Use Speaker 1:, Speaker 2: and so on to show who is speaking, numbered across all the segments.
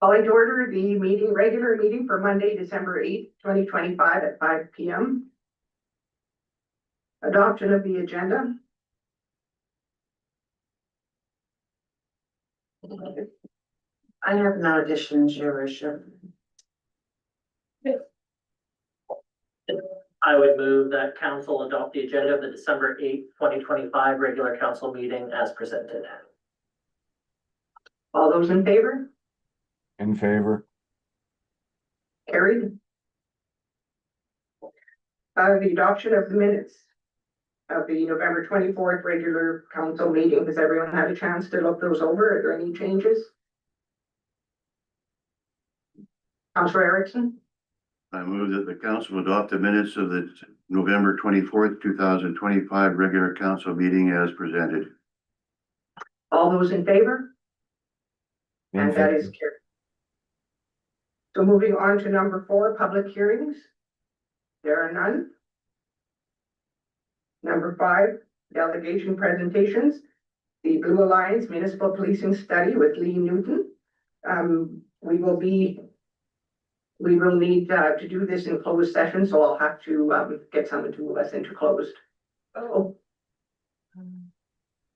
Speaker 1: Calling to order the regular meeting for Monday, December 8th, 2025 at 5 p.m. Adoption of the agenda.
Speaker 2: I have no additions, Your Worship.
Speaker 3: I would move that council adopt the agenda of the December 8th, 2025 regular council meeting as presented.
Speaker 1: All those in favor?
Speaker 4: In favor.
Speaker 1: Carried. The adoption of the minutes of the November 24th regular council meeting. Has everyone had a chance to look those over? Are there any changes? Councillor Erickson?
Speaker 5: I move that the council adopt the minutes of the November 24th, 2025 regular council meeting as presented.
Speaker 1: All those in favor?
Speaker 4: In
Speaker 1: And that is
Speaker 4: favor.
Speaker 1: carried. So moving on to number 4, public hearings. There are none. Number 5, delegation presentations. The Blue Alliance Municipal Policing Study with Lee Newton. We will need to do this in closed session, so I'll have to get someone to move us into closed. Oh,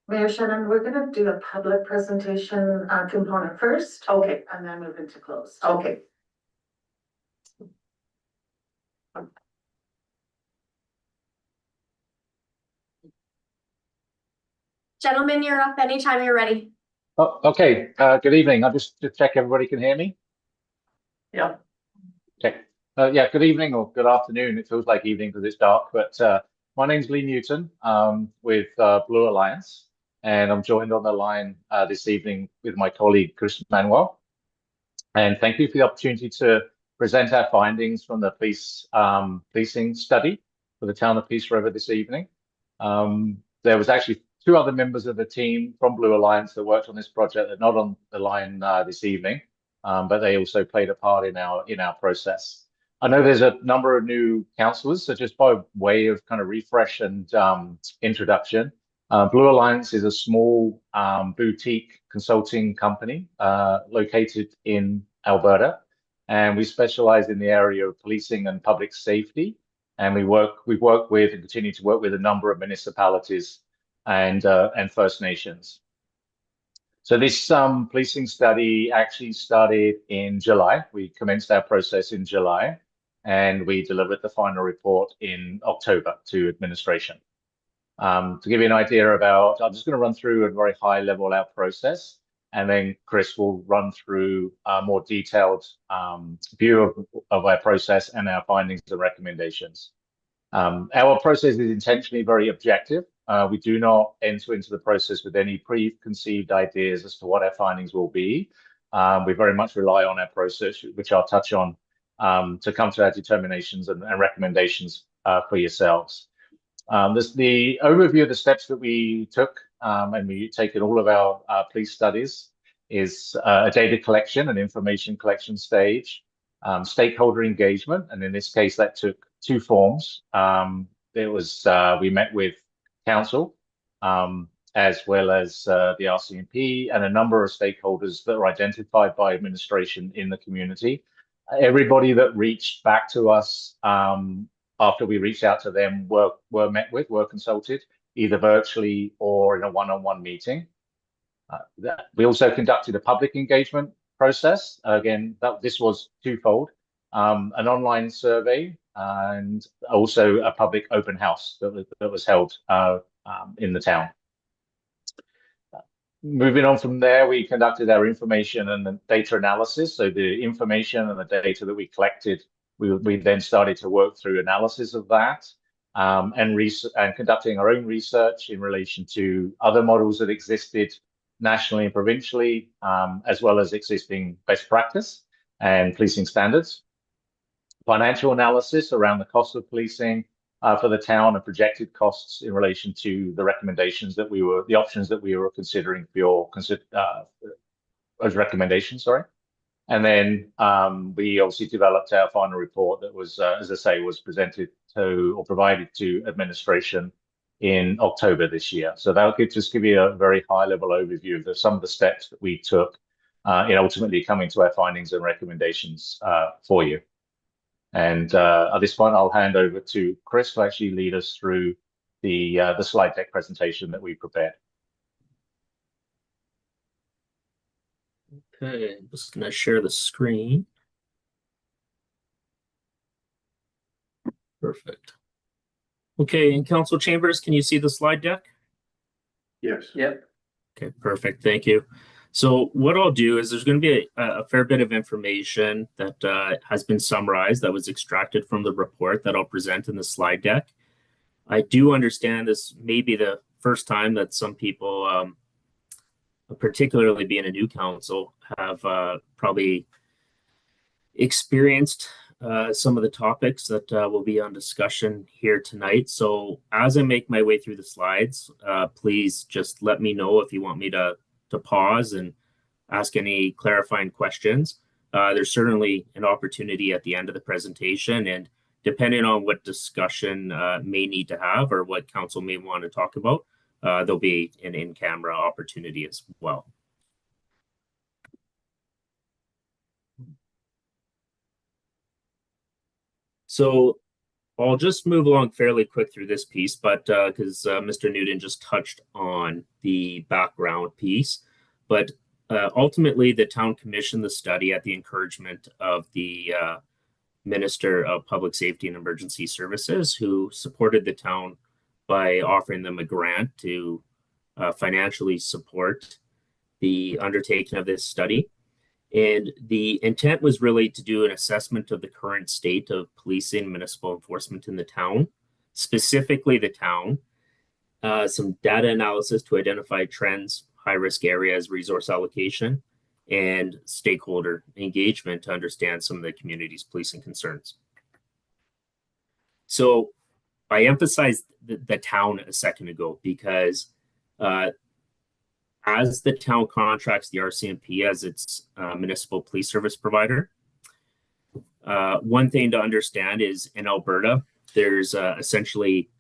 Speaker 2: Mayor Shannon, we're gonna do the public presentation component first.
Speaker 1: okay,
Speaker 2: And then move into closed.
Speaker 1: okay.
Speaker 6: Gentlemen, you're up anytime you're ready.
Speaker 7: Oh, okay. Good evening. I'll just to check everybody can hear me.
Speaker 3: Yeah.
Speaker 7: Okay. Yeah, good evening or good afternoon. It feels like evening because it's dark, but my name's Lee Newton with Blue Alliance, and I'm joined on the line this evening with my colleague, Chris Manuel. And thank you for the opportunity to present our findings from the policing study for the town of Peace River this evening. There was actually 2 other members of the team from Blue Alliance that worked on this project that are not on the line this evening, but they also played a part in our process. I know there's a number of new councillors, so just by way of kind of refresh and introduction, Blue Alliance is a small boutique consulting company located in Alberta, and we specialize in the area of policing and public safety. And we've worked with and continue to work with a number of municipalities and First Nations. So this policing study actually started in July. We commenced our process in July, and we delivered the final report in October to administration. To give you an idea about, I'm just going to run through a very high level our process, and then Chris will run through a more detailed view of our process and our findings and recommendations. Our process is intentionally very objective. We do not enter into the process with any preconceived ideas as to what our findings will be. We very much rely on our process, which I'll touch on, to come to our determinations and recommendations for yourselves. There's the overview of the steps that we took, and we take in all of our police studies, is a data collection and information collection stage, stakeholder engagement, and in this case that took 2 forms. We met with council, as well as the RCMP and a number of stakeholders that were identified by administration in the community. Everybody that reached back to us after we reached out to them were met with, were consulted, either virtually or in a one-on-one meeting. We also conducted a public engagement process. Again, this was twofold, an online survey and also a public open house that was held in the town. Moving on from there, we conducted our information and the data analysis. So the information and the data that we collected, we then started to work through analysis of that, and conducting our own research in relation to other models that existed nationally and provincially, as well as existing best practice and policing standards. Financial analysis around the cost of policing for the town and projected costs in relation to the recommendations that the options that we were considering for your as recommendations, sorry. And then we obviously developed our final report that was, as I say, was presented to or provided to administration in October this year. So that'll just give you a very high level overview of some of the steps that we took in ultimately coming to our findings and recommendations for you. And at this point, I'll hand over to Chris to actually lead us through the slide deck presentation that we prepared.
Speaker 8: Okay, I'm just gonna share the screen. Perfect. Okay, in council chambers, can you see the slide deck?
Speaker 5: Yes.
Speaker 3: Yep.
Speaker 8: Okay, perfect. Thank you. So what I'll do is there's going to be a fair bit of information that has been summarized that was extracted from the report that I'll present in the slide deck. I do understand this may be the first time that some people, particularly being a new council, have probably experienced some of the topics that will be on discussion here tonight. So as I make my way through the slides, please just let me know if you want me to pause and ask any clarifying questions. There's certainly an opportunity at the end of the presentation, and depending on what discussion may need to have or what council may want to talk about, there'll be an in-camera opportunity as well. So I'll just move along fairly quick through this piece, but because Mr. Newton just touched on the background piece, but ultimately the town commissioned the study at the encouragement of the Minister of Public Safety and Emergency Services, who supported the town by offering them a grant to financially support the undertaking of this study. And the intent was really to do an assessment of the current state of policing and municipal enforcement in the town, specifically the town, some data analysis to identify trends, high-risk areas, resource allocation, and stakeholder engagement to understand some of the community's policing concerns. So I emphasized the town a second ago because as the town contracts the RCMP as its municipal police service provider, one thing to understand is in Alberta, there's essentially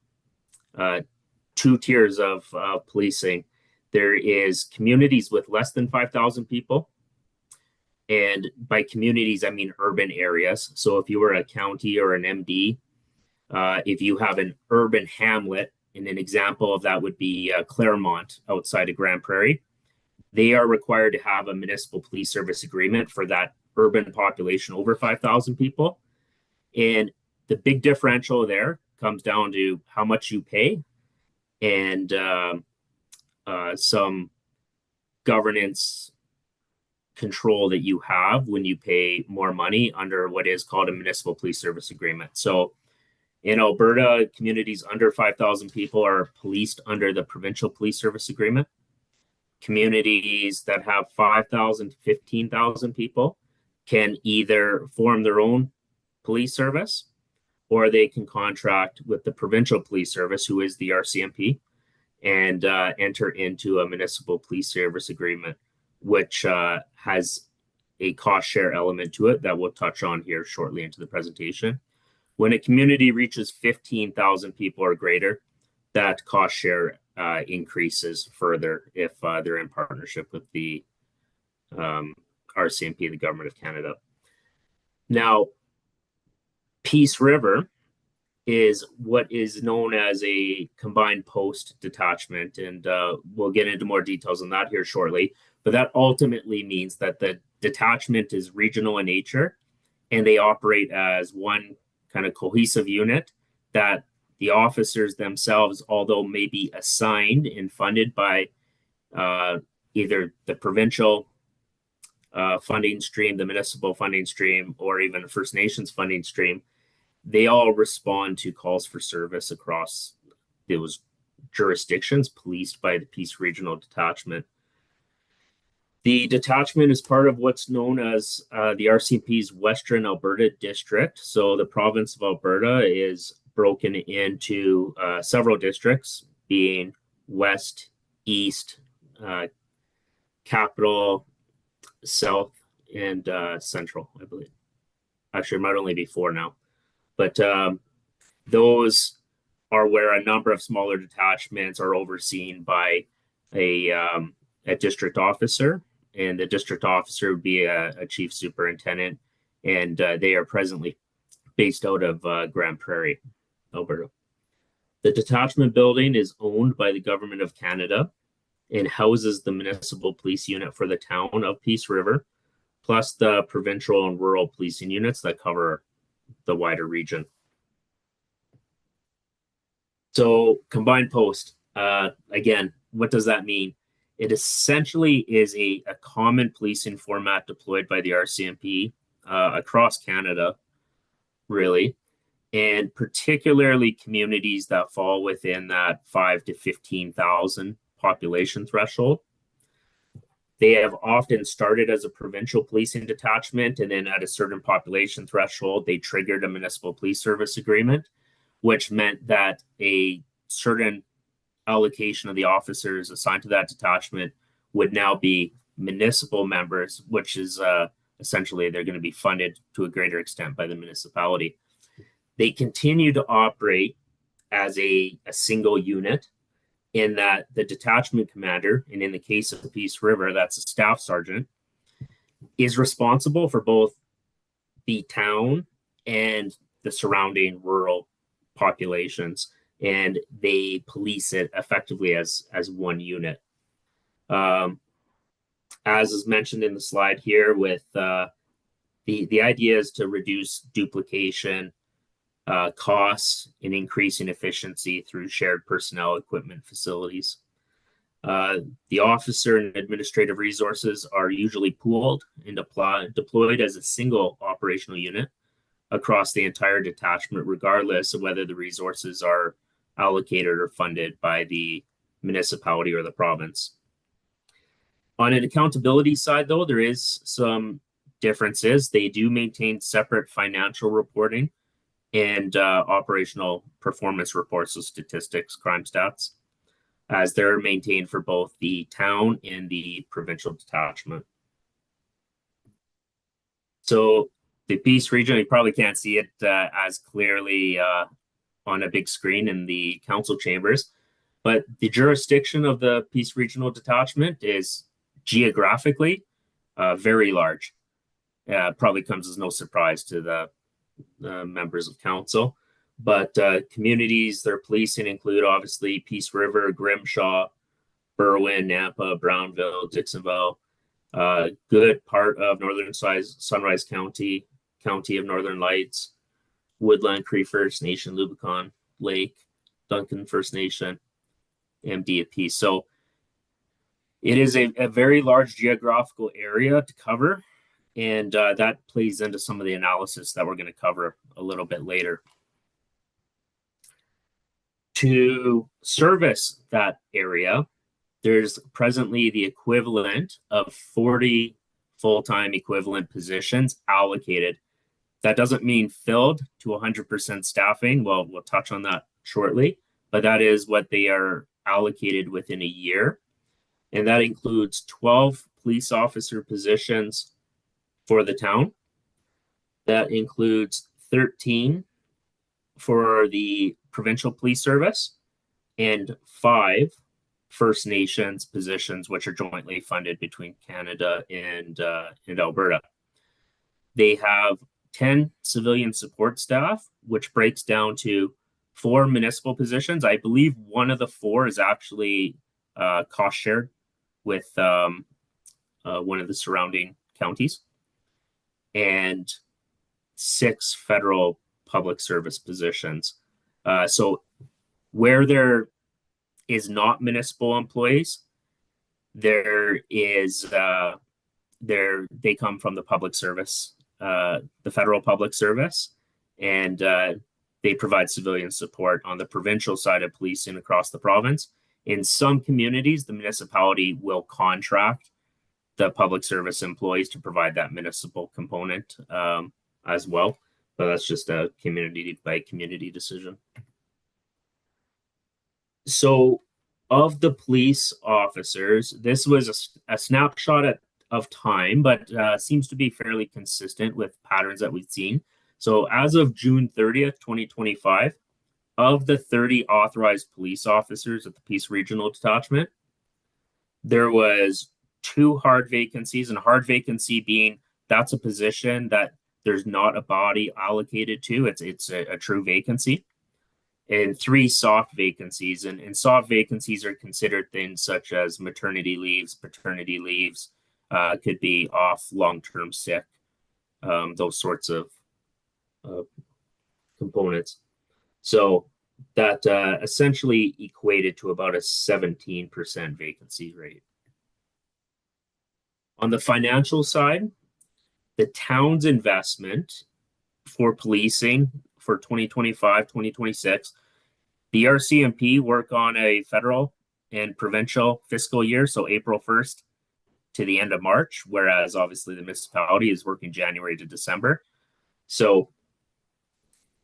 Speaker 8: two tiers of policing. There is communities with less than 5,000 people. And by communities, I mean urban areas. So if you were a county or an MD, if you have an urban hamlet, and an example of that would be Claremont outside of Grand Prairie. They are required to have a municipal police service agreement for that urban population over 5,000 people. And the big differential there comes down to how much you pay and some governance control that you have when you pay more money under what is called a municipal police service agreement. So in Alberta, communities under 5,000 people are policed under the provincial police service agreement. Communities that have 5,000 to 15,000 people can either form their own police service or they can contract with the provincial police service, who is the RCMP, and enter into a municipal police service agreement, which has a cost share element to it that we'll touch on here shortly into the presentation. When a community reaches 15,000 people or greater, that cost share increases further if they're in partnership with the RCMP, the Government of Canada. Now, Peace River is what is known as a combined post detachment, and we'll get into more details on that here shortly. But that ultimately means that the detachment is regional in nature, and they operate as one kind of cohesive unit that the officers themselves, although may be assigned and funded by either the provincial funding stream, the municipal funding stream, or even First Nations funding stream, they all respond to calls for service across those jurisdictions policed by the Peace Regional Detachment. The detachment is part of what's known as the RCMP's Western Alberta District. So the province of Alberta is broken into several districts, being West, East, Capital, South, and Central, I believe. Actually, it might only be 4 now. But those are where a number of smaller detachments are overseen by a district officer and the district officer would be a chief superintendent, and they are presently based out of Grand Prairie, Alberta. The detachment building is owned by the Government of Canada and houses the municipal police unit for the town of Peace River, plus the provincial and rural policing units that cover the wider region. So combined post, again, what does that mean? It essentially is a common policing format deployed by the RCMP across Canada, really, and particularly communities that fall within that 5 to 15,000 population threshold. They have often started as a provincial policing detachment, and then at a certain population threshold, they triggered a municipal police service agreement, which meant that a certain allocation of the officers assigned to that detachment would now be municipal members, which is essentially they're going to be funded to a greater extent by the municipality. They continue to operate as a single unit in that the detachment commander, and in the case of Peace River, that's a staff sergeant, is responsible for both the town and the surrounding rural populations, and they police it effectively as one unit. As is mentioned in the slide here, with the idea is to reduce duplication, costs, and increasing efficiency through shared personnel, equipment, facilities. The officer and administrative resources are usually pooled and deployed as a single operational unit across the entire detachment, regardless of whether the resources are allocated or funded by the municipality or the province. On an accountability side, though, there is some differences. They do maintain separate financial reporting and operational performance reports, so statistics, crime stats, as they're maintained for both the town and the provincial detachment. So the Peace region, you probably can't see it as clearly on a big screen in the council chambers, but the jurisdiction of the Peace Regional Detachment is geographically very large. Probably comes as no surprise to the members of council, but communities they're policing include obviously Peace River, Grimshaw, Berwyn, Nampa, Brownville, Dixonville, good part of northern Sunrise County, County of Northern Lights, Woodland Cree First Nation, Lubicon, Lake, Duncan First Nation, MDAP. So it is a very large geographical area to cover, and that plays into some of the analysis that we're going to cover a little bit later. To service that area, there's presently the equivalent of 40 full-time equivalent positions allocated. That doesn't mean filled to 100% staffing. Well, we'll touch on that shortly, but that is what they are allocated within a year. And that includes 12 police officer positions for the town. That includes 13 for the provincial police service and 5 First Nations positions, which are jointly funded between Canada and Alberta. They have 10 civilian support staff, which breaks down to 4 municipal positions. I believe one of the 4 is actually cost shared with one of the surrounding counties, and 6 federal public service positions. So where there is not municipal employees, there is they come from the public service, the federal public service, and they provide civilian support on the provincial side of policing across the province. In some communities, the municipality will contract the public service employees to provide that municipal component as well, but that's just a community by community decision. So of the police officers, this was a snapshot of time, but seems to be fairly consistent with patterns that we've seen. So as of June 30th, 2025, of the 30 authorized police officers at the Peace Regional Detachment, there was 2 hard vacancies, and a hard vacancy being that's a position that there's not a body allocated to. It's a true vacancy. And 3 soft vacancies. And soft vacancies are considered things such as maternity leaves, paternity leaves, could be off long-term sick, those sorts of components. So that essentially equated to about a 17% vacancy rate. On the financial side, the town's investment for policing for 2025, 2026, the RCMP work on a federal and provincial fiscal year, so April 1st to the end of March, whereas obviously the municipality is working January to December. So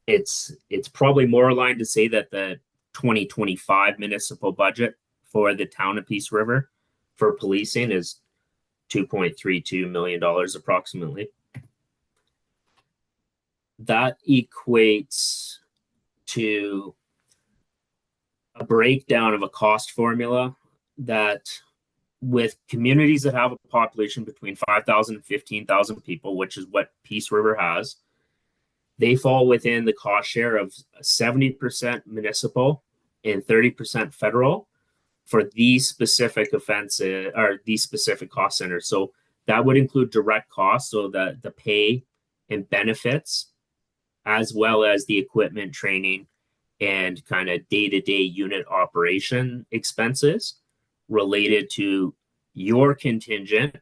Speaker 8: it's probably more aligned to say that the 2025 municipal budget for the town of Peace River for policing is $2.32 million approximately. That equates to a breakdown of a cost formula that with communities that have a population between 5,000 and 15,000 people, which is what Peace River has, they fall within the cost share of 70% municipal and 30% federal for these specific offenses or these specific cost centers. So that would include direct costs, so the pay and benefits, as well as the equipment, training, and kind of day-to-day unit operation expenses related to your contingent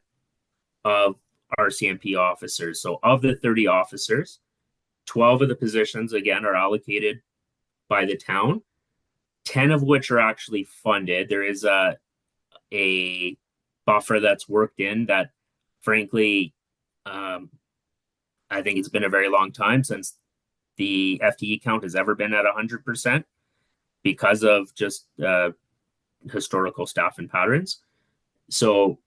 Speaker 8: of RCMP officers. So of the 30 officers, 12 of the positions, again, are allocated by the town, 10 of which are actually funded. There is a buffer that's worked in that, frankly, I think it's been a very long time since the FTE count has ever been at 100% because of just historical staffing patterns. So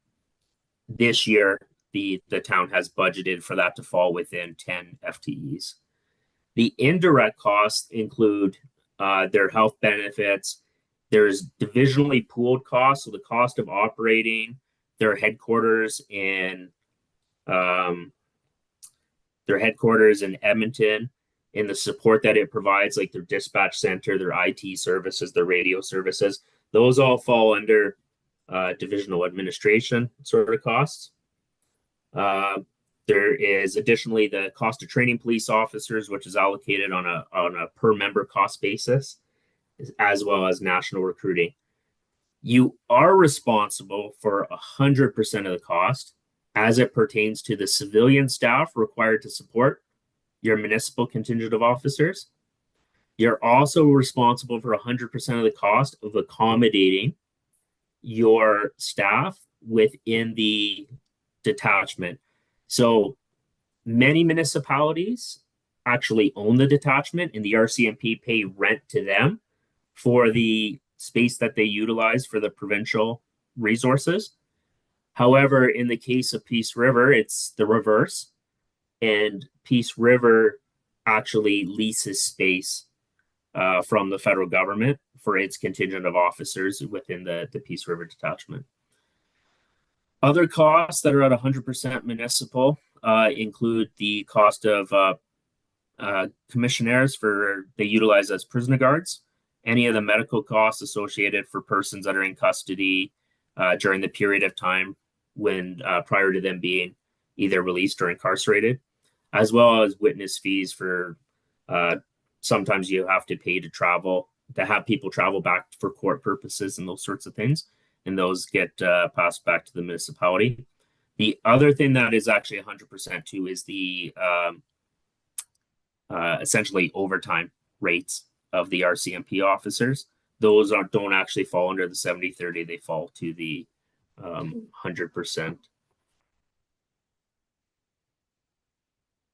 Speaker 8: this year, the town has budgeted for that to fall within 10 FTEs. The indirect costs include their health benefits. There's divisionally pooled costs, so the cost of operating their headquarters in Edmonton, and the support that it provides, like their dispatch center, their IT services, their radio services. Those all fall under divisional administration sort of costs. There is additionally the cost of training police officers, which is allocated on a per member cost basis, as well as national recruiting. You are responsible for 100% of the cost as it pertains to the civilian staff required to support your municipal contingent of officers. You're also responsible for 100% of the cost of accommodating your staff within the detachment. So many municipalities actually own the detachment, and the RCMP pay rent to them for the space that they utilize for the provincial resources. However, in the case of Peace River, it's the reverse, and Peace River actually leases space from the federal government for its contingent of officers within the Peace River detachment. Other costs that are at 100% municipal include the cost of commissionaires they utilize as prisoner guards, any of the medical costs associated for persons that are in custody during the period of time when prior to them being either released or incarcerated, as well as witness fees for sometimes you have to pay to travel, to have people travel back for court purposes and those sorts of things. And those get passed back to the municipality. The other thing that is actually 100% too is the essentially overtime rates of the RCMP officers. Those don't actually fall under the 70-30, they fall to the 100%.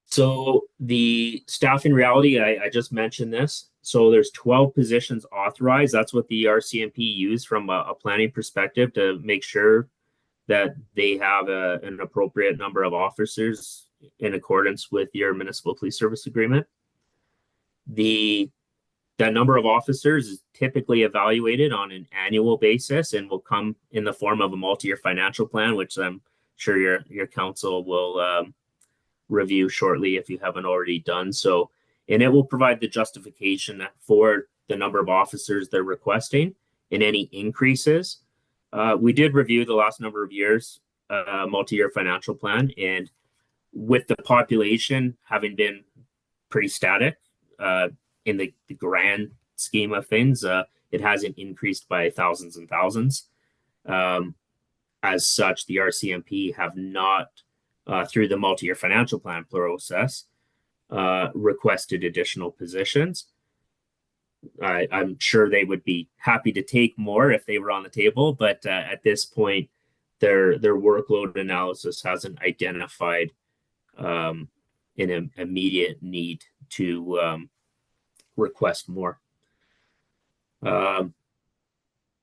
Speaker 8: So the staffing reality, I just mentioned this. So there's 12 positions authorized. That's what the RCMP used from a planning perspective to make sure that they have an appropriate number of officers in accordance with your municipal police service agreement. The That number of officers is typically evaluated on an annual basis and will come in the form of a multi-year financial plan, which I'm sure your council will review shortly if you haven't already done so. And it will provide the justification for the number of officers they're requesting and any increases. We did review the last number of years multi-year financial plan, and with the population having been pretty static in the grand scheme of things, it hasn't increased by thousands and thousands. As such, the RCMP have not, through the multi-year financial plan process, requested additional positions. I'm sure they would be happy to take more if they were on the table, but at this point, their workload analysis hasn't identified an immediate need to request more.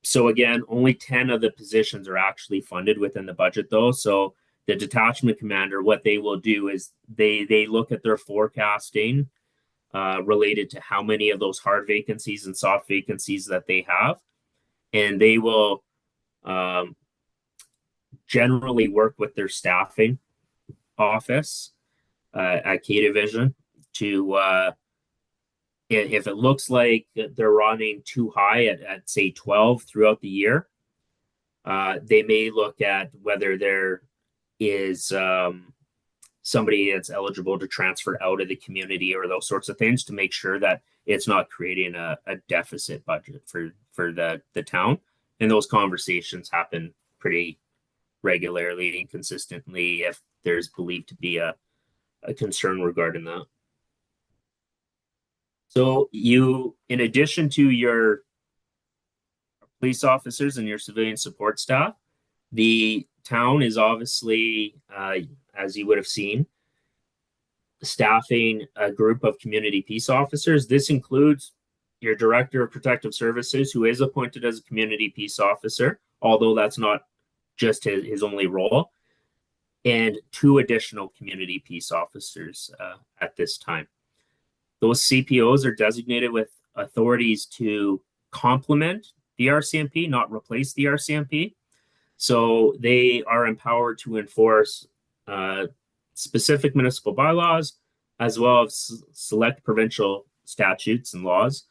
Speaker 8: So again, only 10 of the positions are actually funded within the budget though. So the detachment commander, what they will do is they look at their forecasting related to how many of those hard vacancies and soft vacancies that they have. And they will generally work with their staffing office at K-Division to, if it looks like they're running too high at say 12 throughout the year, they may look at whether there is somebody that's eligible to transfer out of the community or those sorts of things to make sure that it's not creating a deficit budget for the town. And those conversations happen pretty regularly and consistently if there's believed to be a concern regarding that. So you, in addition to your police officers and your civilian support staff, the town is obviously, as you would have seen, staffing a group of community peace officers. This includes your director of protective services, who is appointed as a community peace officer, although that's not just his only role, and 2 additional community peace officers at this time. Those CPOs are designated with authorities to complement the RCMP, not replace the RCMP. So they are empowered to enforce specific municipal bylaws, as well as select provincial statutes and laws,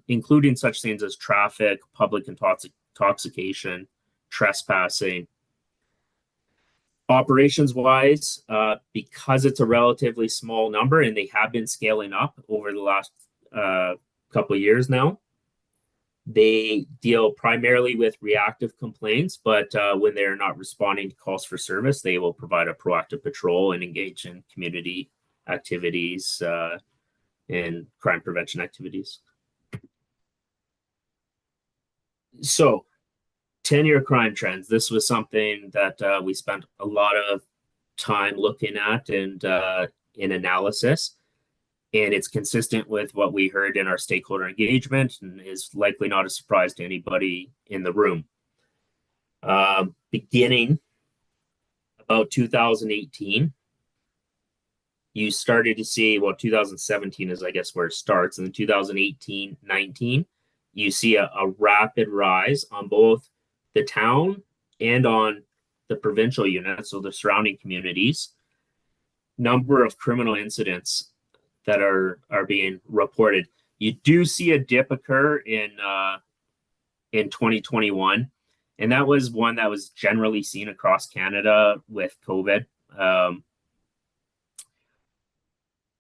Speaker 8: including such things as traffic, public intoxication, trespassing. Operations wise, because it's a relatively small number and they have been scaling up over the last couple of years now, they deal primarily with reactive complaints, but when they're not responding to calls for service, they will provide a proactive patrol and engage in community activities and crime prevention activities. So 10-year crime trends. This was something that we spent a lot of time looking at and in analysis, and it's consistent with what we heard in our stakeholder engagement and is likely not a surprise to anybody in the room. Beginning about 2018, you started to see, well, 2017 is, I guess, where it starts, and then 2018, 19, you see a rapid rise on both the town and on the provincial units, so the surrounding communities, number of criminal incidents that are being reported. You do see a dip occur in 2021, and that was one that was generally seen across Canada with COVID. The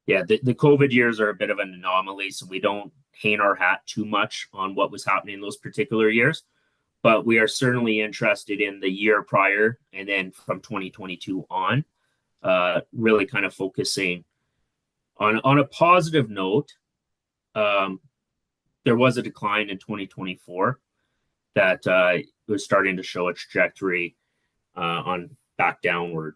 Speaker 8: COVID years are a bit of an anomaly, so we don't hang our hat too much on what was happening in those particular years. But we are certainly interested in the year prior and then from 2022 on, really kind of focusing on a positive note. There was a decline in 2024 that was starting to show a trajectory on back downward.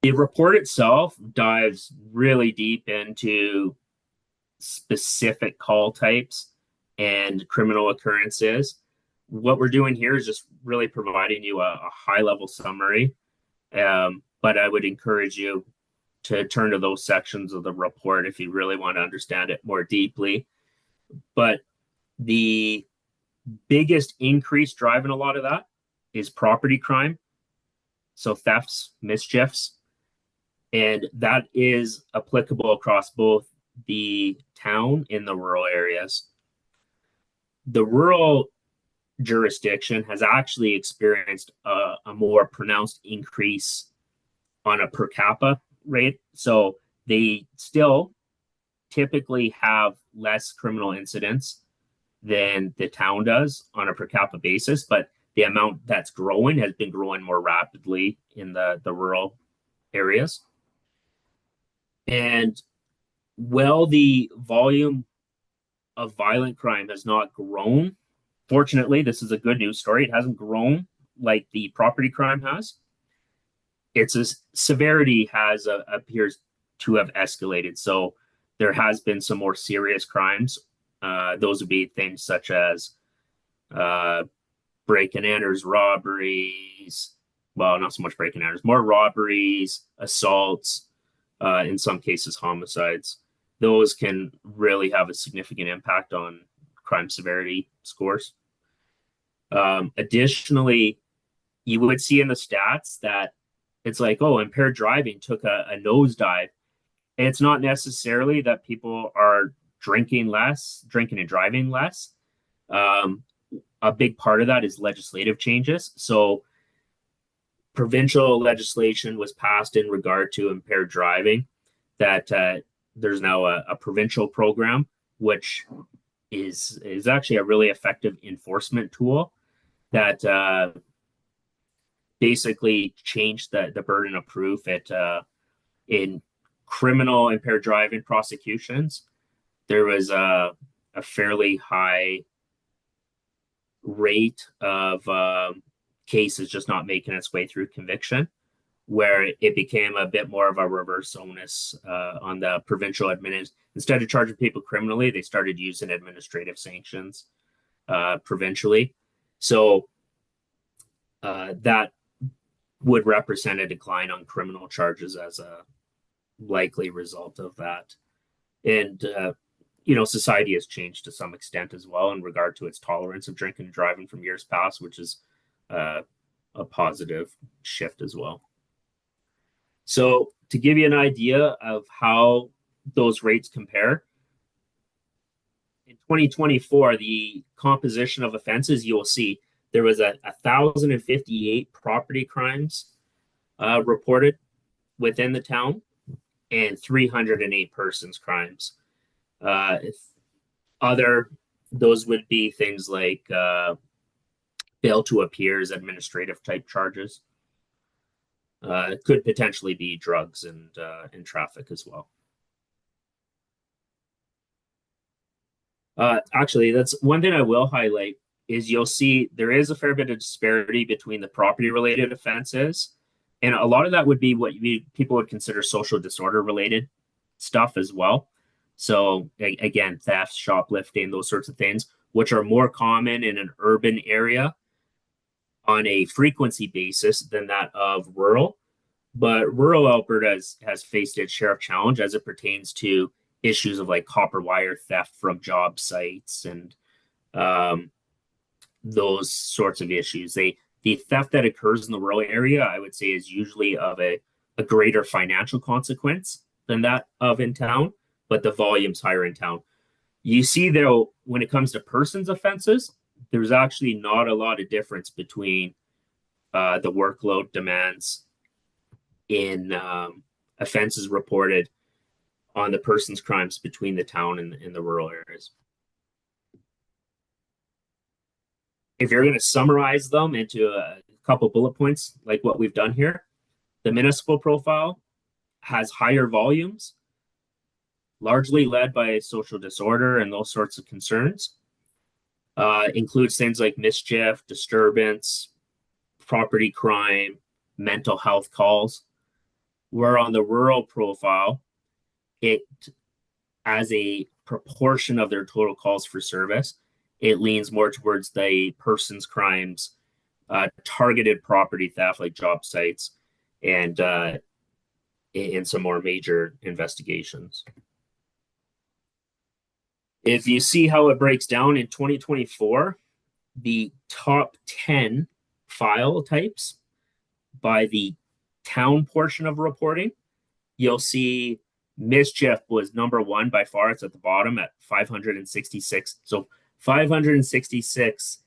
Speaker 8: The report itself dives really deep into specific call types and criminal occurrences. What we're doing here is just really providing you a high-level summary, but I would encourage you to turn to those sections of the report if you really want to understand it more deeply. But the biggest increase driving a lot of that is property crime. So thefts, mischiefs, and that is applicable across both the town and the rural areas. The rural jurisdiction has actually experienced a more pronounced increase on a per capita rate. So they still typically have less criminal incidents than the town does on a per capita basis, but the amount that's growing has been growing more rapidly in the rural areas. And while the volume of violent crime has not grown, fortunately, this is a good news story. It hasn't grown like the property crime has. Its severity has appears to have escalated. So there has been some more serious crimes. Those would be things such as break and enters, robberies. Well, not so much break and enters, more robberies, assaults, in some cases, homicides. Those can really have a significant impact on crime severity scores. Additionally, you would see in the stats that it's like, oh, impaired driving took a nosedive. And it's not necessarily that people are drinking and driving less. A big part of that is legislative changes. So provincial legislation was passed in regard to impaired driving that there's now a provincial program, which is actually a really effective enforcement tool that basically changed the burden of proof in criminal impaired driving prosecutions. There was a fairly high rate of cases just not making its way through conviction, where it became a bit more of a reverse onus on the provincial administration. Instead of charging people criminally, they started using administrative sanctions provincially. So that would represent a decline on criminal charges as a likely result of that. And, society has changed to some extent as well in regard to its tolerance of drinking and driving from years past, which is a positive shift as well. So to give you an idea of how those rates compare, in 2024, the composition of offenses, you will see there was 1,058 property crimes reported within the town and 308 persons crimes. Those would be things like fail to appear as administrative type charges. It could potentially be drugs and traffic as well. Actually, that's one thing I will highlight is you'll see there is a fair bit of disparity between the property related offenses. And a lot of that would be what people would consider social disorder related stuff as well. So again, theft, shoplifting, those sorts of things, which are more common in an urban area on a frequency basis than that of rural. But rural Alberta has faced its share of challenge as it pertains to issues of like copper wire theft from job sites and those sorts of issues. The theft that occurs in the rural area, I would say, is usually of a greater financial consequence than that of in town, but the volume's higher in town. You see, though, when it comes to persons offenses, there's actually not a lot of difference between the workload demands in offenses reported on the person's crimes between the town and the rural areas. If you're going to summarize them into a couple bullet points, like what we've done here, the municipal profile has higher volumes, largely led by social disorder and those sorts of concerns. Includes things like mischief, disturbance, property crime, mental health calls. Where on the rural profile, it, as a proportion of their total calls for service, it leans more towards the person's crimes, targeted property theft like job sites, and in some more major investigations. If you see how it breaks down in 2024, the top 10 file types by the town portion of reporting, you'll see mischief was number one by far. It's at the bottom at 566. So 566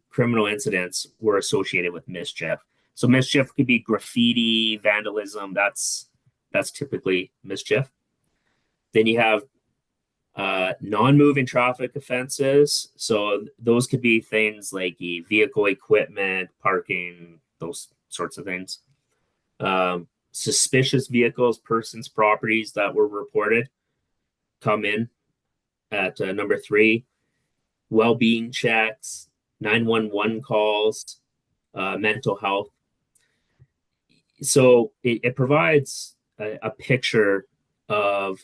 Speaker 8: criminal incidents were associated with mischief. So mischief could be graffiti, vandalism. That's typically mischief. Then you have non-moving traffic offenses. So those could be things like vehicle equipment, parking, those sorts of things. Suspicious vehicles, persons, properties that were reported come in at number 3. Well-being checks, 911 calls, mental health. So it provides a picture of,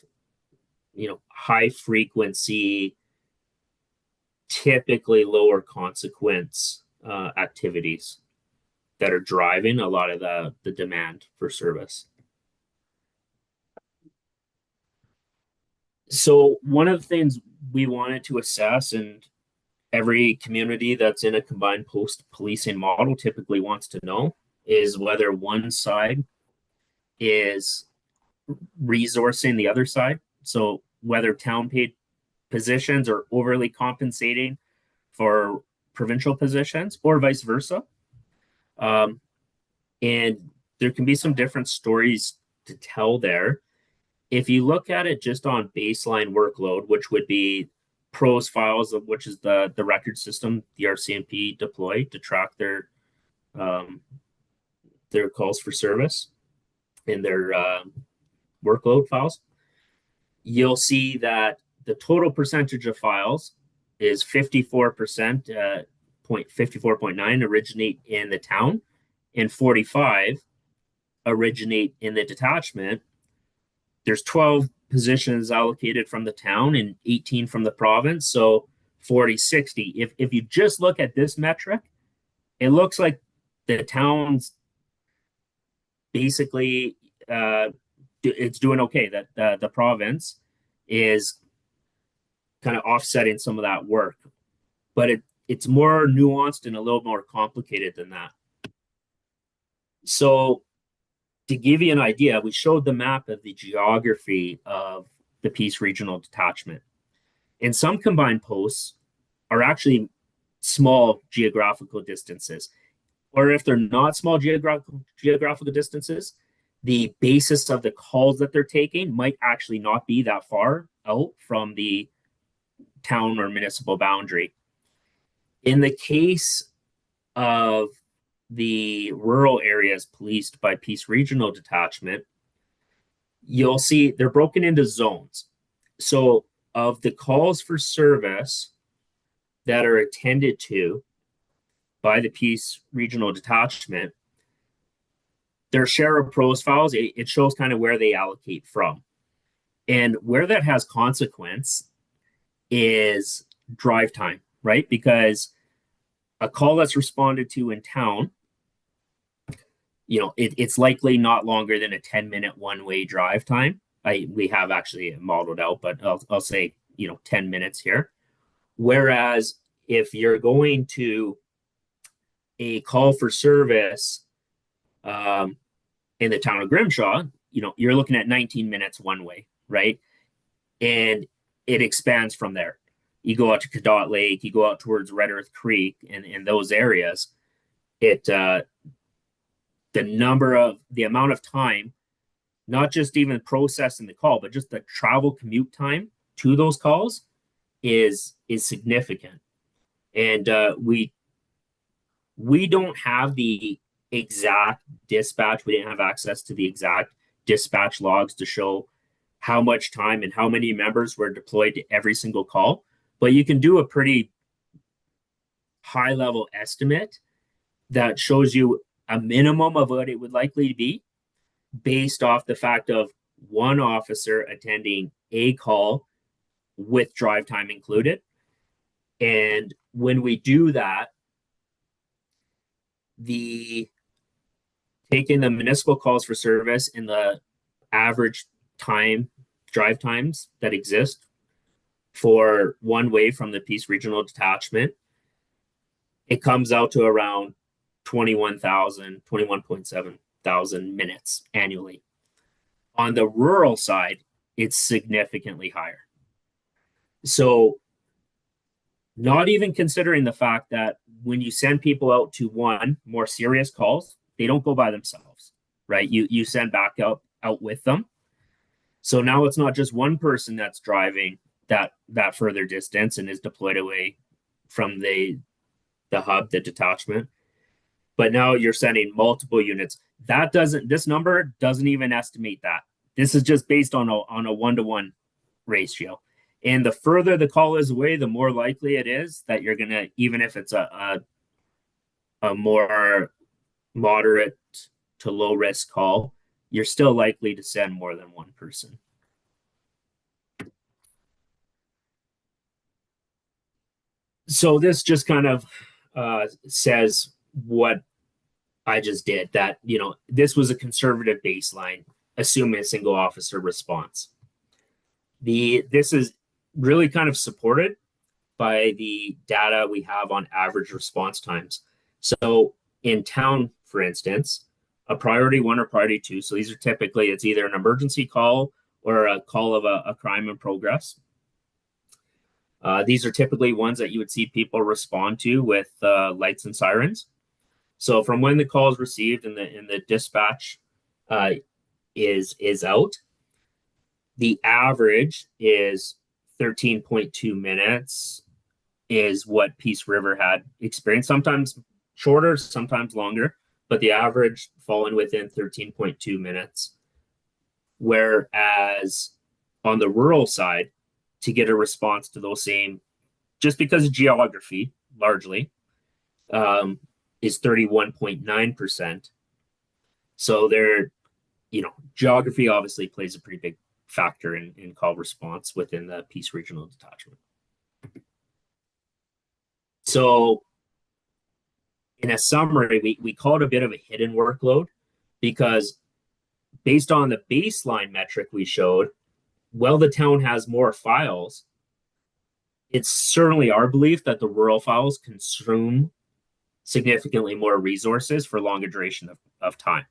Speaker 8: high frequency, typically lower consequence activities that are driving a lot of the demand for service. So one of the things we wanted to assess, and every community that's in a combined post policing model typically wants to know, is whether one side is resourcing the other side. So whether town paid positions are overly compensating for provincial positions or vice versa. And there can be some different stories to tell there. If you look at it just on baseline workload, which would be PROS files, of which is the record system the RCMP deployed to track their calls for service and their workload files, you'll see that the total percentage of files is 54%, 54.9 originate in the town, and 45 originate in the detachment. There's 12 positions allocated from the town and 18 from the province, so 40-60. If you just look at this metric, it looks like the town's basically it's doing okay, that the province is kind of offsetting some of that work, but it's more nuanced and a little more complicated than that. So to give you an idea, we showed the map of the geography of the Peace Regional Detachment. And some combined posts are actually small geographical distances. Or if they're not small geographical distances, the basis of the calls that they're taking might actually not be that far out from the town or municipal boundary. In the case of the rural areas policed by Peace Regional Detachment, you'll see they're broken into zones. So of the calls for service that are attended to by the Peace Regional Detachment, their share of PROS files, it shows kind of where they allocate from. And where that has consequence is drive time, right? Because a call that's responded to in town, it's likely not longer than a 10-minute one-way drive time. We have actually modeled out, but I'll say 10 minutes here. Whereas if you're going to a call for service in the town of Grimshaw, you're looking at 19 minutes one way, right? And it expands from there. You go out to Cadott Lake, you go out towards Red Earth Creek, and in those areas, the amount of time, not just even processing the call, but just the travel commute time to those calls is significant. And we don't have the exact dispatch. We didn't have access to the exact dispatch logs to show how much time and how many members were deployed to every single call. But you can do a pretty high level estimate that shows you a minimum of what it would likely be based off the fact of one officer attending a call with drive time included. And when we do that, taking the municipal calls for service and the average drive times that exist for one way from the Peace Regional Detachment, it comes out to around 21.7 thousand minutes annually. On the rural side, it's significantly higher. So not even considering the fact that when you send people out to more serious calls, they don't go by themselves, right? You send back out with them. So now it's not just one person that's driving that further distance and is deployed away from the hub, the detachment, but now you're sending multiple units. This number doesn't even estimate that. This is just based on a 1-to-1 ratio. And the further the call is away, the more likely it is that you're gonna, even if it's a more moderate to low risk call, you're still likely to send more than one person. So this just kind of says what I just did, that, this was a conservative baseline, assuming a single officer response. This is really kind of supported by the data we have on average response times. So in town, for instance, a priority 1 or priority 2, so these are typically, it's either an emergency call or a call of a crime in progress. These are typically ones that you would see people respond to with lights and sirens. So from when the call is received and the dispatch is out, the average is 13.2 minutes is what Peace River had experienced. Sometimes shorter, sometimes longer, but the average falling within 13.2 minutes. Whereas on the rural side, to get a response to those same, just because of geography, largely, is 31.9%. So there, geography obviously plays a pretty big factor in call response within the Peace Regional Detachment. So in a summary, we call it a bit of a hidden workload because based on the baseline metric we showed, while the town has more files, it's certainly our belief that the rural files consume significantly more resources for longer duration of time.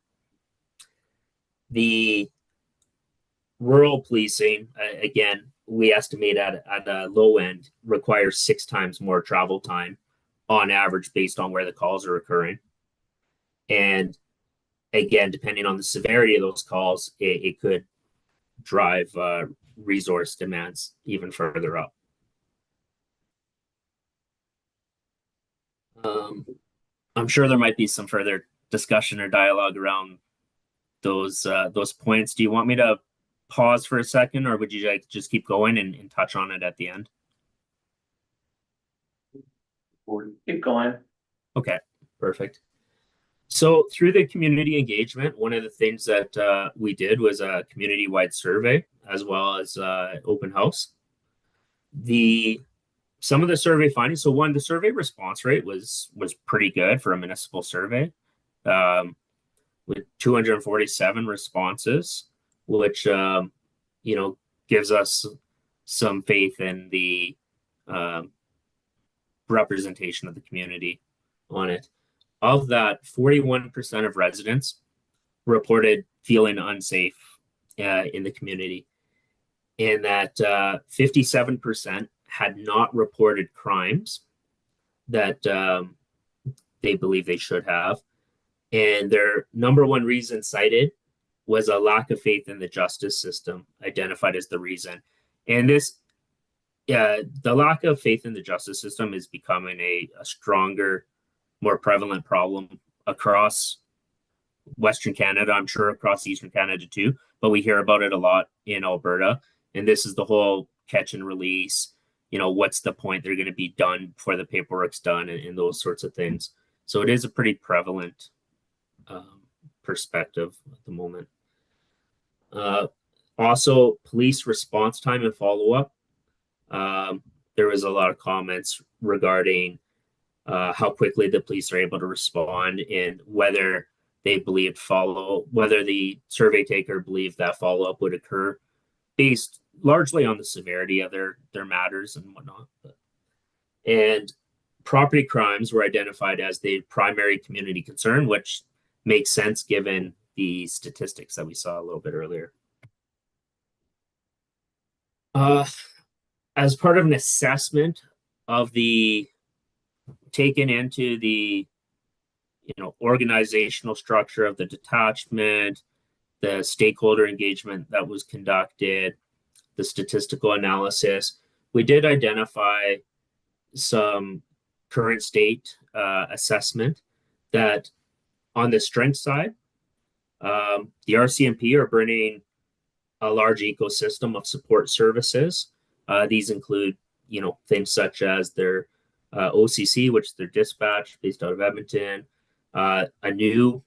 Speaker 8: The rural policing, again, we estimate at a low end requires 6 times more travel time on average based on where the calls are occurring. And again, depending on the severity of those calls, it could drive resource demands even further up. I'm sure there might be some further discussion or dialogue around those points. Do you want me to pause for a second, or would you like to just keep going and touch on it at the end?
Speaker 3: Keep going.
Speaker 8: Okay, perfect. So through the community engagement, one of the things that we did was a community-wide survey as well as open house. Some of the survey findings, so one, the survey response rate was pretty good for a municipal survey, with 247 responses, which gives us some faith in the representation of the community on it. Of that, 41% of residents reported feeling unsafe in the community, and that 57% had not reported crimes that they believe they should have. And their number one reason cited was a lack of faith in the justice system, identified as the reason. And the lack of faith in the justice system is becoming a stronger, more prevalent problem across Western Canada, I'm sure across Eastern Canada too, but we hear about it a lot in Alberta. And this is the whole catch and release, what's the point? They're going to be done before the paperwork's done and those sorts of things. So it is a pretty prevalent perspective at the moment. Also, police response time and follow-up. There was a lot of comments regarding how quickly the police are able to respond and whether they believed whether the survey taker believed that follow-up would occur based largely on the severity of their matters and whatnot. And property crimes were identified as the primary community concern, which makes sense given the statistics that we saw a little bit earlier. As part of an assessment of the taken into the organizational structure of the detachment, the stakeholder engagement that was conducted, the statistical analysis, we did identify some current state assessment that on the strength side, the RCMP are bringing a large ecosystem of support services. These include, things such as their OCC, which is their dispatch based out of Edmonton, a new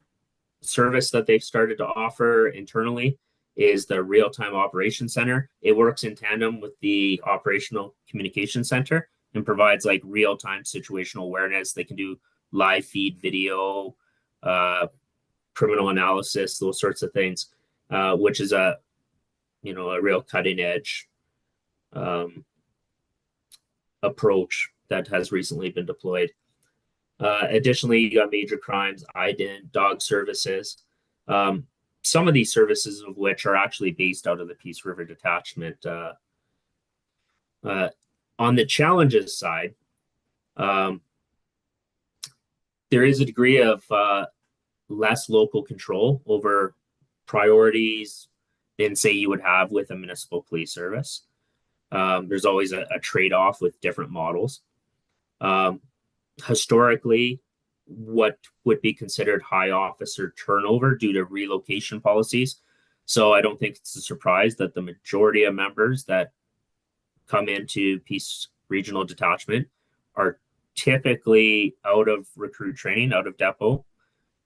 Speaker 8: service that they've started to offer internally is the real-time operations center. It works in tandem with the operational communication center and provides like real-time situational awareness. They can do live feed video, criminal analysis, those sorts of things, which is a real cutting edge approach that has recently been deployed. Additionally, you got major crimes, IDEN, dog services. Some of these services of which are actually based out of the Peace River detachment. On the challenges side, there is a degree of less local control over priorities than, say, you would have with a municipal police service. There's always a trade-off with different models. Historically, what would be considered high officer turnover due to relocation policies. So I don't think it's a surprise that the majority of members that come into Peace Regional Detachment are typically out of recruit training, out of depot,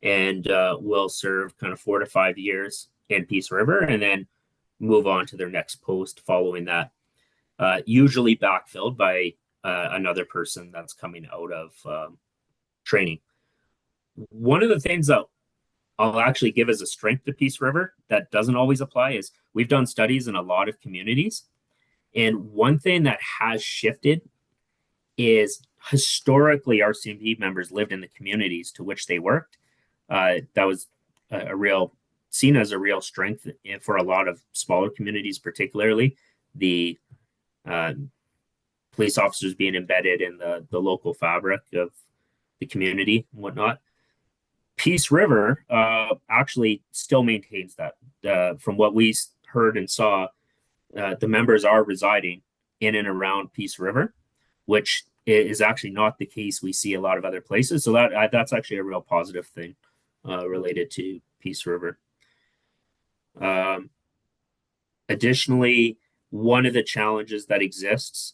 Speaker 8: and will serve kind of 4 to 5 years in Peace River and then move on to their next post following that, usually backfilled by another person that's coming out of training. One of the things that I'll actually give as a strength to Peace River that doesn't always apply is we've done studies in a lot of communities. And one thing that has shifted is historically RCMP members lived in the communities to which they worked. That was seen as a real strength for a lot of smaller communities, particularly the police officers being embedded in the local fabric of the community and whatnot. Peace River actually still maintains that. From what we heard and saw, the members are residing in and around Peace River, which is actually not the case we see a lot of other places. So that's actually a real positive thing related to Peace River. Additionally, one of the challenges that exists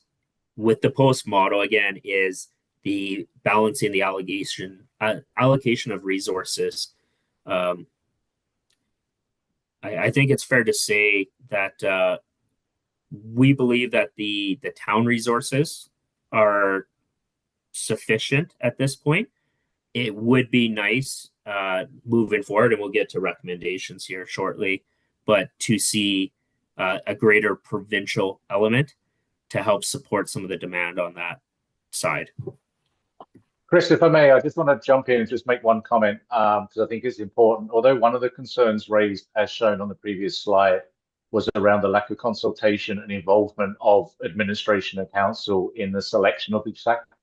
Speaker 8: with the post model, again, is the balancing the allocation of resources. I think it's fair to say that we believe that the town resources are sufficient at this point. It would be nice moving forward, and we'll get to recommendations here shortly, but to see a greater provincial element to help support some of the demand on that side.
Speaker 7: Chris, if I may, I just want to jump in and just make one comment because I think it's important. Although one of the concerns raised, as shown on the previous slide, was around the lack of consultation and involvement of administration and council in the selection of the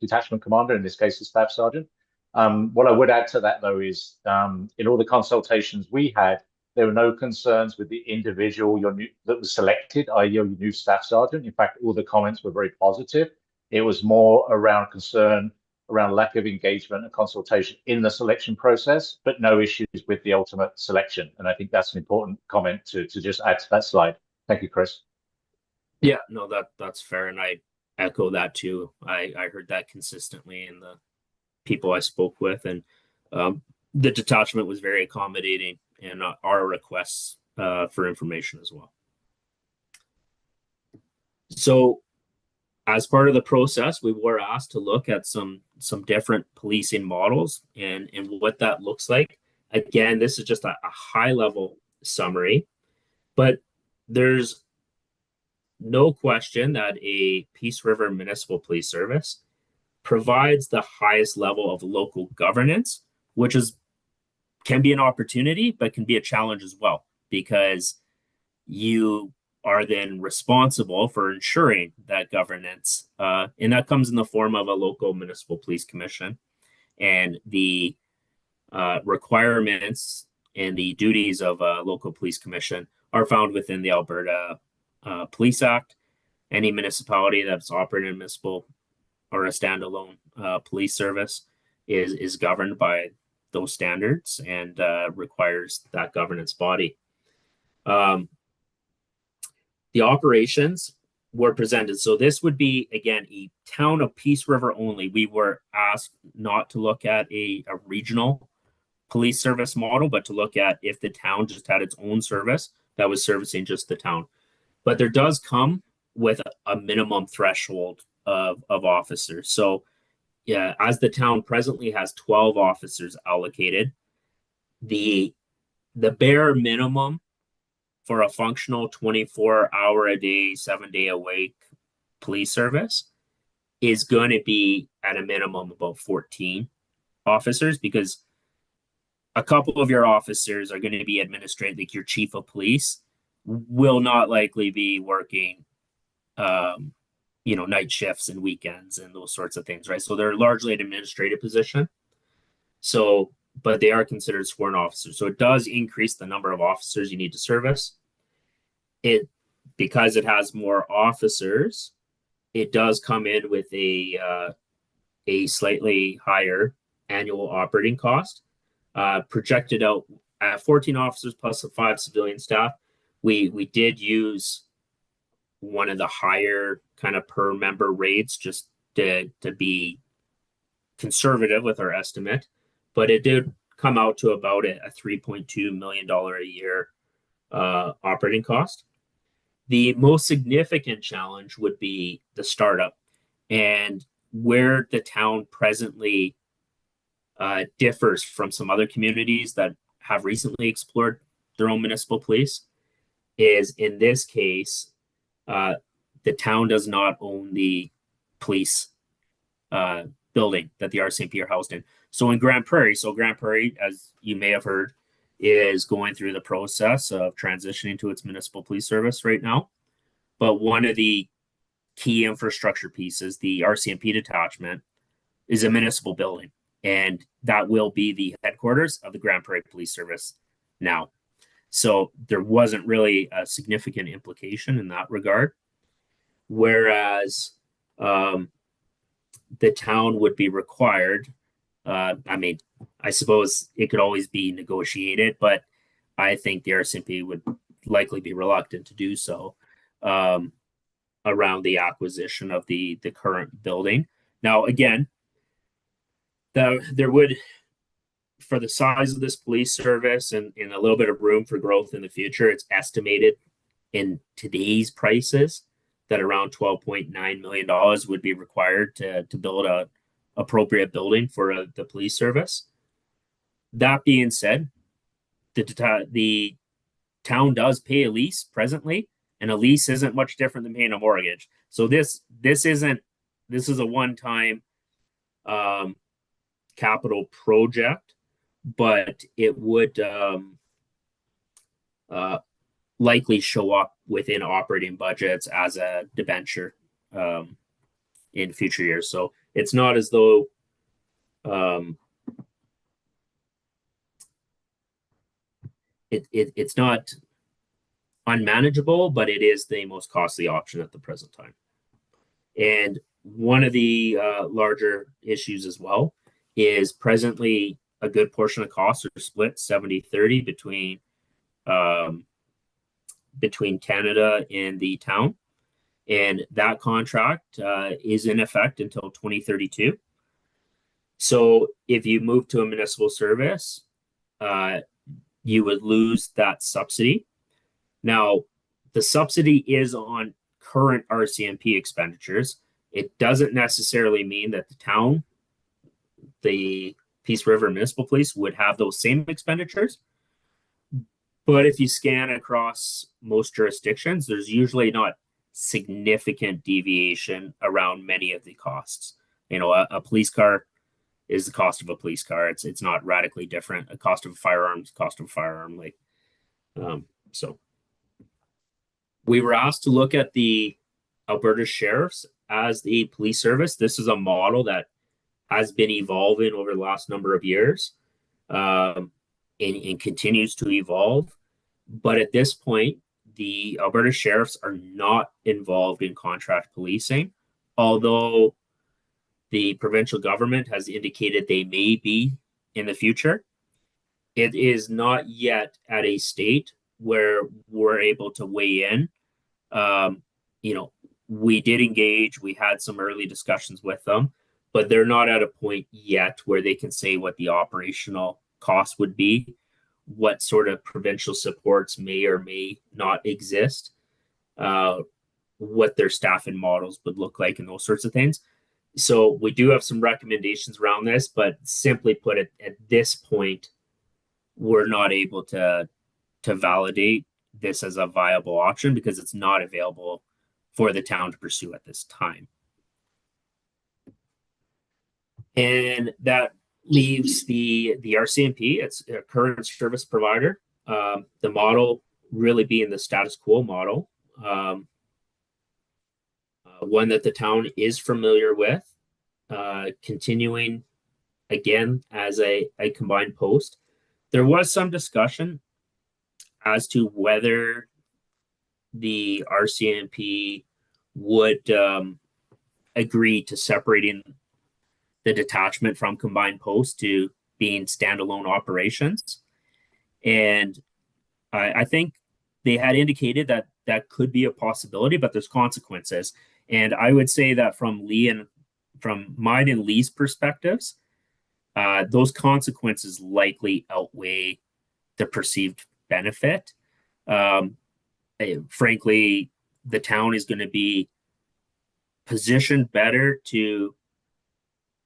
Speaker 7: detachment commander, in this case, the staff sergeant. What I would add to that, though, is in all the consultations we had, there were no concerns with the individual that was selected, i.e. your new staff sergeant. In fact, all the comments were very positive. It was more around concern around lack of engagement and consultation in the selection process, but no issues with the ultimate selection. And I think that's an important comment to just add to that slide. Thank you, Chris.
Speaker 8: Yeah, no, that's fair. And I echo that too. I heard that consistently in the people I spoke with, and the detachment was very accommodating in our requests for information as well. So as part of the process, we were asked to look at some different policing models and what that looks like Again, this is just a high level summary, but there's no question that a Peace River Municipal Police Service provides the highest level of local governance, which can be an opportunity, but can be a challenge as well, because you are then responsible for ensuring that governance, and that comes in the form of a local municipal police commission, and the requirements and the duties of a local police commission are found within the Alberta Police Act. Any municipality that's operating a municipal or a standalone police service is governed by those standards and requires that governance body. The operations were presented. So this would be, again, a town of Peace River only. We were asked not to look at a regional police service model, but to look at if the town just had its own service that was servicing just the town. But there does come with a minimum threshold of officers. So yeah, as the town presently has 12 officers allocated, the bare minimum for a functional 24-hour-a-day, 7-day-a-week police service is going to be at a minimum about 14 officers, because a couple of your officers are going to be administrative, like your chief of police will not likely be working, night shifts and weekends and those sorts of things, right? So they're largely an administrative position. So, but they are considered sworn officers. So it does increase the number of officers you need to service. Because it has more officers, it does come in with a slightly higher annual operating cost, projected out at 14 officers plus the 5 civilian staff. We did use one of the higher kind of per member rates just to be conservative with our estimate, but it did come out to about a $3.2 million a year operating cost. The most significant challenge would be the startup, and where the town presently differs from some other communities that have recently explored their own municipal police is, in this case, the town does not own the police building that the RCMP are housed in. So in Grand Prairie, as you may have heard, is going through the process of transitioning to its municipal police service right now. But one of the key infrastructure pieces, the RCMP detachment, is a municipal building, and that will be the headquarters of the Grand Prairie Police Service now. So there wasn't really a significant implication in that regard. Whereas the town would be required, I suppose it could always be negotiated, but I think the RCMP would likely be reluctant to do so around the acquisition of the current building. Now, again, there would, for the size of this police service and a little bit of room for growth in the future, it's estimated in today's prices that around $12.9 million would be required to build a appropriate building for the police service. That being said, the town does pay a lease presently, and a lease isn't much different than paying a mortgage. So this is a one-time capital project, but it would likely show up within operating budgets as a debenture in future years. So it's not as though it's not unmanageable, but it is the most costly option at the present time. And one of the larger issues as well is presently a good portion of costs are split 70-30 between Canada and the town. And that contract is in effect until 2032. So if you move to a municipal service, you would lose that subsidy. Now, the subsidy is on current RCMP expenditures. It doesn't necessarily mean that the town, the Peace River Municipal Police would have those same expenditures. But if you scan across most jurisdictions, there's usually not significant deviation around many of the costs. You know, a police car is the cost of a police car. It's not radically different. A cost of a firearm is cost of a firearm. So we were asked to look at the Alberta Sheriffs as the police service. This is a model that has been evolving over the last number of years, and continues to evolve. But at this point, the Alberta Sheriffs are not involved in contract policing, although the provincial government has indicated they may be in the future. It is not yet at a state where we're able to weigh in. You know, we did engage, we had some early discussions with them, but they're not at a point yet where they can say what the operational cost would be, what sort of provincial supports may or may not exist, what their staffing models would look like, and those sorts of things. So we do have some recommendations around this, but simply put, at this point, we're not able to validate this as a viable option because it's not available for the town to pursue at this time. And that leaves the RCMP. It's a current service provider. The model really being the status quo model, one that the town is familiar with, continuing again as a combined post. There was some discussion as to whether the RCMP would agree to separating the detachment from combined post to being standalone operations. And I think they had indicated that that could be a possibility, but there's consequences. And I would say that from mine and Lee's perspectives, those consequences likely outweigh the perceived benefit. Frankly, the town is going to be positioned better to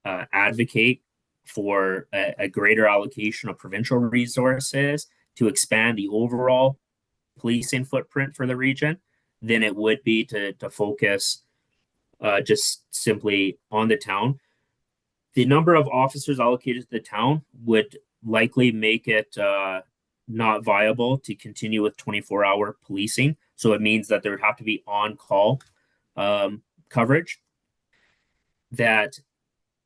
Speaker 8: advocate for a greater allocation of provincial resources to expand the overall policing footprint for the region than it would be to focus just simply on the town. The number of officers allocated to the town would likely make it not viable to continue with 24-hour policing. So it means that there would have to be on-call coverage. That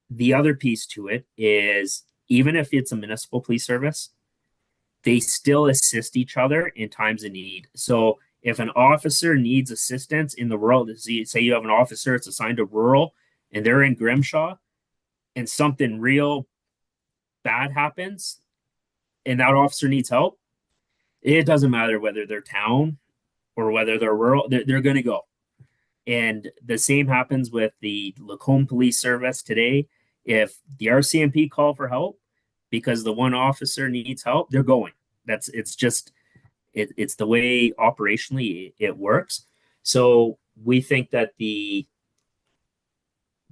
Speaker 8: the other piece to it is, even if it's a municipal police service, they still assist each other in times of need. So if an officer needs assistance in the rural, say you have an officer that's assigned to rural and they're in Grimshaw and something real bad happens and that officer needs help, it doesn't matter whether they're town or whether they're rural, they're going to go. And the same happens with the Lacombe Police Service today. If the RCMP call for help because the one officer needs help, they're going. It's the way operationally it works. So we think that the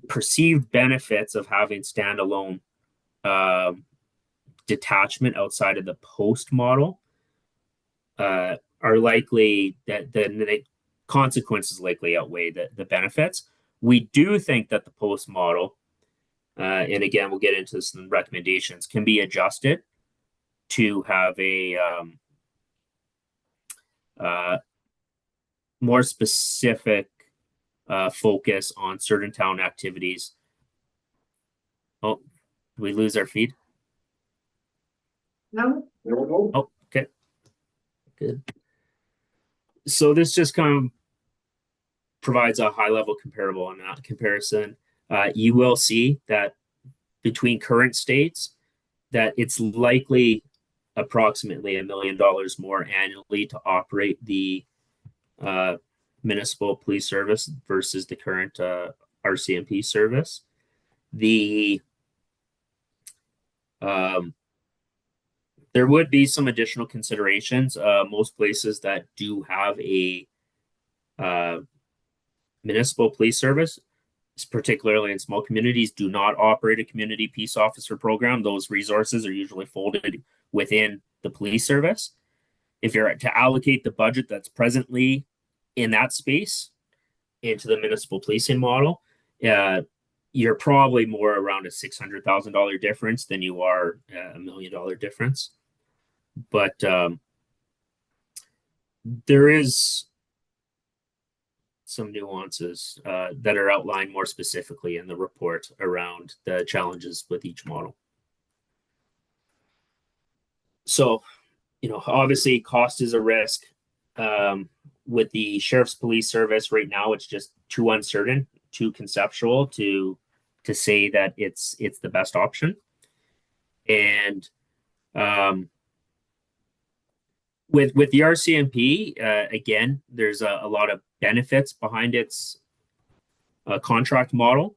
Speaker 8: perceived benefits of having standalone detachment outside of the post model are likely that the consequences likely outweigh the benefits. We do think that the post model, and again, we'll get into some recommendations, can be adjusted to have a more specific focus on certain town activities. Oh, did we lose our feed?
Speaker 1: No?
Speaker 8: Oh, okay. Good. So this just kind of provides a high level comparable on that comparison. You will see that between current states, that it's likely approximately $1 million more annually to operate the municipal police service versus the current RCMP service. There would be some additional considerations. Most places that do have a municipal police service particularly in small communities, do not operate a community peace officer program. Those resources are usually folded within the police service. If you're to allocate the budget that's presently in that space into the municipal policing model, you're probably more around a $600,000 difference than you are $1 million difference. But there is some nuances that are outlined more specifically in the report around the challenges with each model. So, obviously cost is a risk. With the Sheriff's Police Service right now, it's just too uncertain, too conceptual to say that it's the best option. And with the RCMP, again, there's a lot of benefits behind its contract model,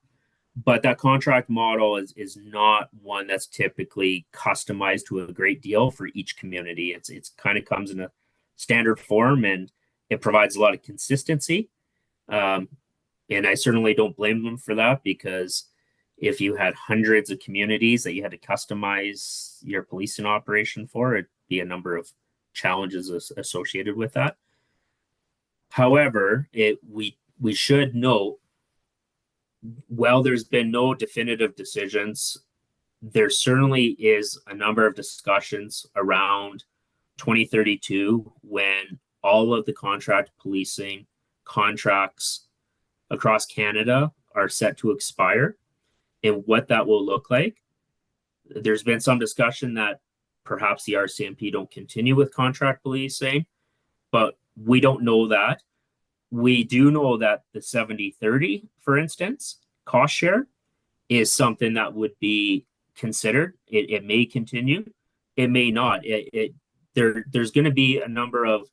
Speaker 8: but that contract model is not one that's typically customized to a great deal for each community. It's kind of comes in a standard form, and it provides a lot of consistency. And I certainly don't blame them for that, because if you had hundreds of communities that you had to customize your policing operation for, it'd be a number of challenges associated with that. However, we should note, while there's been no definitive decisions, there certainly is a number of discussions around 2032 when all of the contract policing contracts across Canada are set to expire, and what that will look like. There's been some discussion that perhaps the RCMP don't continue with contract policing, but we don't know that. We do know that the 70-30, for instance, cost share is something that would be considered. It may continue, it may not. There's going to be a number of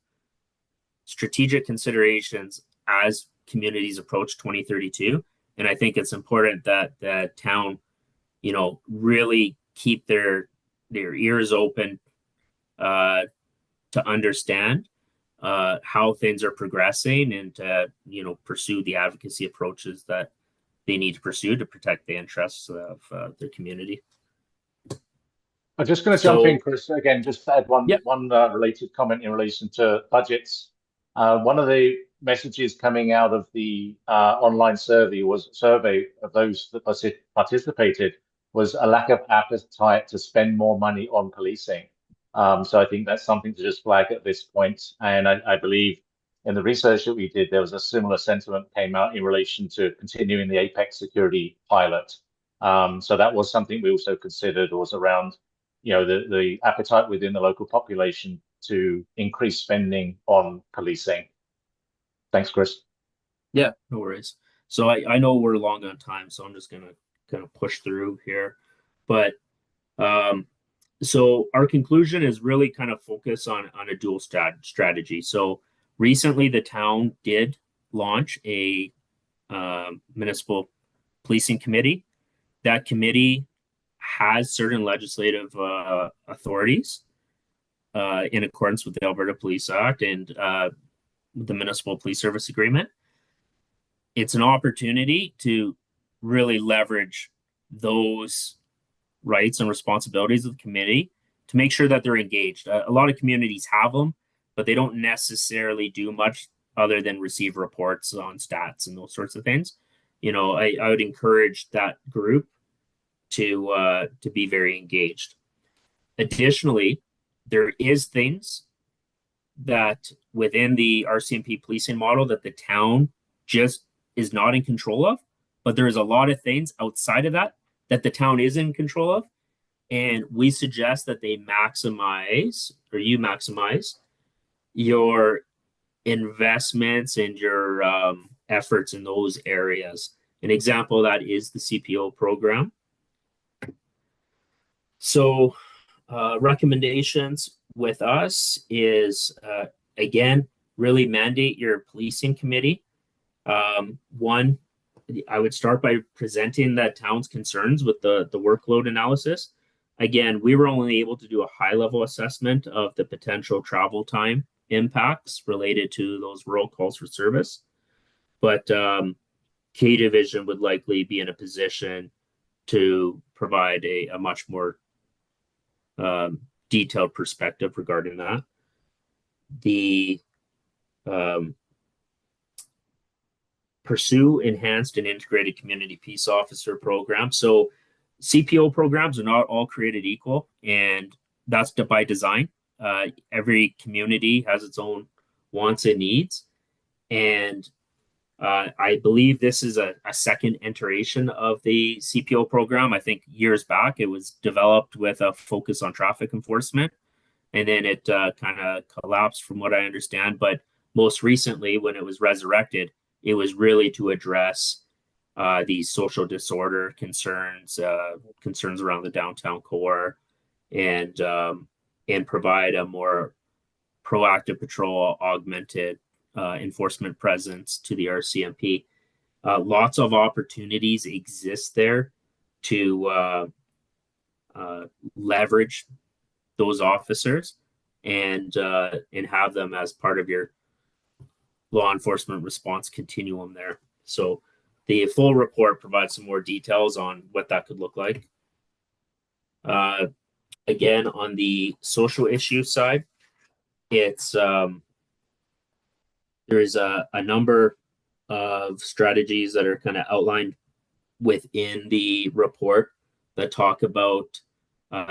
Speaker 8: strategic considerations as communities approach 2032, and I think it's important that the town, really keep their ears open to understand how things are progressing, and to pursue the advocacy approaches that they need to pursue to protect the interests of their community.
Speaker 7: I'm just going to jump
Speaker 8: So-
Speaker 7: in, Chris, again, just to add one related comment in relation to budgets. One of the messages coming out of the online survey of those that participated was a lack of appetite to spend more money on policing. So I think that's something to just flag at this point. And I believe in the research that we did, there was a similar sentiment came out in relation to continuing the Apex security pilot. So that was something we also considered, was around the appetite within the local population to increase spending on policing. Thanks, Chris.
Speaker 8: Yeah, no worries. So I know we're long on time, so I'm just gonna kind of push through here. But so our conclusion is really kind of focus on a dual strategy. So recently the town did launch a municipal policing committee. That committee has certain legislative authorities in accordance with the Alberta Police Act and the Municipal Police Service Agreement. It's an opportunity to really leverage those rights and responsibilities of the committee to make sure that they're engaged. A lot of communities have them, but they don't necessarily do much other than receive reports on stats and those sorts of things. I would encourage that group to be very engaged. Additionally, there is things that within the RCMP policing model that the town just is not in control of, but there's a lot of things outside of that the town is in control of. And we suggest that you maximize your investments and your efforts in those areas. An example of that is the CPO program. So recommendations with us is, again, really mandate your policing committee. One, I would start by presenting the town's concerns with the workload analysis. Again, we were only able to do a high-level assessment of the potential travel time impacts related to those rural calls for service. But K Division would likely be in a position to provide a much more detailed perspective regarding that. The Pursue Enhanced and Integrated Community Peace Officer Program. So CPO programs are not all created equal, and that's by design. Every community has its own wants and needs. And I believe this is a second iteration of the CPO program. I think years back it was developed with a focus on traffic enforcement, and then it kind of collapsed from what I understand. But most recently, when it was resurrected, it was really to address these social disorder concerns, concerns around the downtown core, and provide a more proactive patrol, augmented enforcement presence to the RCMP. Lots of opportunities exist there to leverage those officers and have them as part of your law enforcement response continuum there. So the full report provides some more details on what that could look like. Again, on the social issue side, it's there's a number of strategies that are kind of outlined within the report that talk about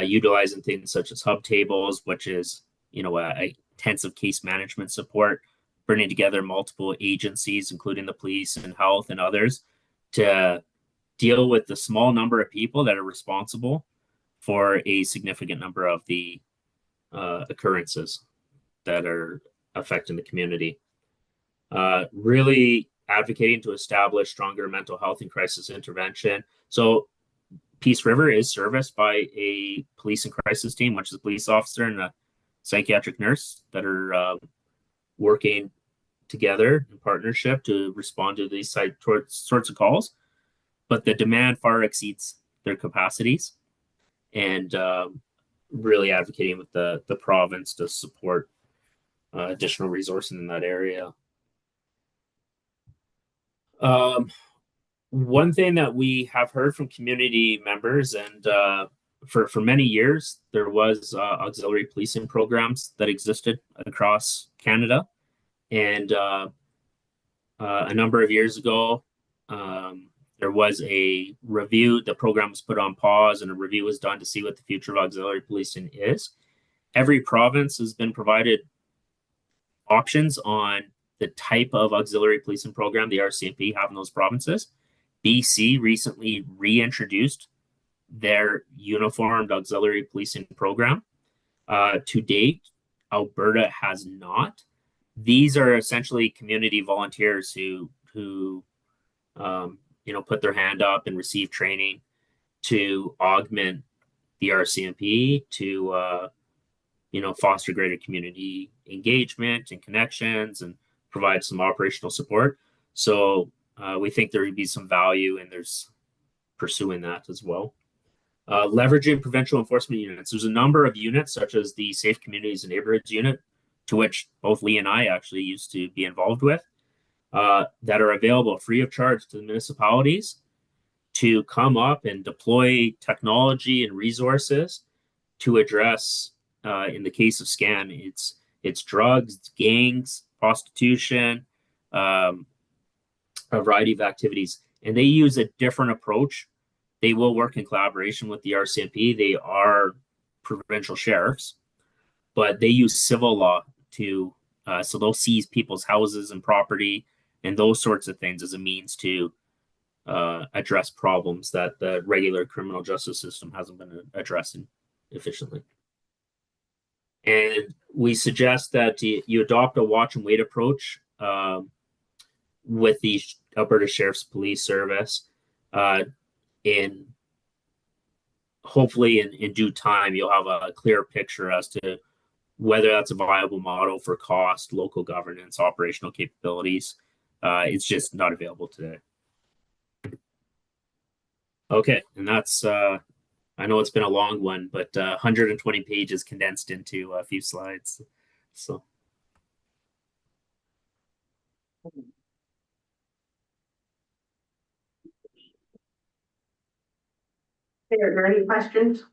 Speaker 8: utilizing things such as hub tables, which is, a intensive case management support, bringing together multiple agencies, including the police and health and others, to deal with the small number of people that are responsible for a significant number of the occurrences that are affecting the community. Really advocating to establish stronger mental health and crisis intervention. So Peace River is serviced by a police and crisis team, which is a police officer and a psychiatric nurse that are working together in partnership to respond to these sorts of calls. But the demand far exceeds their capacities, and really advocating with the province to support additional resources in that area. One thing that we have heard from community members, and for many years, there was auxiliary policing programs that existed across Canada. And a number of years ago, there was a review. The program was put on pause, and a review was done to see what the future of auxiliary policing is. Every province has been provided options on the type of auxiliary policing program the RCMP have in those provinces. BC recently reintroduced their uniformed auxiliary policing program. To date, Alberta has not. These are essentially community volunteers who put their hand up and receive training to augment the RCMP to foster greater community engagement and connections and provide some operational support. So we think there would be some value in there's pursuing that as well. Leveraging provincial enforcement units. There's a number of units, such as the Safe Communities and Neighborhoods unit, to which both Lee and I actually used to be involved with, that are available free of charge to the municipalities to come up and deploy technology and resources to address, in the case of SCAN, it's drugs, it's gangs, prostitution, a variety of activities. And they use a different approach. They will work in collaboration with the RCMP. They are provincial sheriffs, but they use civil law to, so they'll seize people's houses and property and those sorts of things as a means to address problems that the regular criminal justice system hasn't been addressing efficiently. And we suggest that you adopt a watch and wait approach with the Alberta Sheriff's Police Service. In hopefully in due time, you'll have a clear picture as to whether that's a viable model for cost, local governance, operational capabilities. It's just not available today. Okay, and that's, I know it's been a long one, but 120 pages condensed into a few slides. So.
Speaker 1: Are there any questions?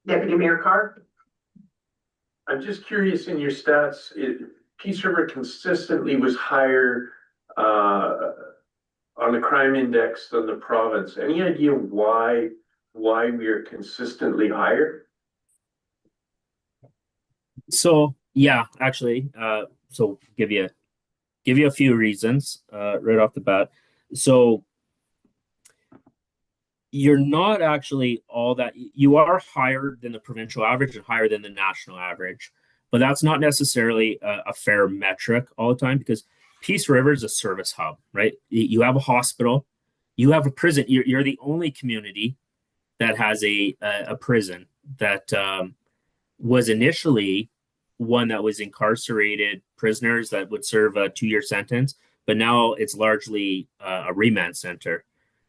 Speaker 1: Deputy Mayor Carr?
Speaker 9: I'm just curious in your stats, Peace River consistently was higher on the crime index than the province. Any idea why we are consistently higher?
Speaker 8: So yeah, actually, so give you a few reasons right off the bat. So you're not actually all that, you are higher than the provincial average and higher than the national average, but that's not necessarily a fair metric all the time, because Peace River is a service hub, right? You have a hospital, you have a prison. You're the only community that has a prison that was initially one that was incarcerated prisoners that would serve a 2-year sentence, but now it's largely a remand center.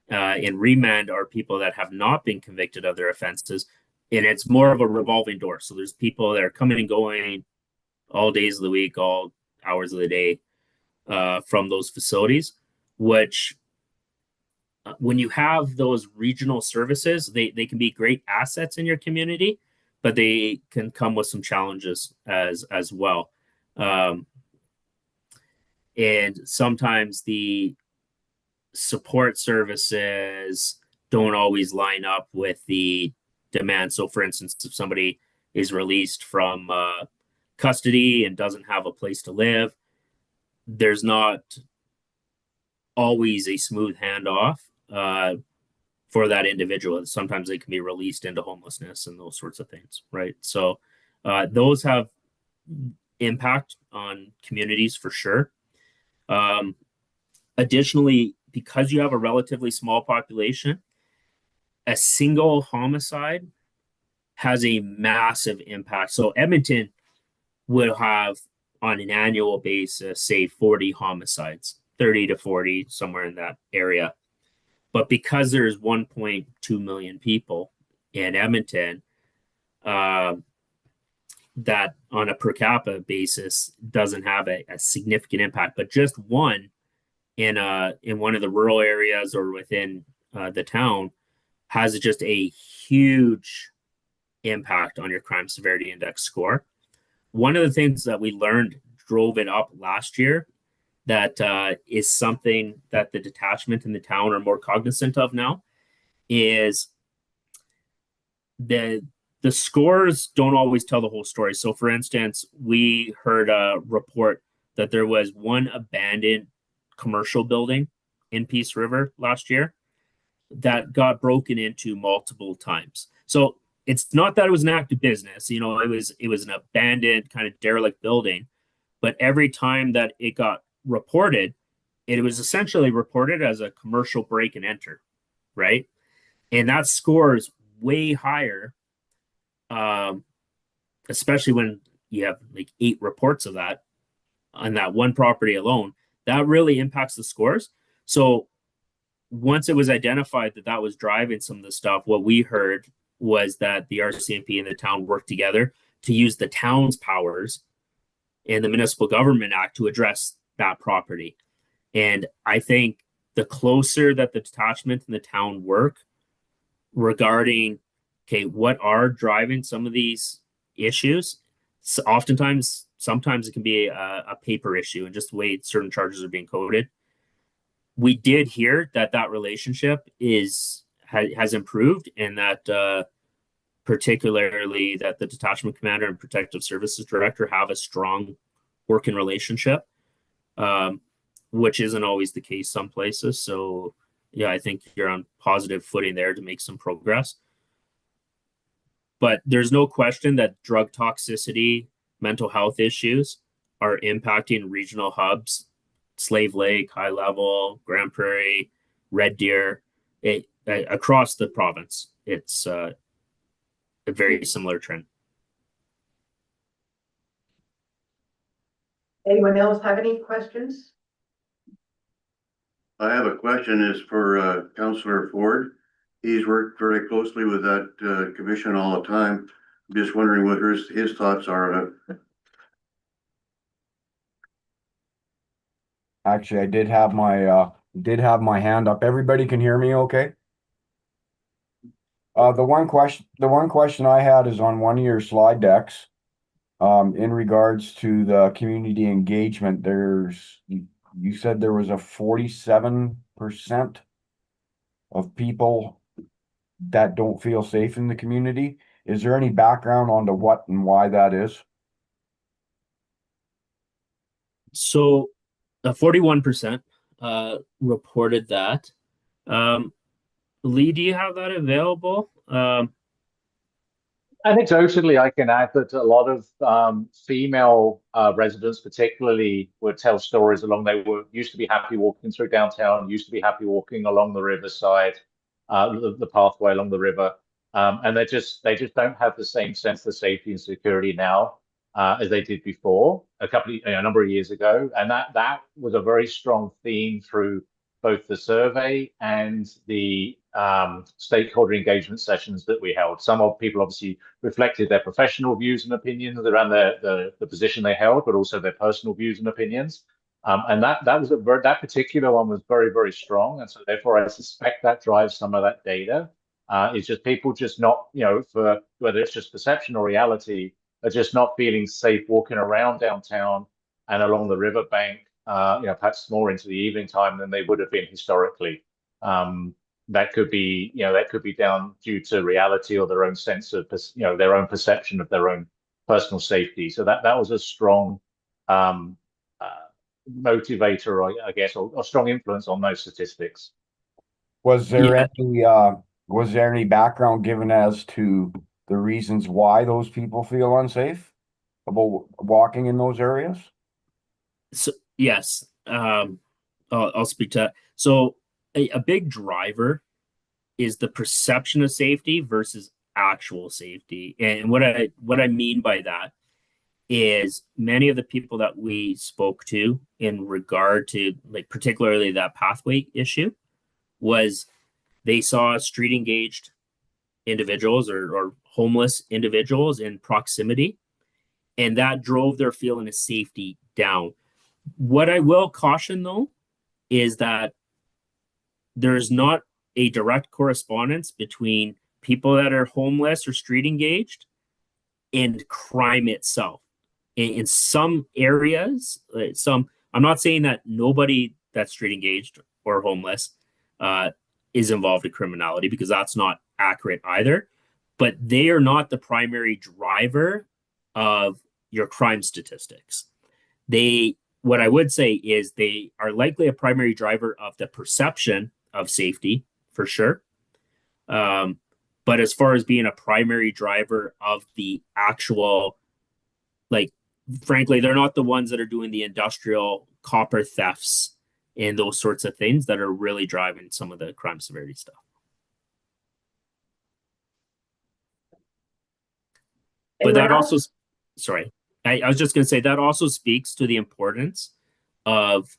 Speaker 8: In remand are people that have not been convicted of their offenses, and it's more of a revolving door. So there's people that are coming and going all days of the week, all hours of the day from those facilities, which when you have those regional services, they can be great assets in your community, but they can come with some challenges as well. And sometimes the support services don't always line up with the demand. So for instance, if somebody is released from custody and doesn't have a place to live, there's not always a smooth handoff for that individual. Sometimes they can be released into homelessness and those sorts of things, right? So those have impact on communities for sure. Additionally, because you have a relatively small population, a single homicide has a massive impact. So Edmonton would have, on an annual basis, say 40 homicides, 30 to 40, somewhere in that area. But because there's 1.2 million people in Edmonton, that on a per capita basis doesn't have a significant impact. But just one in one of the rural areas or within the town has just a huge impact on your crime severity index score. One of the things that we learned drove it up last year that is something that the detachment in the town are more cognizant of now is the scores don't always tell the whole story. So for instance, we heard a report that there was one abandoned commercial building in Peace River last year that got broken into multiple times. So it's not that it was an active business, you know, it was an abandoned kind of derelict building, but every time that it got reported, it was essentially reported as a commercial break and enter, right? And that score is way higher, especially when you have like 8 reports of that on that one property alone. That really impacts the scores. So once it was identified that that was driving some of the stuff, what we heard was that the RCMP and the town worked together to use the town's powers and the Municipal Government Act to address that property. And I think the closer that the detachment and the town work regarding, okay, what are driving some of these issues, so sometimes it can be a paper issue and just the way certain charges are being coded. We did hear that relationship has improved, and that particularly that the detachment commander and protective services director have a strong working relationship, which isn't always the case some places. So yeah, I think you're on positive footing there to make some progress. But there's no question that drug toxicity, mental health issues are impacting regional hubs, Slave Lake, High Level, Grand Prairie, Red Deer, across the province. It's a very similar trend.
Speaker 1: Anyone else have any questions?
Speaker 5: I have a question is for Councillor Ford. He's worked very closely with that commission all the time. I'm just wondering what his thoughts are on it.
Speaker 4: Actually, I did have my hand up. Everybody can hear me okay? The one question I had is on one of your slide decks. In regards to the community engagement, you said there was a 47% of people that don't feel safe in the community. Is there any background onto what and why that is?
Speaker 8: So 41% reported that. Lee, do you have that available?
Speaker 7: Anecdotally, I can add that a lot of female residents, particularly, would tell stories along they were used to be happy walking through downtown, used to be happy walking along the riverside, the pathway along the river, and they just don't have the same sense of safety and security now as they did before a number of years ago, and that was a very strong theme through both the survey and the stakeholder engagement sessions that we held. Some of people obviously reflected their professional views and opinions around the position they held, but also their personal views and opinions. And that particular one was very, very strong. And so therefore, I suspect that drives some of that data. It's just people just not, for whether it's just perception or reality, are just not feeling safe walking around downtown and along the riverbank, perhaps more into the evening time than they would have been historically. That could be down due to reality or their own sense of, their own perception of their own personal safety. So that was a strong motivator, I guess, or strong influence on those statistics.
Speaker 4: Was there any background given as to the reasons why those people feel unsafe about walking in those areas?
Speaker 8: So yes, I'll speak to that. So a big driver is the perception of safety versus actual safety. And what I mean by that is many of the people that we spoke to in regard to, like, particularly that pathway issue, was they saw street engaged individuals or homeless individuals in proximity, and that drove their feeling of safety down. What I will caution, though, is that there's not a direct correspondence between people that are homeless or street engaged and crime itself. In some areas, I'm not saying that nobody that's street engaged or homeless is involved in criminality, because that's not accurate either, but they are not the primary driver of your crime statistics. What I would say is they are likely a primary driver of the perception of safety, for sure. But as far as being a primary driver of the actual, frankly, they're not the ones that are doing the industrial copper thefts and those sorts of things that are really driving some of the crime severity stuff. But that also, sorry, I was just going to say that also speaks to the importance of,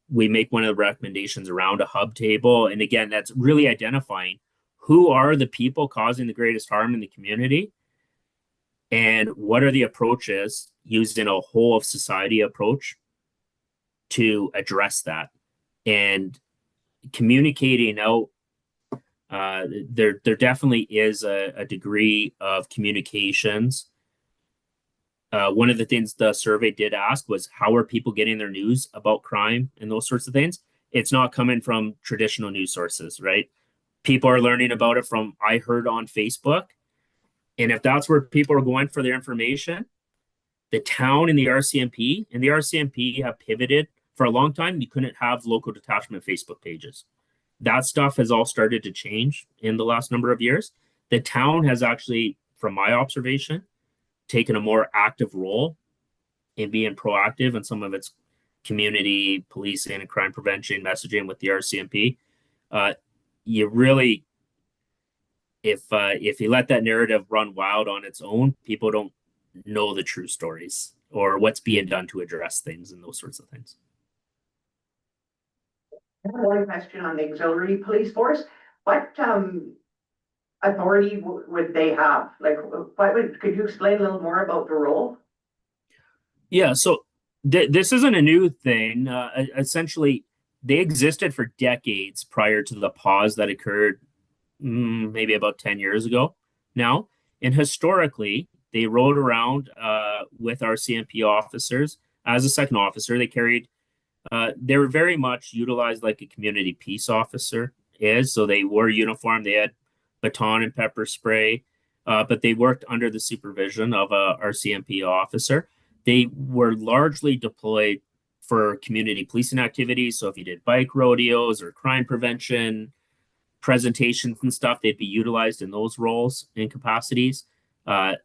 Speaker 8: we make one of the recommendations around a hub table. And again, that's really identifying who are the people causing the greatest harm in the community and what are the approaches used in a whole of society approach to address that. And communicating out, there definitely is a degree of communications. One of the things the survey did ask was, how are people getting their news about crime and those sorts of things? It's not coming from traditional news sources, right? People are learning about it from I heard on Facebook. And if that's where people are going for their information, the town and the RCMP have pivoted. For a long time, you couldn't have local detachment Facebook pages. That stuff has all started to change in the last number of years. The town has actually, from my observation, taken a more active role in being proactive in some of its community policing and crime prevention messaging with the RCMP. You really, if you let that narrative run wild on its own, people don't know the true stories or what's being done to address things and those sorts of things.
Speaker 1: One question on the auxiliary police force. What authority would they have? Could you explain a little more about the role?
Speaker 8: Yeah, so this isn't a new thing. Essentially, they existed for decades prior to the pause that occurred maybe about 10 years ago now. And historically, they rode around with our CMP officers as a second officer. They were very much utilized like a community peace officer is. So they wore uniform, they had baton and pepper spray, but they worked under the supervision of our CMP officer. They were largely deployed for community policing activities. So if you did bike rodeos or crime prevention, presentations and stuff, they'd be utilized in those roles and capacities,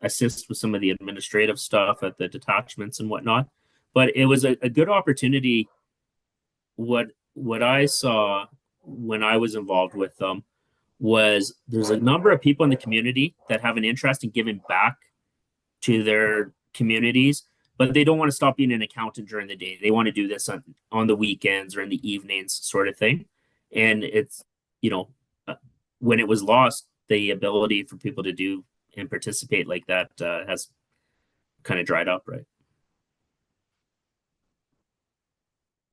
Speaker 8: assist with some of the administrative stuff at the detachments and whatnot. But it was a good opportunity. What I saw when I was involved with them was there's a number of people in the community that have an interest in giving back to their communities, but they don't want to stop being an accountant during the day. They want to do this on the weekends or in the evenings, sort of thing. And it's, when it was lost, the ability for people to do and participate like that has kind of dried up, right?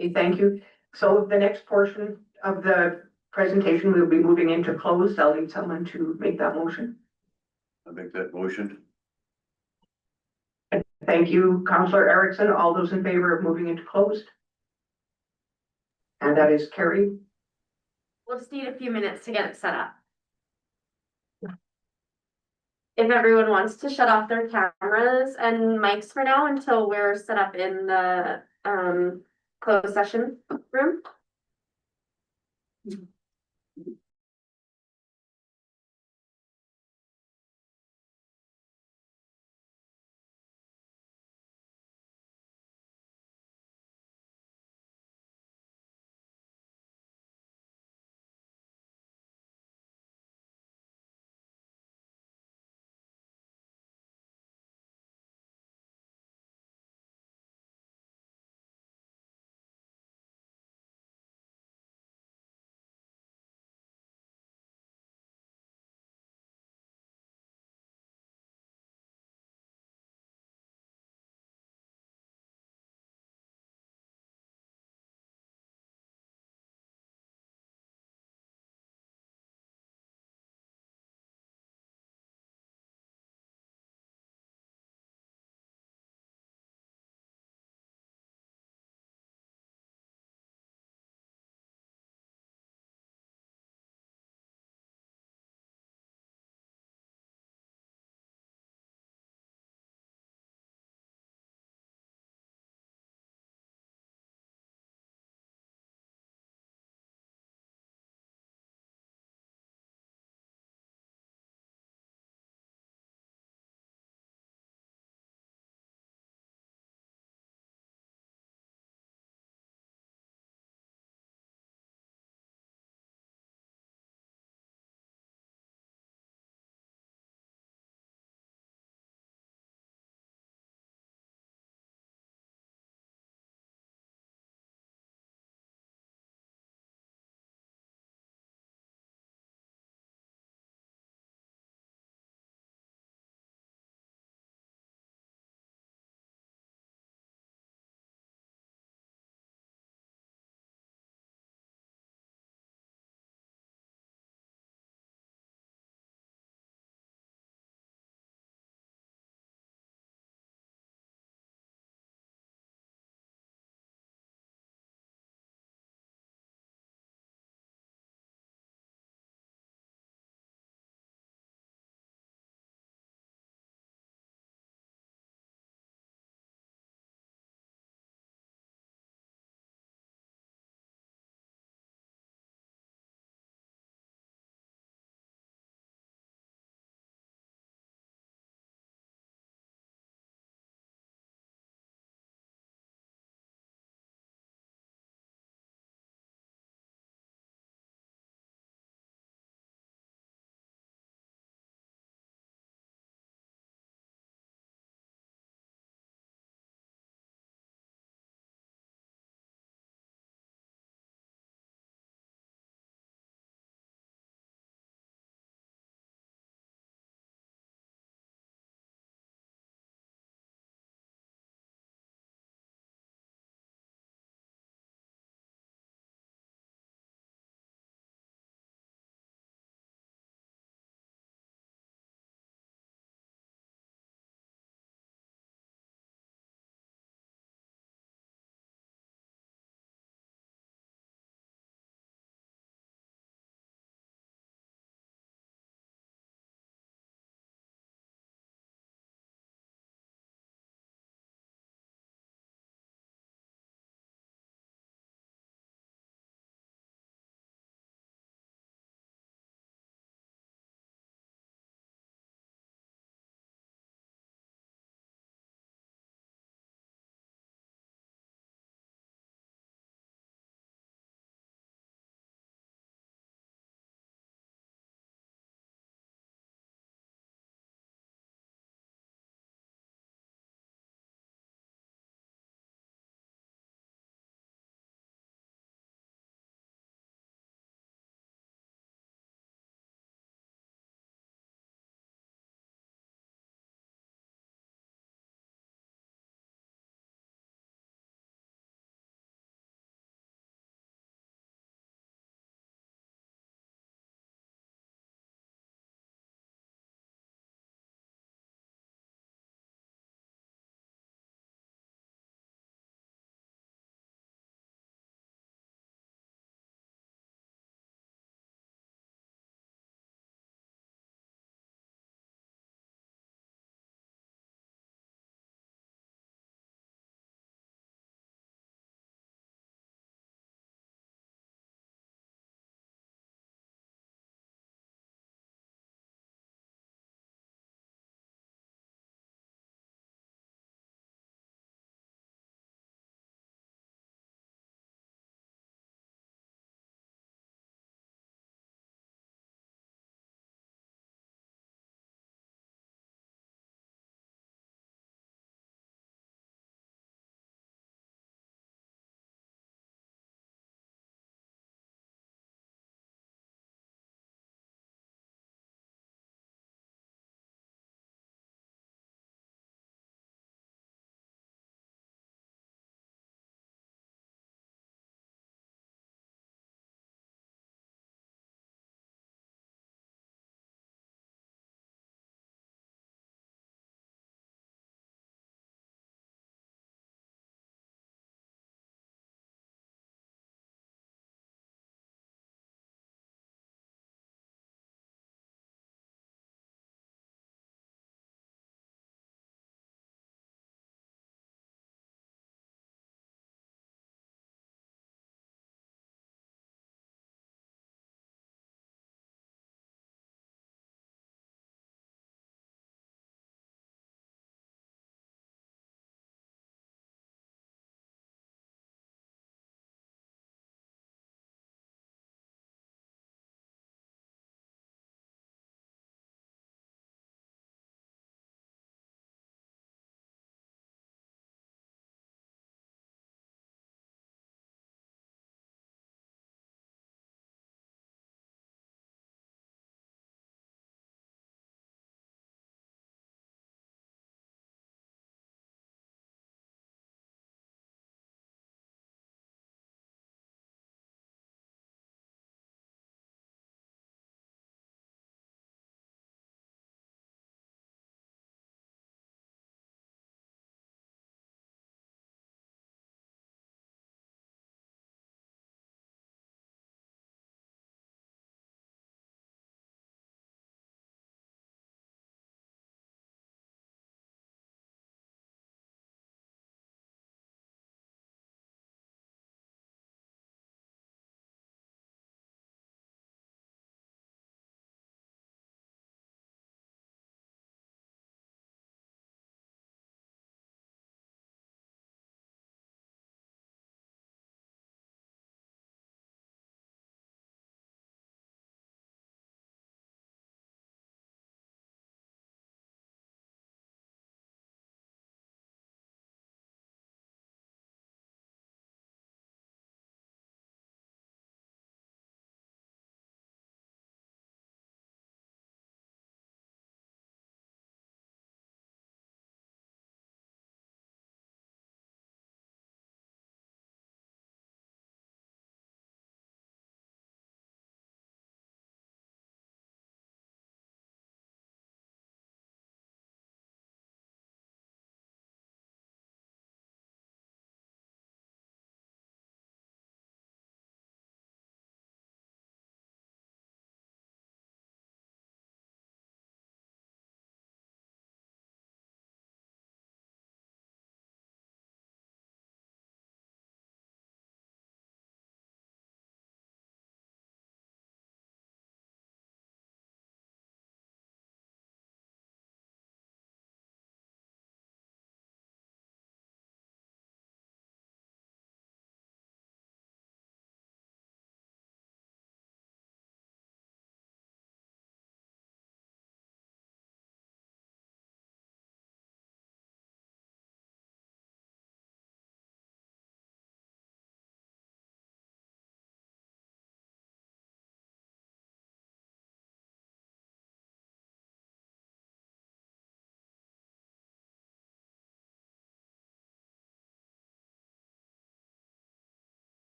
Speaker 1: Okay, thank you. So the next portion of the presentation, we'll be moving into closed. I'll need someone to make that motion.
Speaker 5: I make that motion.
Speaker 1: Thank you, Councillor Erickson. All those in favor of moving into closed? And that is carried.
Speaker 6: We'll just need a few minutes to get it set up. If everyone wants to shut off their cameras and mics for now until we're set up in the closed session room.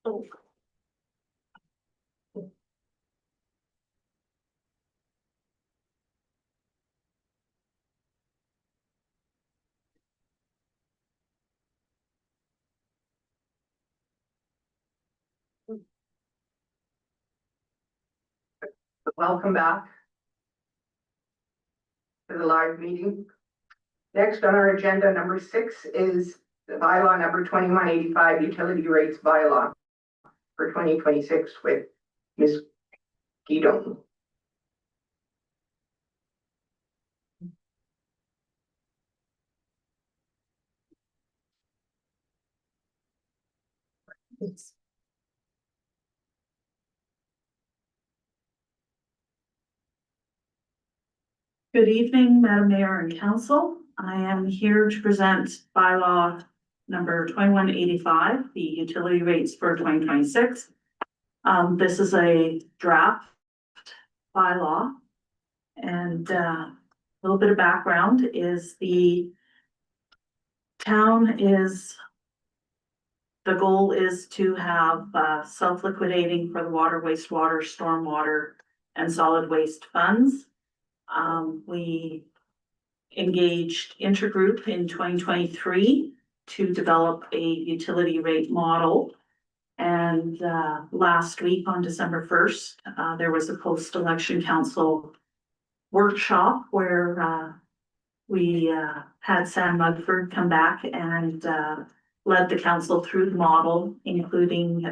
Speaker 6: Oh.
Speaker 1: Welcome back to the live meeting. Next on our agenda, number 6 is the bylaw number 2185, utility rates bylaw for 2026 with Ms. Guidon.
Speaker 10: Good evening, Madam Mayor and Council. I am here to present bylaw number 2185, the utility rates for 2026. This is a draft bylaw. And a little bit of background is the goal is to have self-liquidating for the water, wastewater, stormwater, and solid waste funds. We engaged Intergroup in 2023 to develop a utility rate model. And last week on December 1st, there was a post-election council workshop where we had Sam Mugford come back and led the council through the model, including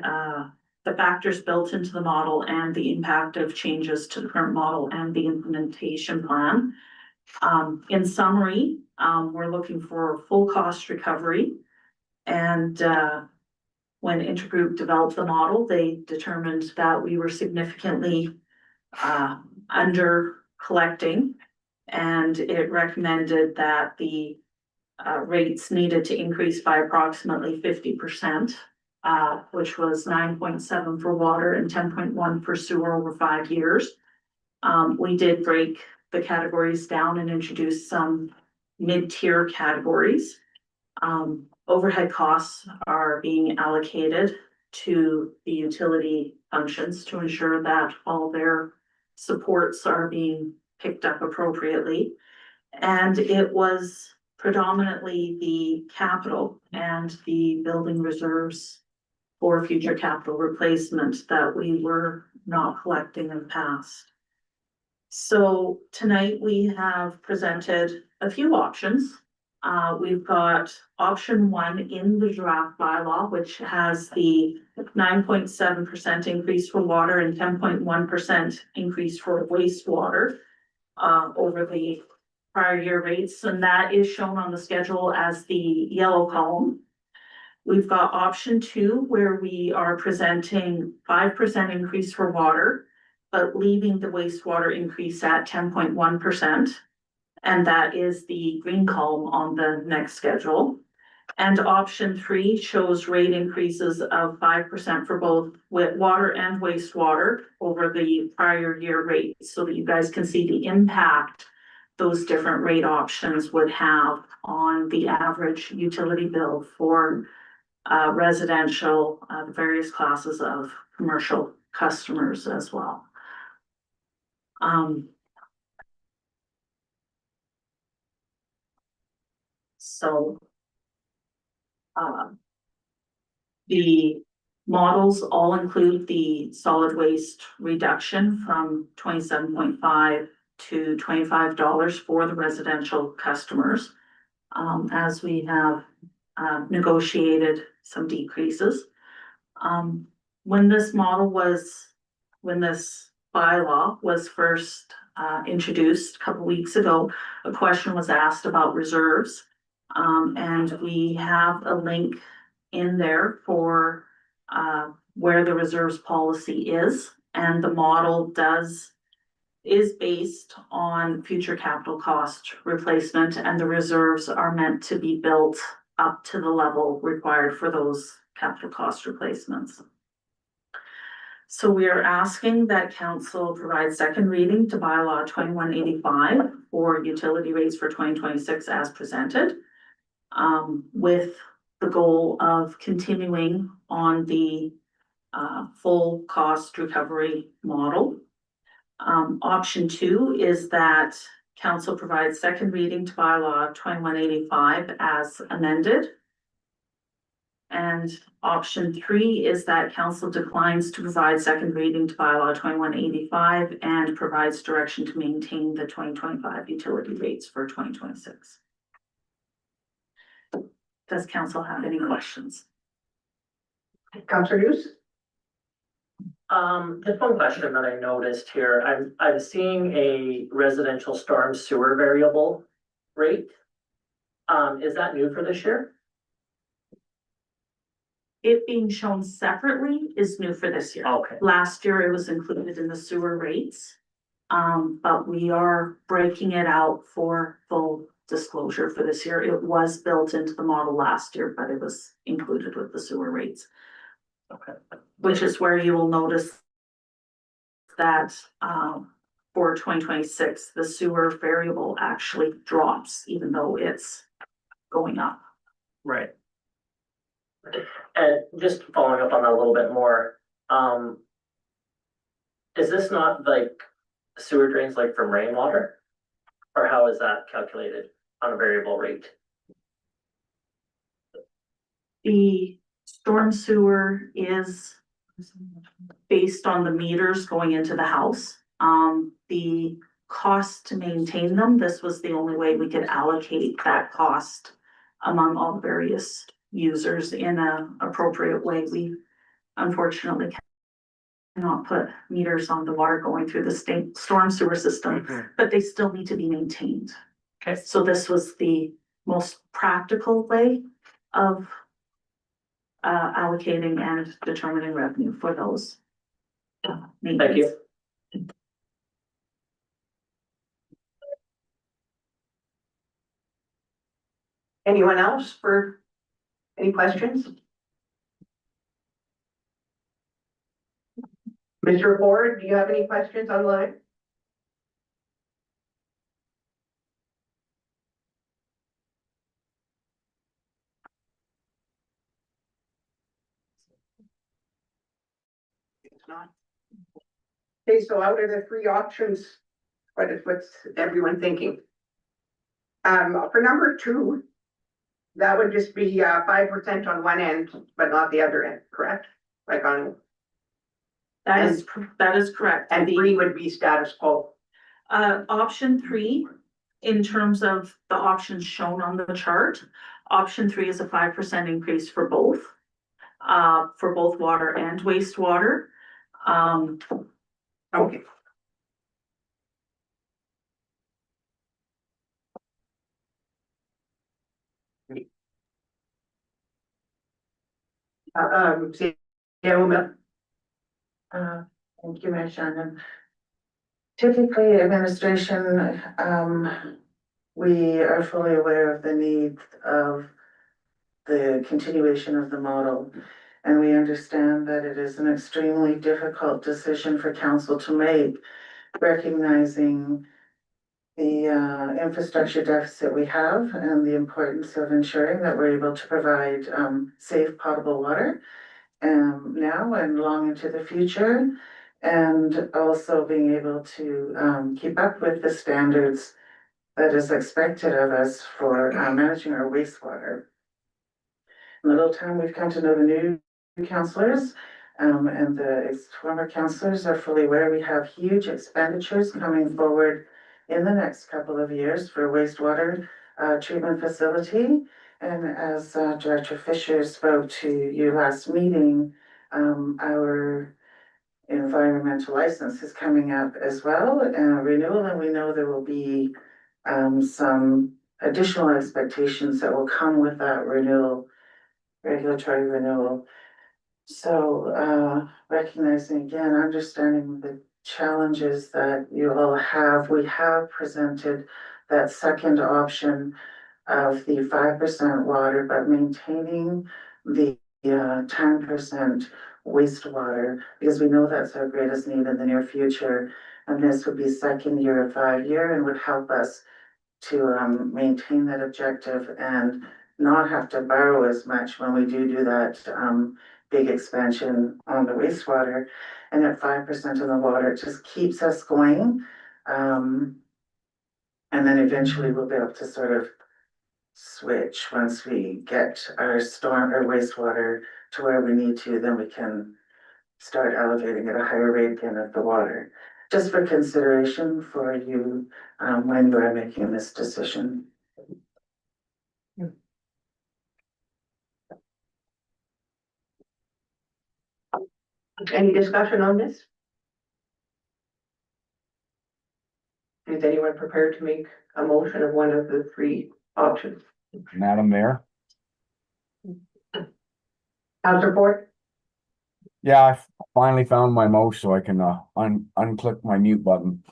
Speaker 10: the factors built into the model and the impact of changes to the current model and the implementation plan. In summary, we're looking for full cost recovery. And when Intergroup developed the model, they determined that we were significantly under collecting, and it recommended that the rates needed to increase by approximately 50%. Which was 9.7 for water and 10.1 for sewer over 5 years. We did break the categories down and introduce some mid-tier categories. Overhead costs are being allocated to the utility functions to ensure that all their supports are being picked up appropriately. And it was predominantly the capital and the building reserves for future capital replacement that we were not collecting in the past. So tonight we have presented a few options. We've got option 1 in the draft bylaw, which has the 9.7% increase for water and 10.1% increase for wastewater over the prior year rates, and that is shown on the schedule as the yellow column. We've got option 2, where we are presenting 5% increase for water, but leaving the wastewater increase at 10.1%. And that is the green column on the next schedule. And option 3 shows rate increases of 5% for both water and wastewater over the prior year rate, so that you guys can see the impact those different rate options would have on the average utility bill for residential, the various classes of commercial customers as well. The models all include the solid waste reduction from 27.5 to $25 for the residential customers, as we have negotiated some decreases. When this bylaw was first introduced a couple weeks ago, a question was asked about reserves. And we have a link in there for where the reserves policy is, and the model is based on future capital cost replacement, and the reserves are meant to be built up to the level required for those capital cost replacements. So we are asking that council provide second reading to bylaw 2185 for utility rates for 2026 as presented. with the goal of continuing on the full cost recovery model. Option 2 is that council provides second reading to bylaw 2185 as amended. And option 3 is that council declines to provide second reading to bylaw 2185 and provides direction to maintain the 2025 utility rates for 2026. Does council have any questions?
Speaker 1: Councillor Hughes?
Speaker 3: Just one question that I noticed here. I'm seeing a residential storm sewer variable rate. Is that new for this year?
Speaker 10: It being shown separately is new for this year.
Speaker 3: Okay.
Speaker 10: Last year it was included in the sewer rates. But we are breaking it out for full disclosure for this year. It was built into the model last year, but it was included with the sewer rates.
Speaker 3: Okay.
Speaker 10: Which is where you will notice that, for 2026, the sewer variable actually drops, even though it's going up.
Speaker 3: Right. And just following up on that a little bit more, is this not like sewer drains like from rainwater? Or how is that calculated on a variable rate?
Speaker 10: The storm sewer is based on the meters going into the house. The cost to maintain them, this was the only way we could allocate that cost among all the various users in an appropriate way. We unfortunately cannot put meters on the water going through the state storm sewer system, but they still need to be maintained.
Speaker 3: Okay.
Speaker 10: So this was the most practical way of allocating and determining revenue for those.
Speaker 3: Thank you.
Speaker 1: Anyone else for any questions? Mr. Ford, do you have any questions online? It's not. Okay, so out of the three options, what's everyone thinking? For number 2, that would just be 5% on one end, but not the other end, correct? Like on,
Speaker 10: That is correct.
Speaker 1: and 3 would be status quo.
Speaker 10: Option 3, in terms of the options shown on the chart, option 3 is a 5% increase for both water and wastewater.
Speaker 1: Okay. Yeah,
Speaker 2: Thank you, Mayor Shannon. Typically, administration, we are fully aware of the need of the continuation of the model. And we understand that it is an extremely difficult decision for council to make, recognizing the infrastructure deficit we have and the importance of ensuring that we're able to provide safe potable water now and long into the future, and also being able to keep up with the standards that is expected of us for managing our wastewater. In the little time we've come to know the new councillors, and the former councillors are fully aware we have huge expenditures coming forward in the next couple of years for wastewater treatment facility. And as Director Fisher spoke to you last meeting, our environmental license is coming up as well, renewal, and we know there will be some additional expectations that will come with that renewal, regulatory renewal. So recognizing again, understanding the challenges that you all have, we have presented that second option of the 5% water, but maintaining the 10% wastewater, because we know that's our greatest need in the near future. And this would be second year of 5 year and would help us to maintain that objective and not have to borrow as much when we do that, big expansion on the wastewater. And at 5% of the water, it just keeps us going. And then eventually we'll be able to sort of switch once we get our storm or wastewater to where we need to, then we can start elevating at a higher rate again of the water. Just for consideration for you, when you are making this decision.
Speaker 1: Any discussion on this? Is anyone prepared to make a motion of one of the three options?
Speaker 4: Madam Mayor?
Speaker 1: Counselor Ford?
Speaker 4: Yeah, I finally found my mouse so I can unclick my mute button.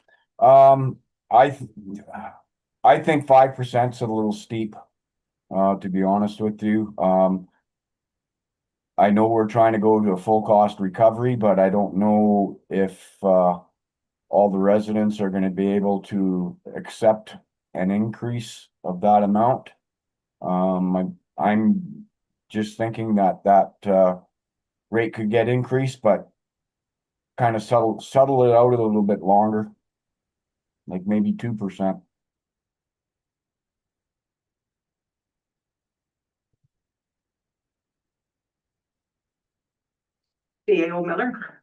Speaker 4: I think 5% is a little steep, to be honest with you. I know we're trying to go to a full cost recovery, but I don't know if all the residents are gonna be able to accept an increase of that amount. I'm just thinking that rate could get increased, but kind of settle it out a little bit longer. Like maybe 2%.
Speaker 1: CAO Miller?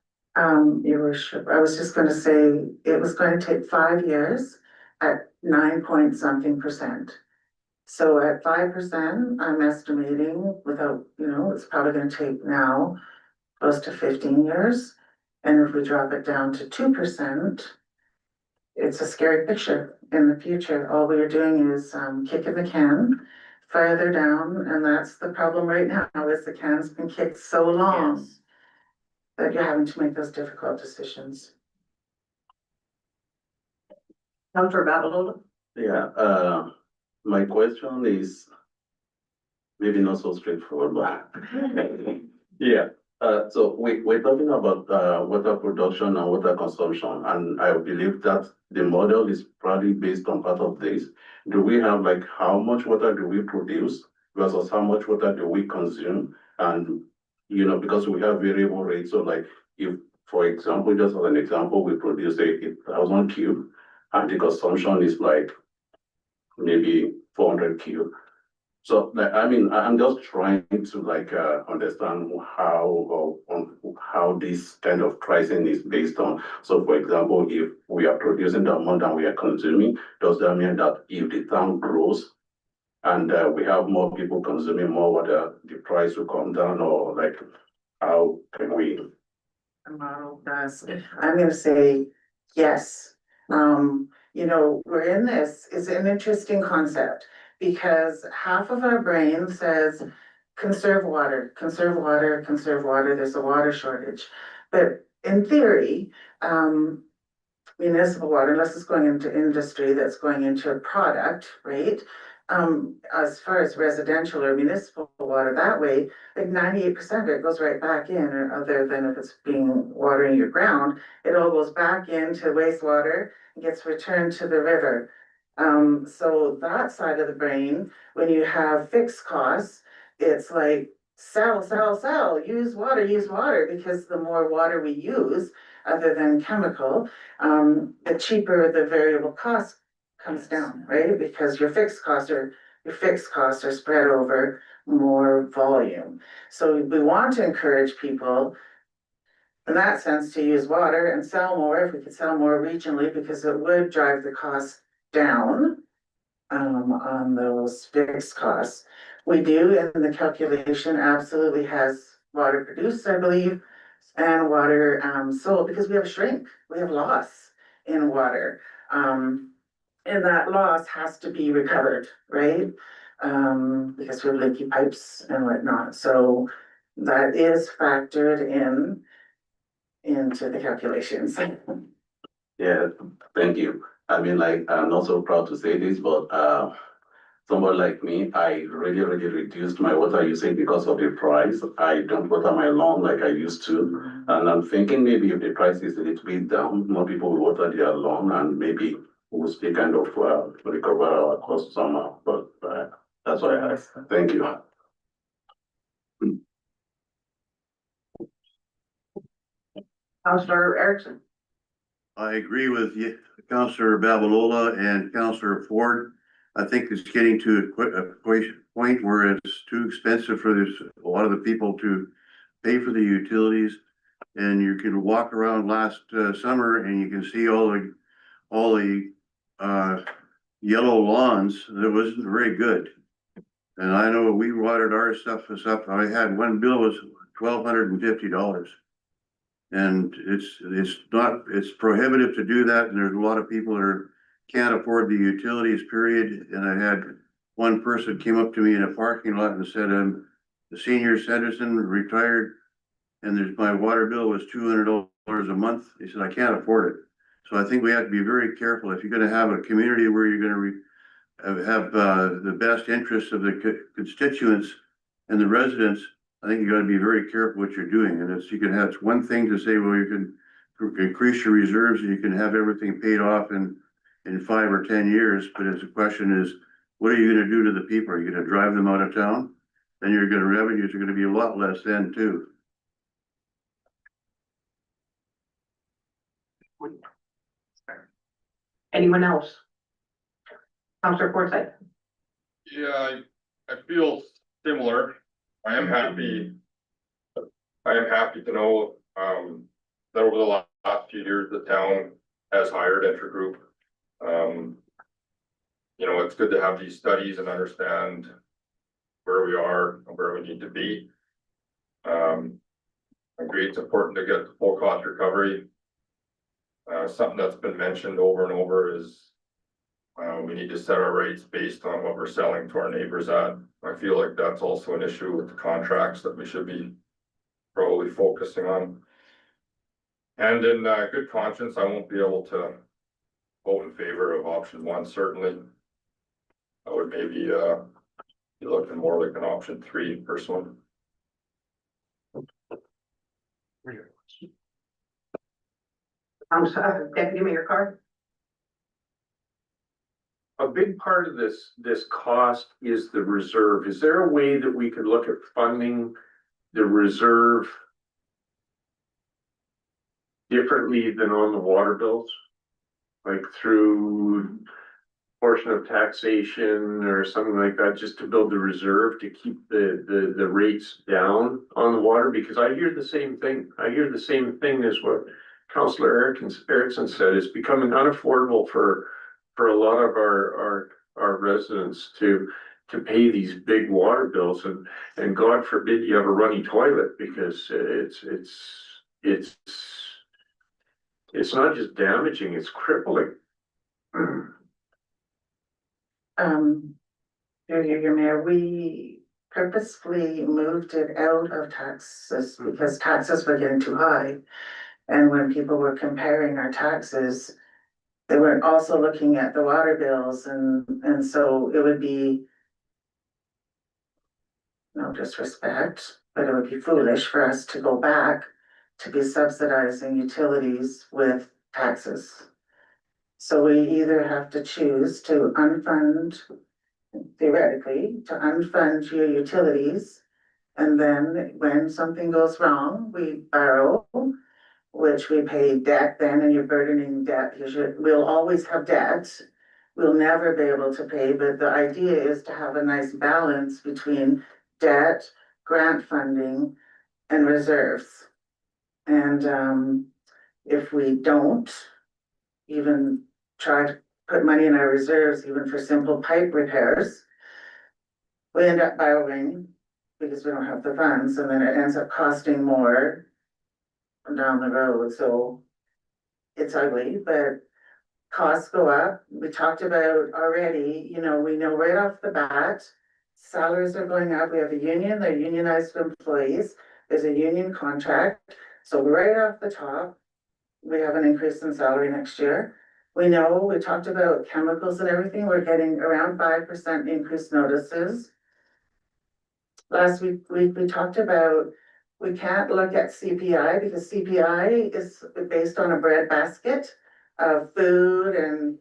Speaker 2: Your worship, I was just gonna say, it was going to take 5 years at 9 point something percent. So at 5%, I'm estimating without, it's probably gonna take now close to 15 years. And if we drop it down to 2%, it's a scary picture in the future. All we are doing is kicking the can further down, and that's the problem right now, is the can's been kicked so long that you're having to make those difficult decisions.
Speaker 1: Counselor Babalola?
Speaker 11: Yeah, my question is maybe not so straightforward, but yeah. So we're talking about water production and water consumption, and I believe that the model is probably based on part of this. Do we have like how much water do we produce versus how much water do we consume? And because we have variable rates, so like if, for example, just as an example, we produce 8,000 cube and the consumption is like maybe 400 cube. So I'm just trying to understand how this kind of pricing is based on. So for example, if we are producing the amount that we are consuming, does that mean that if the town grows and we have more people consuming more water, the price will come down, or like how can we?
Speaker 2: The model does. I'm gonna say yes. We're in this, it's an interesting concept because half of our brain says conserve water, conserve water, conserve water, there's a water shortage. But in theory, municipal water, unless it's going into industry that's going into a product, right? As far as residential or municipal water that way, like 98% of it goes right back in, or other than if it's being watering your ground, it all goes back into wastewater and gets returned to the river. So that side of the brain, when you have fixed costs, it's like sell, use water, because the more water we use, other than chemical, the cheaper the variable cost comes down, right? Because your fixed costs are spread over more volume. So we want to encourage people in that sense to use water and sell more, if we could sell more regionally, because it would drive the cost down on those fixed costs. We do, and the calculation absolutely has water produced, I believe, and water sold, because we have shrink, we have loss in water. And that loss has to be recovered, right? Because we have leaky pipes and whatnot. So that is factored into the calculations.
Speaker 11: Yeah, thank you. I'm not so proud to say this, but someone like me, I really reduced my water usage because of the price. I don't water my lawn like I used to. And I'm thinking maybe if the price is a little bit down, more people will water their lawn, and maybe we'll still kind of recover our costs somehow. But that's That's what I have. Thank you.
Speaker 1: Counselor Erickson.
Speaker 5: I agree with you, Counselor Babalola and Counselor Ford. I think it's getting to a point where it's too expensive for a lot of the people to pay for the utilities. And you can walk around last summer and you can see all the yellow lawns. That wasn't very good. And I know we watered our stuff up. I had one bill was $1,250. And it's prohibitive to do that, and there's a lot of people that can't afford the utilities, period. And I had one person came up to me in a parking lot and said, I'm a senior citizen, retired, and my water bill was $200 a month. He said, I can't afford it. So I think we have to be very careful. If you're gonna have a community where you're gonna have the best interests of the constituents and the residents, I think you gotta be very careful what you're doing, and it's one thing to say, well, you can increase your reserves and you can have everything paid off in 5 or 10 years, but the question is, what are you gonna do to the people? Are you gonna drive them out of town? Then revenues are gonna be a lot less then too.
Speaker 1: Anyone else? Counselor Forsyth.
Speaker 12: Yeah, I feel similar. I am happy to know, that over the last few years, the town has hired Intergroup. You know, it's good to have these studies and understand where we are and where we need to be. I agree it's important to get the full cost recovery. Something that's been mentioned over and over is we need to set our rates based on what we're selling to our neighbors at. I feel like that's also an issue with the contracts that we should be probably focusing on. And in good conscience, I won't be able to vote in favor of option 1, certainly. I would maybe be looking more like an option 3 personally.
Speaker 1: Deputy Mayor Carr.
Speaker 9: A big part of this cost is the reserve. Is there a way that we could look at funding the reserve differently than on the water bills? Like through portion of taxation or something like that, just to build the reserve to keep the rates down on the water? Because I hear the same thing. I hear the same thing as what Councillor Erickson said. It's becoming unaffordable for a lot of our residents to pay these big water bills, and God forbid you have a runny toilet, because it's not just damaging, it's crippling.
Speaker 2: Your Mayor, we purposefully moved it out of taxes because taxes were getting too high. And when people were comparing our taxes, they weren't also looking at the water bills, and so it would be, no disrespect, but it would be foolish for us to go back to be subsidizing utilities with taxes. So we either have to choose to unfund, theoretically, to unfund your utilities, and then when something goes wrong, we borrow, which we pay debt then, and you're burdening debt. We'll always have debt. We'll never be able to pay, but the idea is to have a nice balance between debt, grant funding, and reserves. And if we don't even try to put money in our reserves, even for simple pipe repairs, we end up borrowing because we don't have the funds, and then it ends up costing more down the road. So it's ugly, but costs go up. We talked about already, we know right off the bat, salaries are going up. We have a union, they're unionized employees. There's a union contract. So right off the top, we have an increase in salary next year. We talked about chemicals and everything. We're getting around 5% increase notices. Last week, we talked about, we can't look at CPI because CPI is based on a bread basket of food and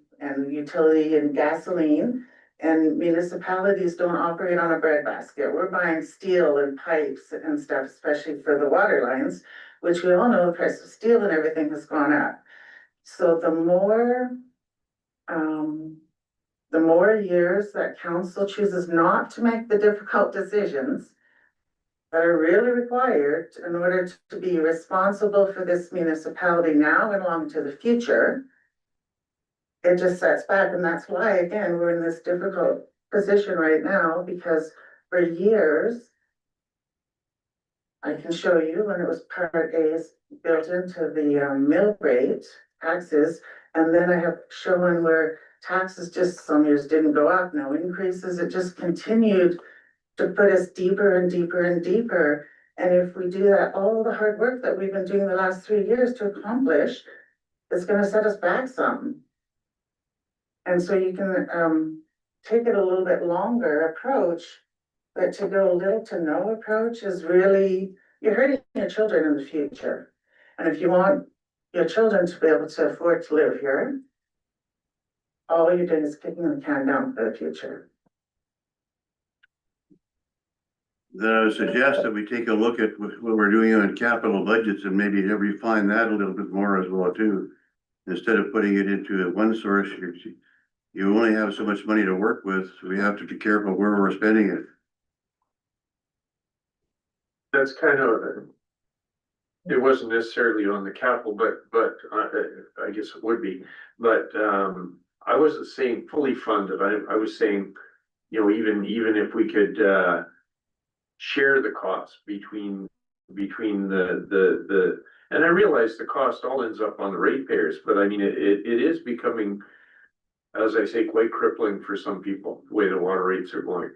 Speaker 2: utility and gasoline. And municipalities don't operate on a breadbasket. We're buying steel and pipes and stuff, especially for the water lines, which we all know the price of steel and everything has gone up. So the more years that council chooses not to make the difficult decisions that are really required in order to be responsible for this municipality now and long to the future, it just sets back. And that's why, again, we're in this difficult position right now, because for years, I can show you when it was Part A is built into the mill rate taxes. And then I have shown where taxes just some years didn't go up, no increases. It just continued to put us deeper and deeper and deeper. And if we do that, all the hard work that we've been doing the last 3 years to accomplish, it's gonna set us back some. And so you can take it a little bit longer approach, but to go little to no approach is really, you're hurting your children in the future. And if you want your children to be able to afford to live here, all you're doing is kicking the can down for the future.
Speaker 5: Then I would suggest that we take a look at what we're doing on capital budgets and maybe refine that a little bit more as well too. Instead of putting it into one source, you only have so much money to work with, so we have to be careful where we're spending it.
Speaker 9: That's kind of, it wasn't necessarily on the capital, but I guess it would be, but I wasn't saying fully funded. I was saying, you know, even if we could share the cost between the and I realize the cost all ends up on the ratepayers, but I mean it is becoming, as I say, quite crippling for some people, the way the water rates are going.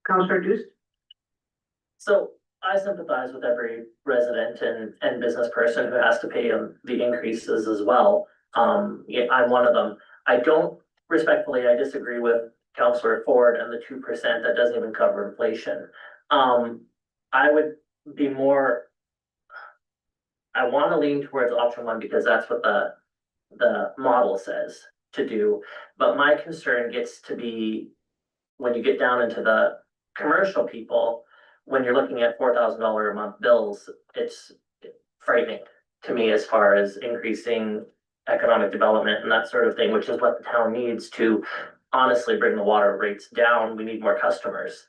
Speaker 1: Councillor Duce?
Speaker 3: So I sympathize with every resident and business person who has to pay the increases as well. Yeah, I'm one of them. I disagree with Councillor Ford and the 2% that doesn't even cover inflation. I would be more, I want to lean towards option 1 because that's what the model says to do. But my concern gets to be when you get down into the commercial people, when you're looking at $4,000 a month bills, it's frightening to me as far as increasing economic development and that sort of thing, which is what the town needs to honestly bring the water rates down. We need more customers.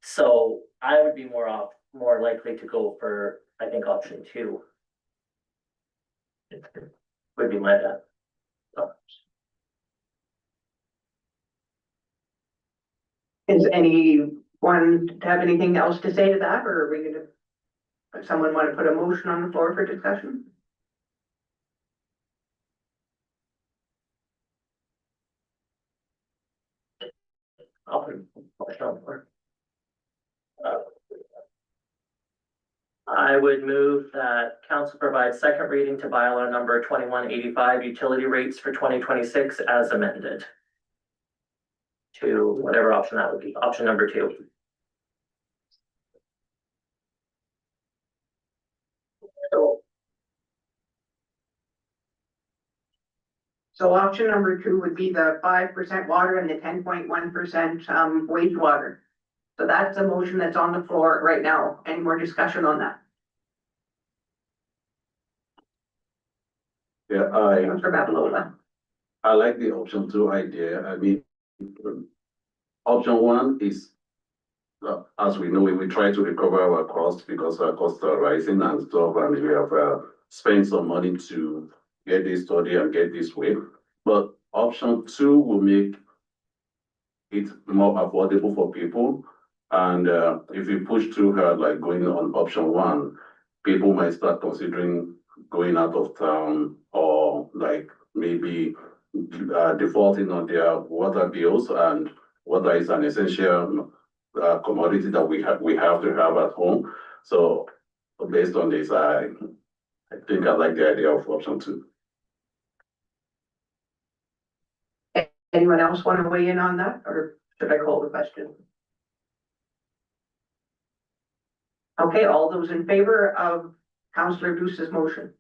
Speaker 3: So I would be more likely to go for, I think, option 2. Would be my bet. So.
Speaker 1: Is anyone have anything else to say to that, or are we gonna, someone want to put a motion on the floor for discussion?
Speaker 3: I'll put a motion on the floor. I would move that council provides second reading to bylaw number 2185, utility rates for 2026 as amended. To whatever option that would be, option number 2.
Speaker 1: So option number 2 would be the 5% water and the 10.1% wastewater. So that's a motion that's on the floor right now. Any more discussion on that?
Speaker 11: Yeah,
Speaker 1: Councillor Babalola.
Speaker 11: I like the option 2 idea. I mean, option 1 is, as we know, we try to recover our costs because our costs are rising and stuff, and we have spent some money to get this study and get this way. But option 2 will make it more affordable for people. And if we push too hard, like going on option 1, people might start considering going out of town or like maybe defaulting on their water bills, and water is an essential commodity that we have to have at home. So based on this, I think I like the idea of option 2.
Speaker 1: Anyone else want to weigh in on that, or should I call the question? Okay, all those in favor of Councillor Duce's motion?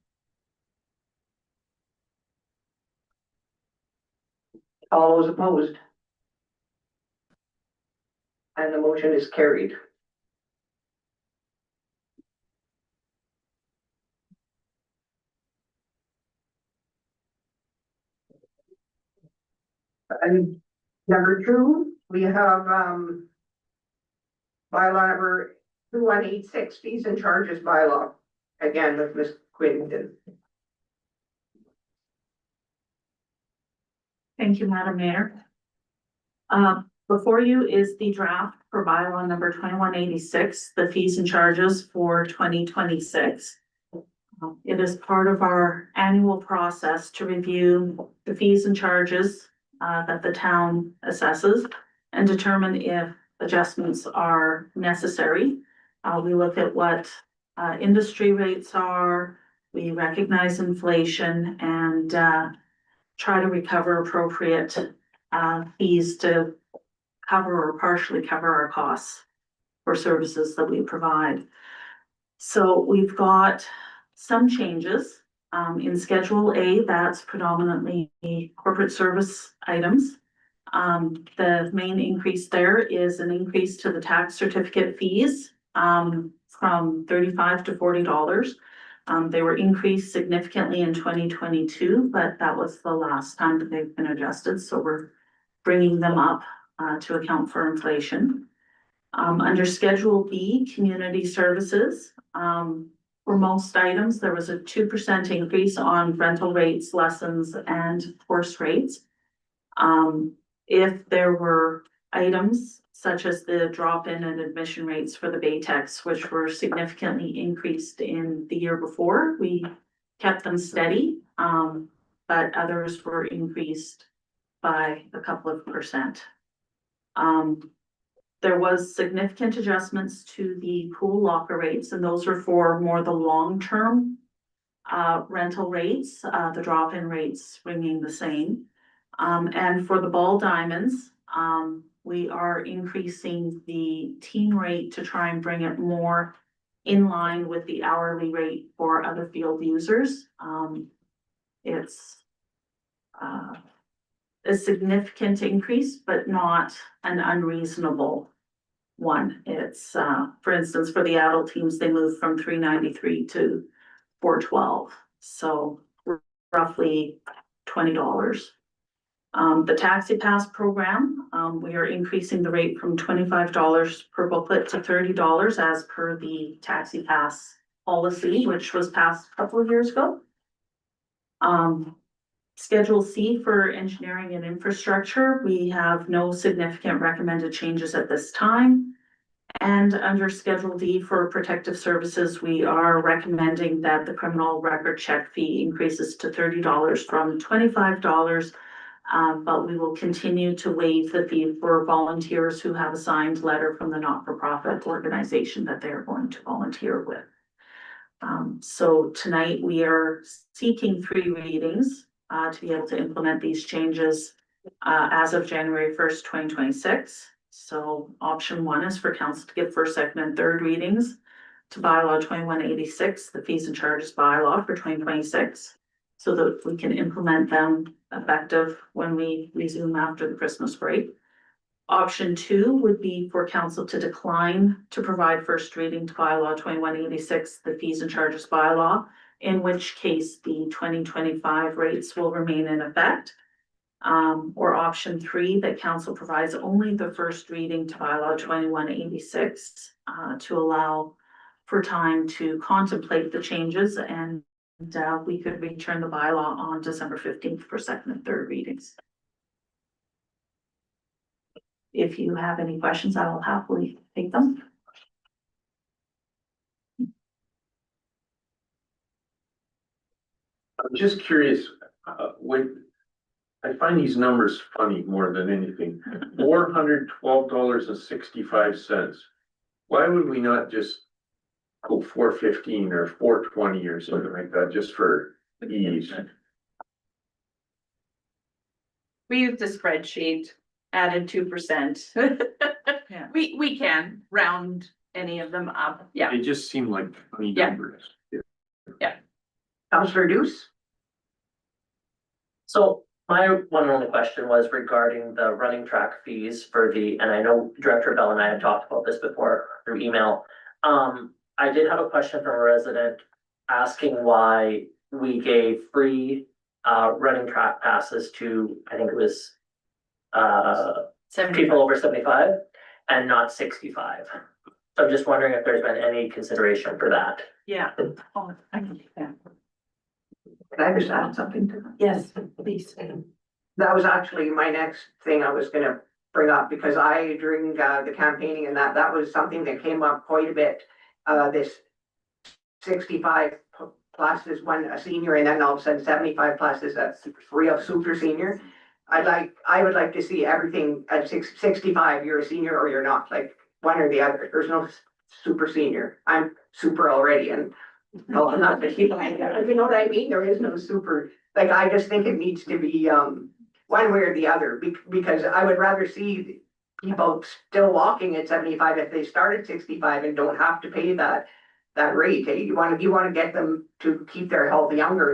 Speaker 1: All those opposed? And the motion is carried. And number two, we have, bylaw number 2186, fees and charges bylaw, again with Ms. Quinton.
Speaker 10: Thank you, Madam Mayor. Before you is the draft for bylaw number 2186, the fees and charges for 2026. It is part of our annual process to review the fees and charges that the town assesses and determine if adjustments are necessary. We look at what industry rates are, we recognize inflation and try to recover appropriate fees to cover or partially cover our costs for services that we provide. So we've got some changes in Schedule A, that's predominantly corporate service items. The main increase there is an increase to the tax certificate fees from $35 to $40. They were increased significantly in 2022, but that was the last time that they've been adjusted, so we're bringing them up to account for inflation. Under Schedule B, community services, for most items, there was a 2% increase on rental rates, lessons, and course rates. If there were items such as the drop-in and admission rates for the Baytex, which were significantly increased in the year before, we kept them steady, but others were increased by a couple of percent. There was significant adjustments to the pool locker rates, and those are for more the long-term rental rates, the drop-in rates remaining the same. And for the ball diamonds, we are increasing the team rate to try and bring it more in line with the hourly rate for other field users. It's a significant increase, but not an unreasonable one. It's, for instance, for the adult teams, they moved from $393 to $412, so roughly $20. The Taxi Pass program, we are increasing the rate from $25 per booklet to $30 as per the Taxi Pass policy, which was passed a couple of years ago. Schedule C for engineering and infrastructure, we have no significant recommended changes at this time. And under Schedule D for protective services, we are recommending that the criminal record check fee increases to $30 from $25. But we will continue to waive the fee for volunteers who have a signed letter from the not-for-profit organization that they're going to volunteer with. So tonight we are seeking 3 readings to be able to implement these changes as of January 1st, 2026. So option 1 is for council to give first, second, and third readings to bylaw 2186, the fees and charges bylaw for 2026, so that we can implement them effective when we resume after the Christmas break. Option 2 would be for council to decline to provide first reading to bylaw 2186, the fees and charges bylaw, in which case the 2025 rates will remain in effect. Or option 3, that council provides only the first reading to bylaw 2186 to allow for time to contemplate the changes, and we could return the bylaw on December 15th for second and third readings. If you have any questions, I will happily take them.
Speaker 9: I'm just curious, when I find these numbers funny more than anything, $412.65. Why would we not just go $415 or $420 or something like that, just for ease?
Speaker 13: We used a spreadsheet, added 2%.
Speaker 10: Yeah.
Speaker 13: We can round any of them up, yeah.
Speaker 9: They just seem like funny
Speaker 13: Yeah.
Speaker 9: numbers.
Speaker 1: Councillor Deuce?
Speaker 3: So My one and only question was regarding the running track fees for and I know Director Bell and I had talked about this before through email. I did have a question from a resident asking why we gave free running track passes to, I think it was people over 75 and not 65. So I'm just wondering if there's been any consideration for that.
Speaker 10: Yeah. Oh, I can take that.
Speaker 1: Can I just add something to that?
Speaker 10: Yes, please.
Speaker 1: That was actually my next thing I was gonna bring up, because during the campaigning and that was something that came up quite a bit. This 65 plus is a senior, and then all of a sudden 75 plus is a real super senior. I would like to see everything at 65, you're a senior or you're not, like one or the other. There's no super senior. I'm super already, and no, I'm not 55. You know what I mean? There is no super, like, I just think it needs to be one way or the other, because I would rather see people still walking at 75 if they start at 65 and don't have to pay that rate. You want to get them to keep their health younger,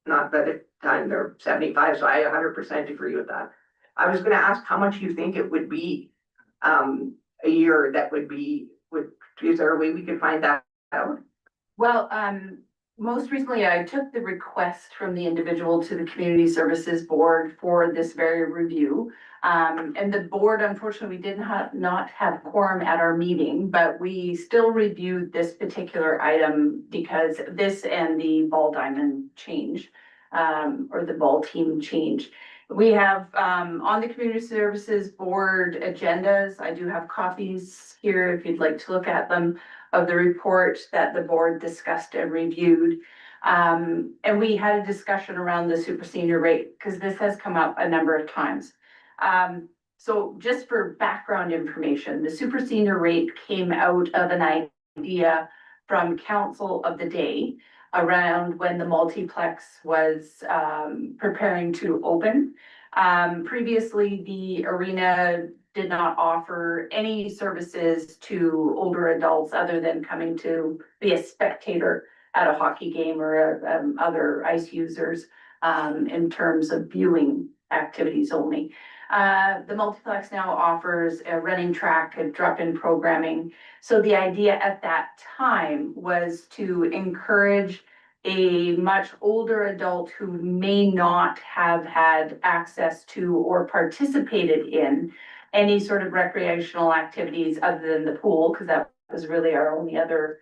Speaker 1: not by the time they're 75. So I 100% agree with that. I was going to ask how much you think it would be a year. Is there a way we could find that out?
Speaker 13: Well, most recently, I took the request from the individual to the Community Services Board for this very review. And the board, unfortunately, we did not have quorum at our meeting, but we still reviewed this particular item because this and the ball diamond change, or the ball team change. We have, on the Community Services Board agendas, I do have copies here if you'd like to look at them, of the report that the board discussed and reviewed. And we had a discussion around the super senior rate, because this has come up a number of times. So just for background information, the super senior rate came out of an idea from council of the day around when the multiplex was preparing to open. Previously, the arena did not offer any services to older adults other than coming to be a spectator at a hockey game or other ice users in terms of viewing activities only. The multiplex now offers a running track and drop-in programming. So the idea at that time was to encourage a much older adult who may not have had access to or participated in any sort of recreational activities other than the pool, because that was really our only other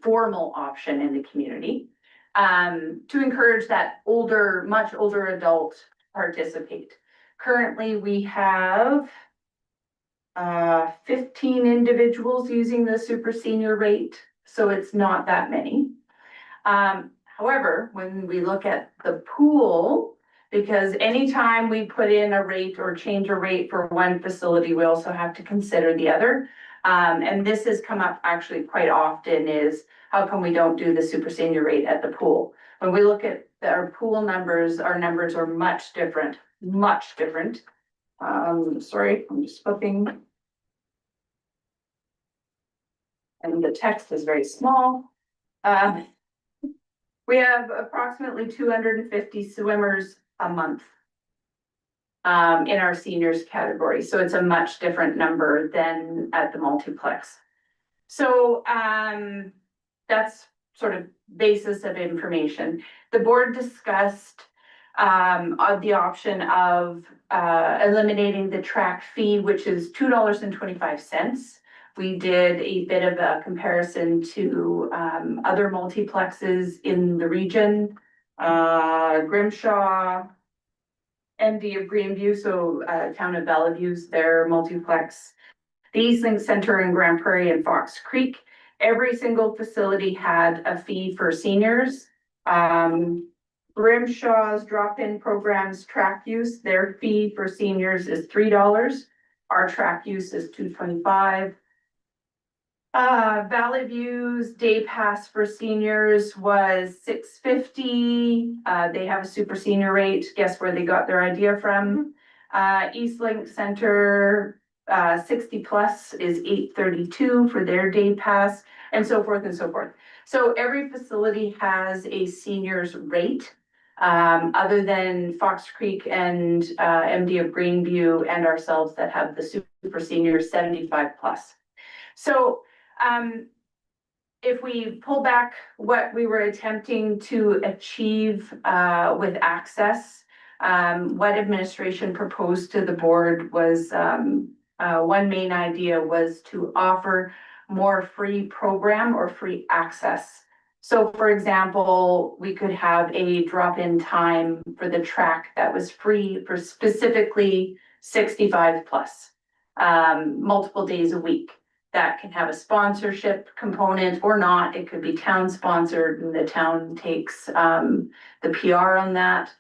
Speaker 13: formal option in the community, to encourage that much older adult participate. Currently, we have 15 individuals using the super senior rate, so it's not that many. However, when we look at the pool, because anytime we put in a rate or change a rate for one facility, we also have to consider the other. And this has come up actually quite often, is how come we don't do the super senior rate at the pool? When we look at our pool numbers, our numbers are much different, much different. Sorry, I'm just flipping. And the text is very small. We have approximately 250 swimmers a month in our seniors category. So it's a much different number than at the multiplex. So that's sort of basis of information. The board discussed the option of eliminating the track fee, which is $2.25. We did a bit of a comparison to other multiplexes in the region, Grimshaw, MD of Greenview, so town of Bellevue's their multiplex. The Eastlink Center in Grand Prairie and Fox Creek, every single facility had a fee for seniors. Grimshaw's drop-in programs track use, their fee for seniors is $3. Our track use is $2.25. Valley View's day pass for seniors was $6.50. They have a super senior rate. Guess where they got their idea from? Eastlink Center, 60 plus is $8.32 for their day pass, and so forth and so forth. So every facility has a seniors rate. other than Fox Creek and MD of Greenview and ourselves that have the super senior 75 plus. So if we pull back what we were attempting to achieve with access, what administration proposed to the board was one main idea was to offer more free program or free access. So for example, we could have a drop-in time for the track that was free for specifically 65 plus, multiple days a week. That can have a sponsorship component or not. It could be town sponsored and the town takes the PR on that.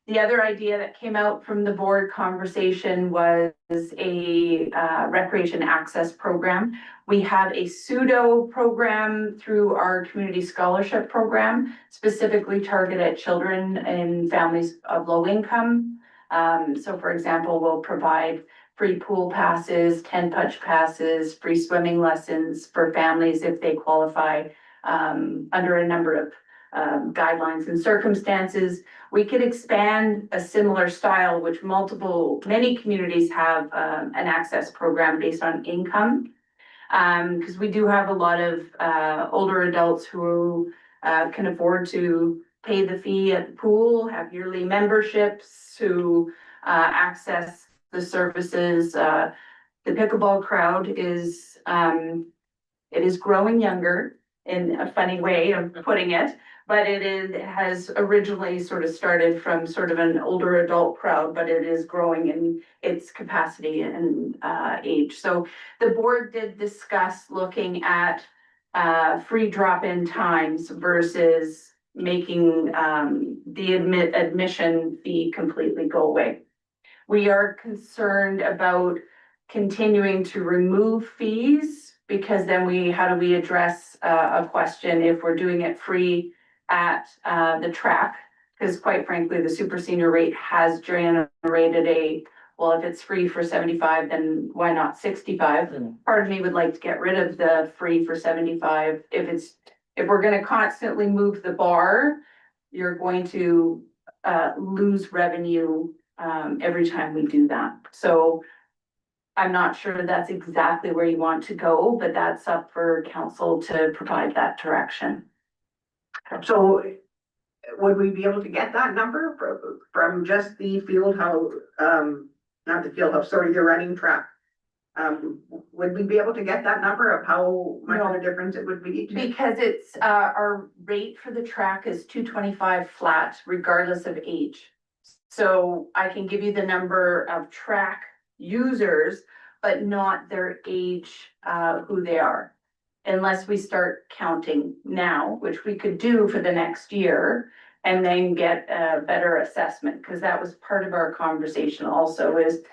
Speaker 13: The other idea that came out from the board conversation was a recreation access program. We have a pseudo program through our community scholarship program, specifically targeted children and families of low income. So for example, we'll provide free pool passes, 10 punch passes, free swimming lessons for families if they qualify under a number of guidelines and circumstances. We could expand a similar style, which many communities have an access program based on income. Because we do have a lot of older adults who can afford to pay the fee at the pool, have yearly memberships, who access the services. The pickleball crowd is growing younger in a funny way of putting it, but it has originally sort of started from sort of an older adult crowd, but it is growing in its capacity and age. So the board did discuss looking at free drop-in times versus making the admission fee completely go away. We are concerned about continuing to remove fees because then how do we address a question if we're doing it free at the track? Because quite frankly, the super senior rate has generated well, if it's free for 75, then why not 65? Part of me would like to get rid of the free for 75. If we're gonna constantly move the bar, you're going to lose revenue every time we do that. So I'm not sure that's exactly where you want to go, but that's up for council to provide that direction.
Speaker 1: So would we be able to get that number from just the field house, not the field house, sorry, the running track? Would we be able to get that number of how much of a difference it would be?
Speaker 13: Because it's our rate for the track is $225 flat regardless of age. So I can give you the number of track users, but not their age, who they are. Unless we start counting now, which we could do for the next year and then get a better assessment. Because that was part of our conversation also is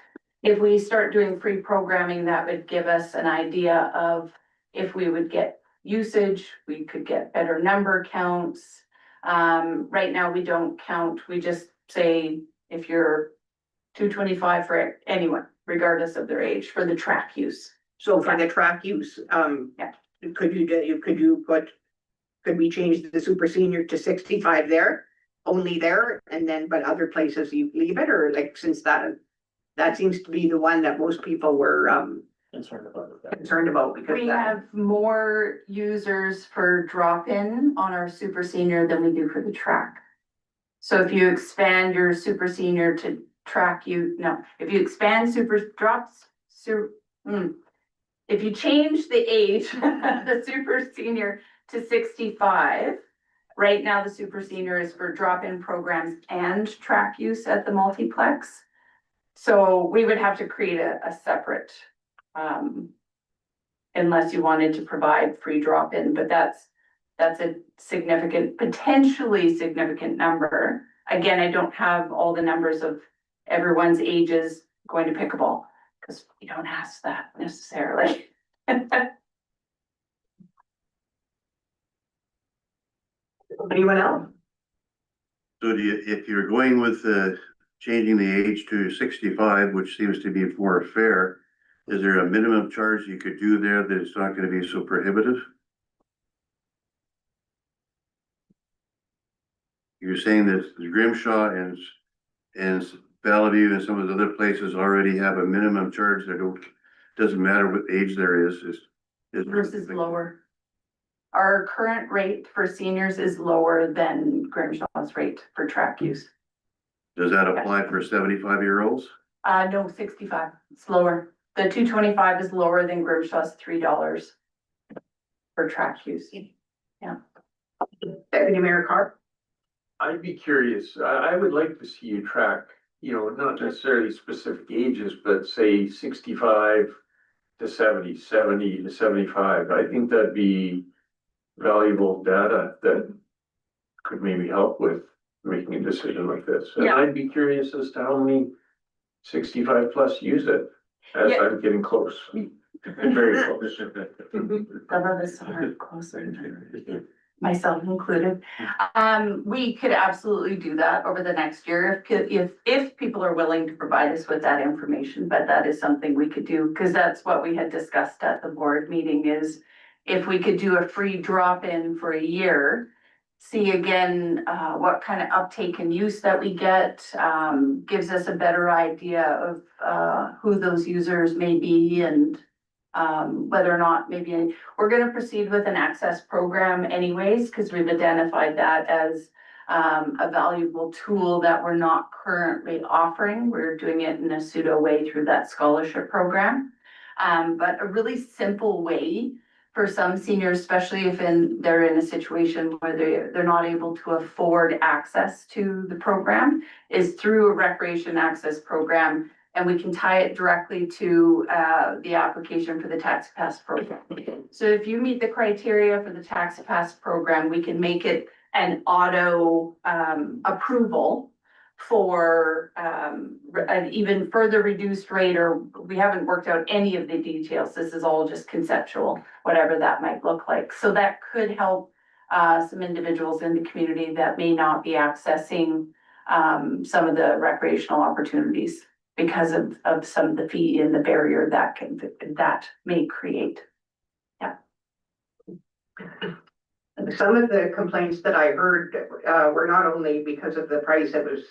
Speaker 13: if we start doing free programming, that would give us an idea of if we would get usage, we could get better number counts. Right now we don't count, we just say if you're 225 for anyone, regardless of their age, for the track use.
Speaker 1: So for the track use, could we change the super senior to 65 there, only there, and then, but other places you leave it, or like, since that seems to be the one that most people were concerned about because
Speaker 13: We have more users for drop-in on our super senior than we do for the track. So if you expand your super senior to track, if you expand if you change the age, the super senior to 65, right now the super senior is for drop-in programs and track use at the multiplex. So we would have to create a separate, unless you wanted to provide free drop-in, but that's a significant, potentially significant number. Again, I don't have all the numbers of everyone's ages going to pickleball because we don't ask that necessarily.
Speaker 1: Anyone else?
Speaker 5: So if you're going with changing the age to 65, which seems to be more fair, is there a minimum charge you could do there that it's not going to be so prohibitive? you're saying that Grimshaw and Bellevue and some of the other places already have a minimum charge that doesn't matter what age there is.
Speaker 13: Versus lower. Our current rate for seniors is lower than Grimshaw's rate for track use.
Speaker 5: Does that apply for 75-year-olds?
Speaker 13: No, 65, it's lower. The 225 is lower than Grimshaw's $3 for track use.
Speaker 1: Deputy Mayor Carr?
Speaker 9: I'd be curious, I would like to see you track, not necessarily specific ages, but say 65 to 70, 70 to 75. I think that'd be valuable data that could maybe help with making a decision like this. And
Speaker 13: Yeah.
Speaker 9: I'd be curious as to how many 65 plus use it, as
Speaker 13: Yeah.
Speaker 9: I'm getting close, very close.
Speaker 13: Some of us are closer, myself included. We could absolutely do that over the next year if people are willing to provide us with that information, but that is something we could do, because that's what we had discussed at the board meeting is if we could do a free drop-in for a year, see again, what kind of uptake and use that we get, gives us a better idea of, who those users may be and, whether or not maybe we're gonna proceed with an access program anyways, because we've identified that as a valuable tool that we're not currently offering. We're doing it in a pseudo way through that scholarship program. But a really simple way for some seniors, especially if they're in a situation where they're not able to afford access to the program, is through a recreation access program. And we can tie it directly to the application for the Tax Pass program. So if you meet the criteria for the Tax Pass program, we can make it an auto approval for an even further reduced rate, or we haven't worked out any of the details. This is all just conceptual, whatever that might look like. So that could help some individuals in the community that may not be accessing some of the recreational opportunities because of some of the fee and the barrier that may create. Yeah.
Speaker 1: Some of the complaints that I heard were not only because of the price, it was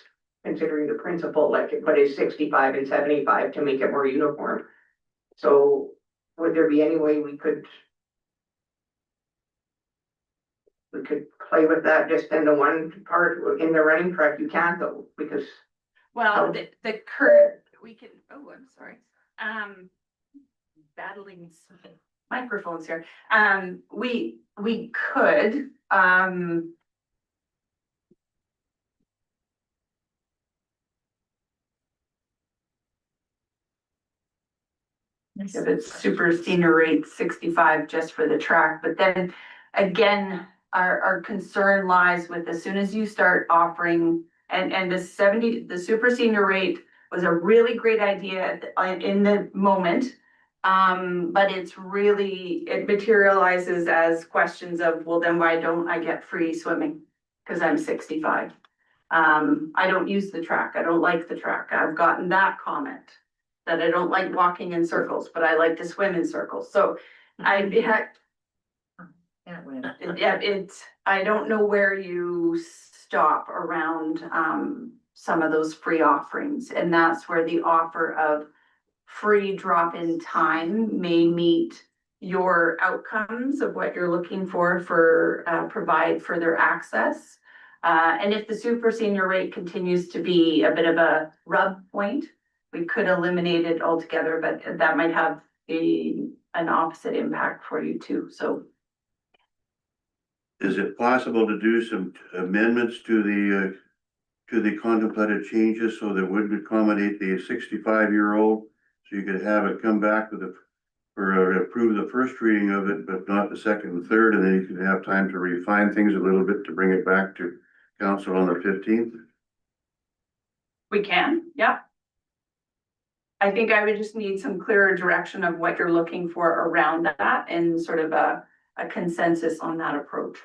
Speaker 1: considering the principle, like it put is 65 and 75 to make it more uniform. So would there be any way we could play with that just in the one part in the running track? You can't though, because
Speaker 13: Well, the current, we can, oh, I'm sorry. Battling some microphones here. We could, if it's super senior rate 65 just for the track, but then again, our concern lies with as soon as you start offering and the super senior rate was a really great idea in the moment. But it materializes as questions of, well, then why don't I get free swimming? Cause I'm 65. I don't use the track. I don't like the track. I've gotten that comment that I don't like walking in circles, but I like to swim in circles. So I don't know where you stop around some of those free offerings, and that's where the offer of free drop-in time may meet your outcomes of what you're looking for provide further access. And if the super senior rate continues to be a bit of a rub point, we could eliminate it altogether, but that might have an opposite impact for you too, so.
Speaker 5: Is it possible to do some amendments to the contemplated changes so that would accommodate the 65-year-old? So you could have it come back approve the first reading of it, but not the second and third, and then you could have time to refine things a little bit to bring it back to council on the 15th?
Speaker 13: We can, yeah. I think I would just need some clearer direction of what you're looking for around that and sort of a consensus on that approach.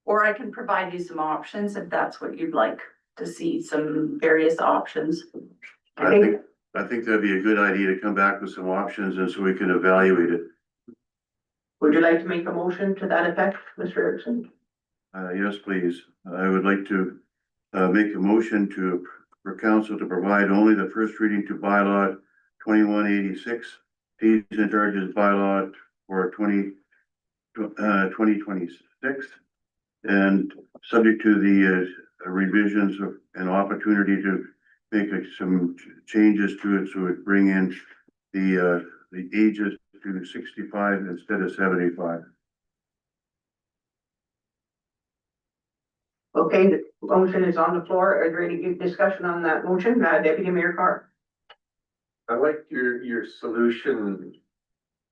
Speaker 13: Or I can provide you some options if that's what you'd like to see, some various options.
Speaker 5: I think that'd be a good idea to come back with some options and so we can evaluate it.
Speaker 1: would you like to make a motion to that effect, Mr. Erickson?
Speaker 5: Yes, please. I would like to make a motion for council to provide only the first reading to bylaw 2186, fees and charges bylaw for 2026, and subject to the revisions and opportunity to make some changes to it, so it bring in the ages to 65 instead of 75.
Speaker 1: Okay, the motion is on the floor. Are there any discussion on that motion? Deputy Mayor Carr?
Speaker 9: I like your solution,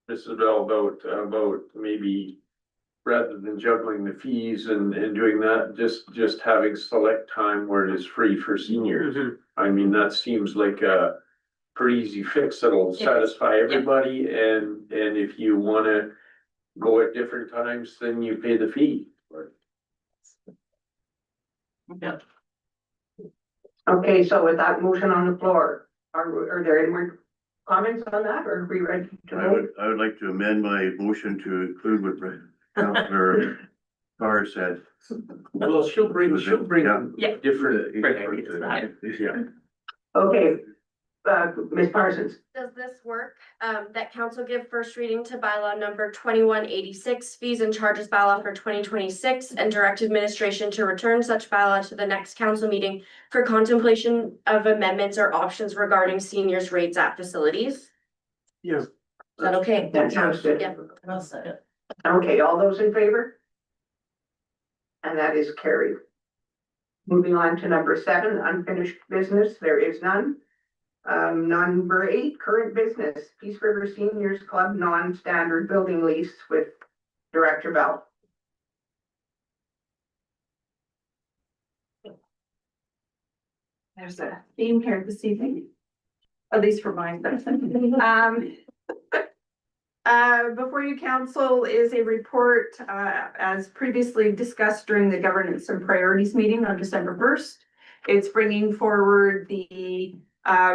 Speaker 9: Mrs. Bell, about maybe rather than juggling the fees and doing that, just having select time where it is free for seniors. I mean, that seems like a pretty easy fix that'll satisfy everybody, and if you wanna go at different times, then you pay the fee.
Speaker 10: Yeah.
Speaker 1: Okay, so with that motion on the floor, are there any more comments on that, or are we ready to vote?
Speaker 5: I would like to amend my motion to include what Councilor Carr said.
Speaker 9: Well, she'll bring
Speaker 1: Yeah.
Speaker 9: different.
Speaker 5: Yeah.
Speaker 1: Okay, Ms. Parsons,
Speaker 6: Does this work? That council give first reading to bylaw number 2186, fees and charges bylaw for 2026, and direct administration to return such bylaw to the next council meeting for contemplation of amendments or options regarding seniors' rates at facilities?
Speaker 9: Yes.
Speaker 6: Is that okay?
Speaker 1: that sounds good.
Speaker 6: Yeah.
Speaker 10: Well said.
Speaker 1: Okay, all those in favor? And that is carried. Moving on to number 7, unfinished business, there is none. Number 8, current business, Peace River Seniors Club non-standard building lease with Director Bell.
Speaker 10: There's a theme here this evening, at least for mine. Before you, council, is a report, as previously discussed during the governance and priorities meeting on December 1st. It's bringing forward the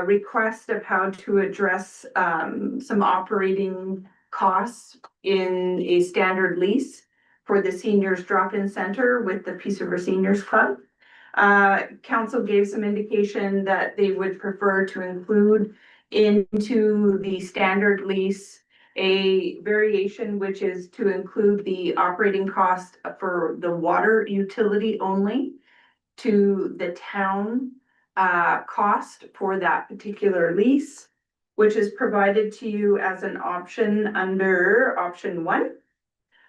Speaker 10: request of how to address some operating costs in a standard lease for the seniors drop-in center with the Peace River Seniors Club. Council gave some indication that they would prefer to include into the standard lease a variation, which is to include the operating cost for the water utility only to the town cost for that particular lease, which is provided to you as an option under option 1.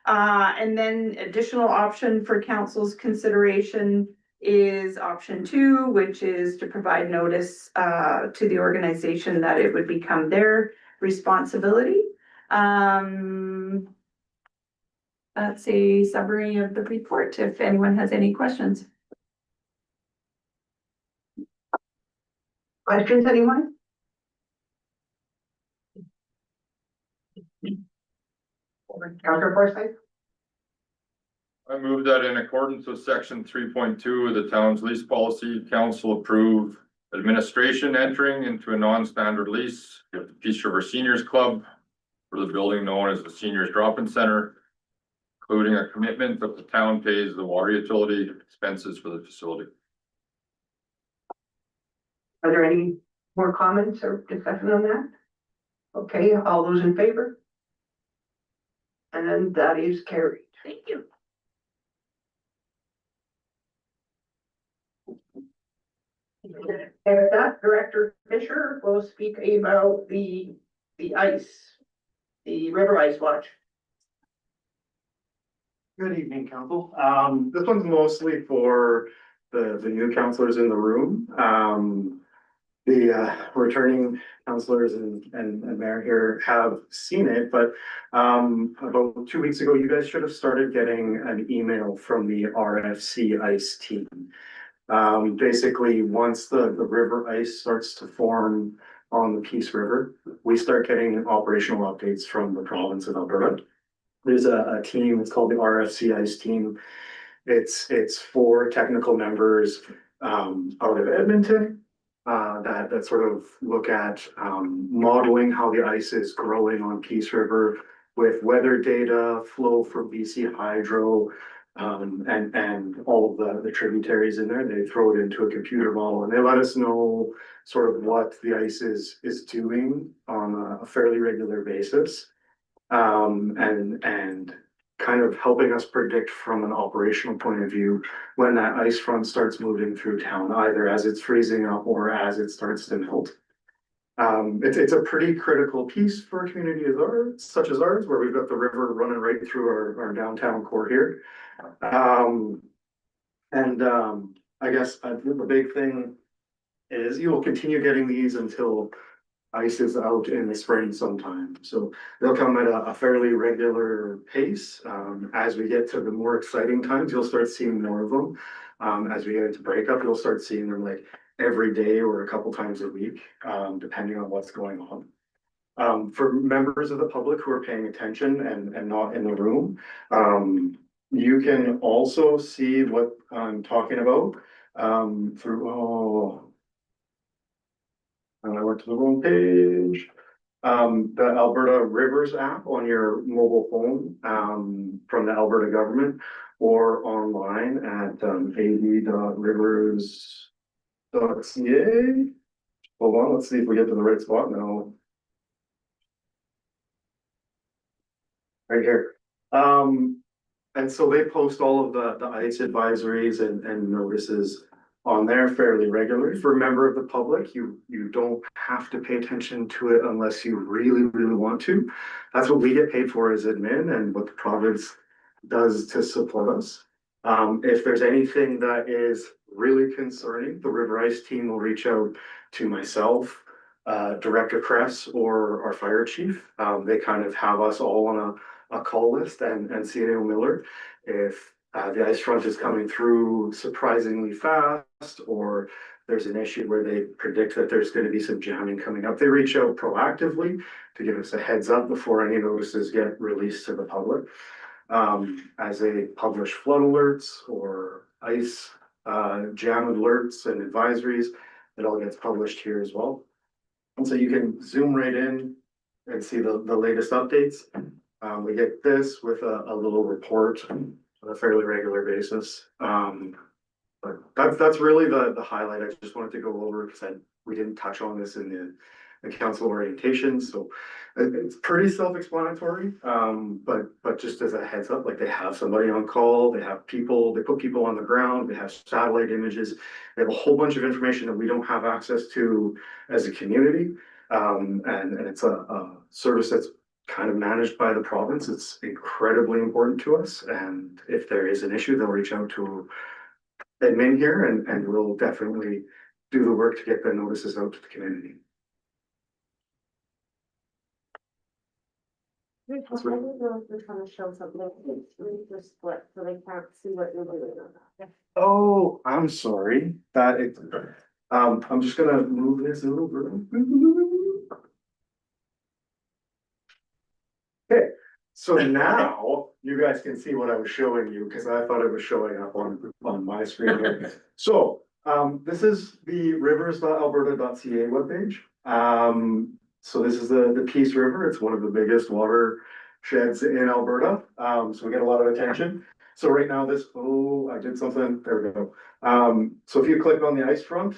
Speaker 10: And then additional option for council's consideration is option 2, which is to provide notice to the organization that it would become their responsibility. That's a summary of the report, if anyone has any questions.
Speaker 1: Questions, anyone? Councilor Forsyth?
Speaker 12: I move that in accordance with section 3.2 of the town's lease policy, council approve administration entering into a non-standard lease with the Peace River Seniors Club for the building known as the Seniors Drop-in Center, including a commitment that the town pays the water utility expenses for the facility.
Speaker 1: Are there any more comments or discussion on that? Okay, all those in favor? And then that is carried.
Speaker 10: Thank you.
Speaker 1: And that, Director Fisher will speak about the ice, the river ice watch.
Speaker 14: Good evening, council. This one's mostly for the new councilors in the room. The returning councilors and mayor here have seen it, but about 2 weeks ago, you guys should have started getting an email from the RFC ice team. Basically, once the river ice starts to form on the Peace River, we start getting operational updates from the province of Alberta. There's a team, it's called the RFC ice team. It's 4 technical members out of Edmonton that sort of look at modeling how the ice is growing on Peace River with weather data, flow from BC Hydro, and all of the tributaries in there, they throw it into a computer model and they let us know sort of what the ice is doing on a fairly regular basis. And kind of helping us predict from an operational point of view when that ice front starts moving through town, either as it's freezing up or as it starts to melt. It's a pretty critical piece for a community as ours, such as ours, where we've got the river running right through our downtown core here. I guess the big thing is you will continue getting these until ice is out in the spring sometime. So they'll come at a fairly regular pace. As we get to the more exciting times, you'll start seeing more of them. As we get into breakup, you'll start seeing them like every day or a couple times a week, depending on what's going on. For members of the public who are paying attention and not in the room, you can also see what I'm talking about through, and I went to the wrong page. The Alberta Rivers app on your mobile phone from the Alberta government or online at ad.rivers.ca. Hold on, let's see if we get to the right spot now. Right here. And so they post all of the ice advisories and notices on there fairly regularly. For a member of the public, you don't have to pay attention to it unless you really, really want to. That's what we get paid for as admin and what the province does to support us. If there's anything that is really concerning, the River Ice team will reach out to myself, Director Kress, or our fire chief. They kind of have us all on a call list, and CNO Miller. If the ice front is coming through surprisingly fast, or there's an issue where they predict that there's going to be some jamming coming up, they reach out proactively to give us a heads up before any notices get released to the public. As they publish flood alerts or ice jam alerts and advisories, it all gets published here as well. And so you can zoom right in and see the latest updates. We get this with a little report on a fairly regular basis. But that's really the highlight I just wanted to go over, because we didn't touch on this in the council orientation. So it's pretty self-explanatory. But just as a heads up, like they have somebody on call, they have people, they put people on the ground, they have satellite images, they have a whole bunch of information that we don't have access to as a community. And it's a service that's kind of managed by the province. It's incredibly important to us. And if there is an issue, they'll reach out to admin here and we'll definitely do the work to get the notices out to the community.
Speaker 6: We're trying to show something, it's split, so they can't see what you're doing.
Speaker 14: Oh, I'm sorry. I'm just gonna move this over. Okay, so now you guys can see what I was showing you, because I thought it was showing up on my screen. So this is the rivers.alberta.ca webpage. So this is the Peace River. It's one of the biggest watersheds in Alberta. So we get a lot of attention. So right now I did something, there we go. So if you click on the ice front,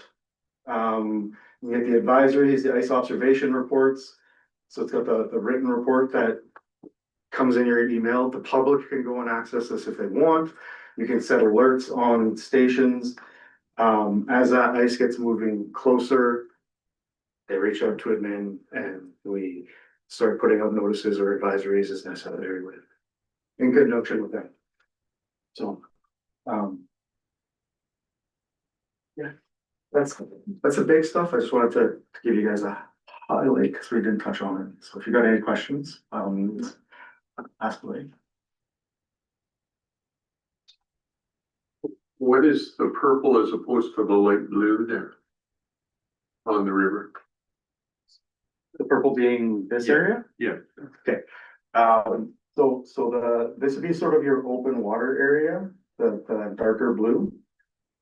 Speaker 14: you get the advisories, the ice observation reports. So it's got the written report that comes in your email. The public can go and access this if they want. You can set alerts on stations. As that ice gets moving closer, they reach out to admin and we start putting out notices or advisories as necessary in conjunction with them. So, yeah, that's the big stuff. I just wanted to give you guys a highlight because we didn't touch on it. So if you got any questions, ask away.
Speaker 9: What is the purple as opposed to the light blue there on the river?
Speaker 14: The purple being this area?
Speaker 9: Yeah.
Speaker 14: Okay. So this would be sort of your open water area, the darker blue.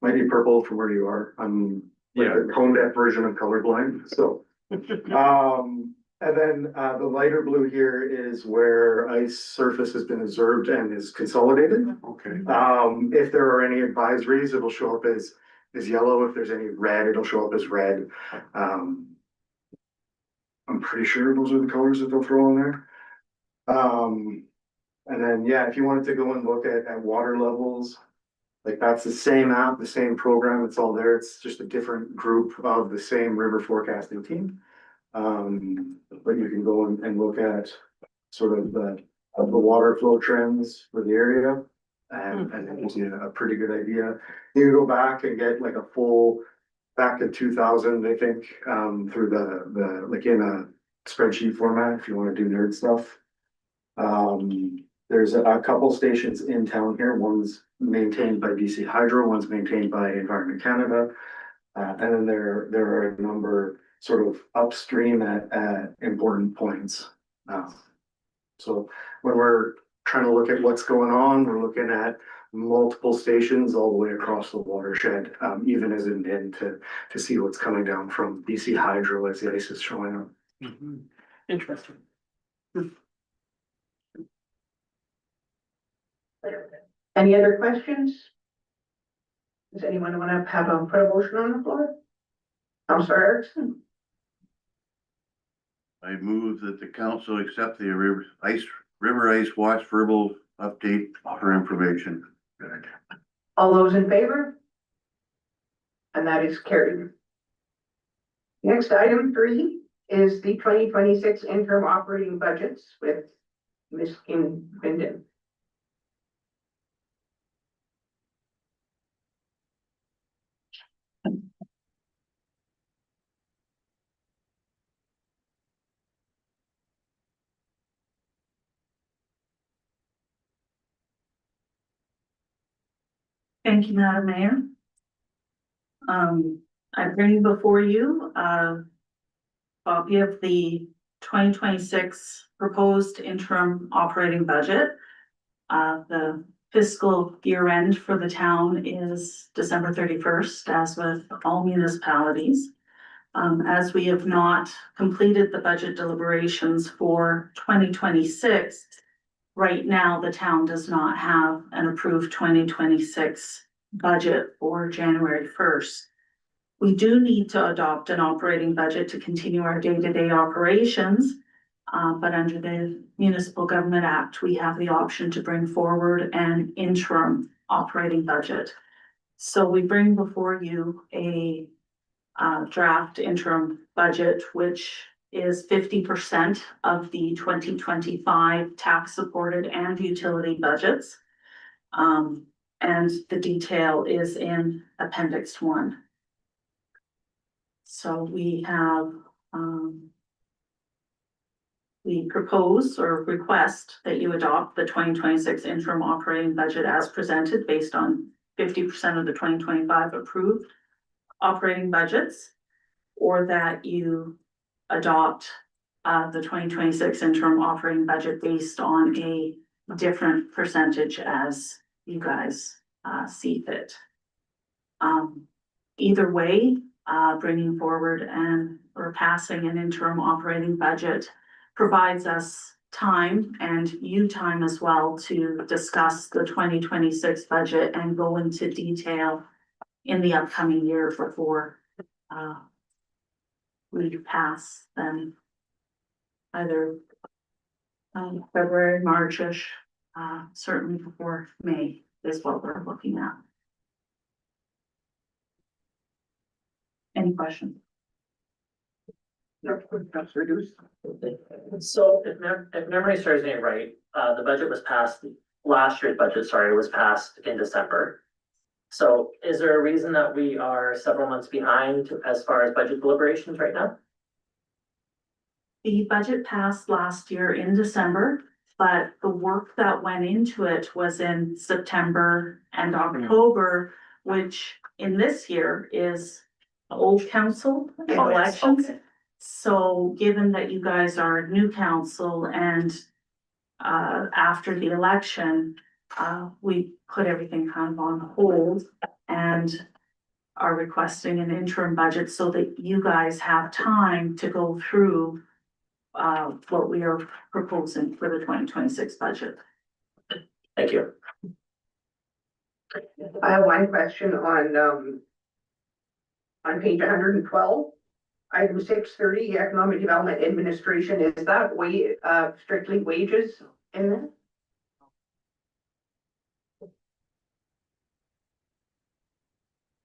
Speaker 14: Might be purple from where you are. I'm the cone deaf version of colorblind. So And then the lighter blue here is where ice surface has been observed and is consolidated.
Speaker 5: Okay.
Speaker 14: If there are any advisories, it'll show up as yellow. If there's any red, it'll show up as red. I'm pretty sure those are the colors that they'll throw in there. And then, yeah, if you wanted to go and look at water levels, like that's the same app, the same program, it's all there. It's just a different group of the same river forecasting team. But you can go and look at sort of the water flow trends for the area. And it gives you a pretty good idea. You can go back and get like a full back to 2000, I think, through the like in a spreadsheet format if you want to do nerd stuff. There's a couple stations in town here. One's maintained by BC Hydro, one's maintained by Environment Canada. And then there are a number sort of upstream at important points. So when we're trying to look at what's going on, we're looking at multiple stations all the way across the watershed, even as in to see what's coming down from BC Hydro as the ice is showing up.
Speaker 3: Interesting.
Speaker 1: Any other questions? Does anyone want to have put a motion on the floor? Councillor Erickson?
Speaker 5: I move that the council accept the river ice watch verbal update for information.
Speaker 1: All those in favor? And that is carried. Next, item 3 is the 2026 interim operating budgets with Ms. Kim Vinden.
Speaker 10: Thank you, Madam Mayor. I bring before you a copy of the 2026 proposed interim operating budget. The fiscal year end for the town is December 31st, as with all municipalities. As we have not completed the budget deliberations for 2026, right now, the town does not have an approved 2026 budget for January 1st. We do need to adopt an operating budget to continue our day-to-day operations. But under the Municipal Government Act, we have the option to bring forward an interim operating budget. So we bring before you a draft interim budget, which is 50% of the 2025 tax supported and utility budgets. And the detail is in Appendix 1. So we have, we propose or request that you adopt the 2026 interim operating budget as presented based on 50% of the 2025 approved operating budgets, or that you adopt the 2026 interim operating budget based on a different percentage as you guys see fit. Either way, bringing forward or passing an interim operating budget provides us time and you time as well to discuss the 2026 budget and go into detail in the upcoming year before we pass then either February, March-ish, certainly before May is what we're looking at. Any questions?
Speaker 3: So if memory serves me right, the budget was passed, last year's budget, sorry, was passed in December. So is there a reason that we are several months behind as far as budget deliberations right now?
Speaker 10: The budget passed last year in December, but the work that went into it was in September and October, which in this year is old council elections.
Speaker 3: Okay.
Speaker 10: So given that you guys are new council and after the election, we put everything kind of on hold and are requesting an interim budget so that you guys have time to go through what we are proposing for the 2026 budget.
Speaker 3: Thank you.
Speaker 1: I have one question on page 112. Item 630, Economic Development Administration, is that strictly wages in there?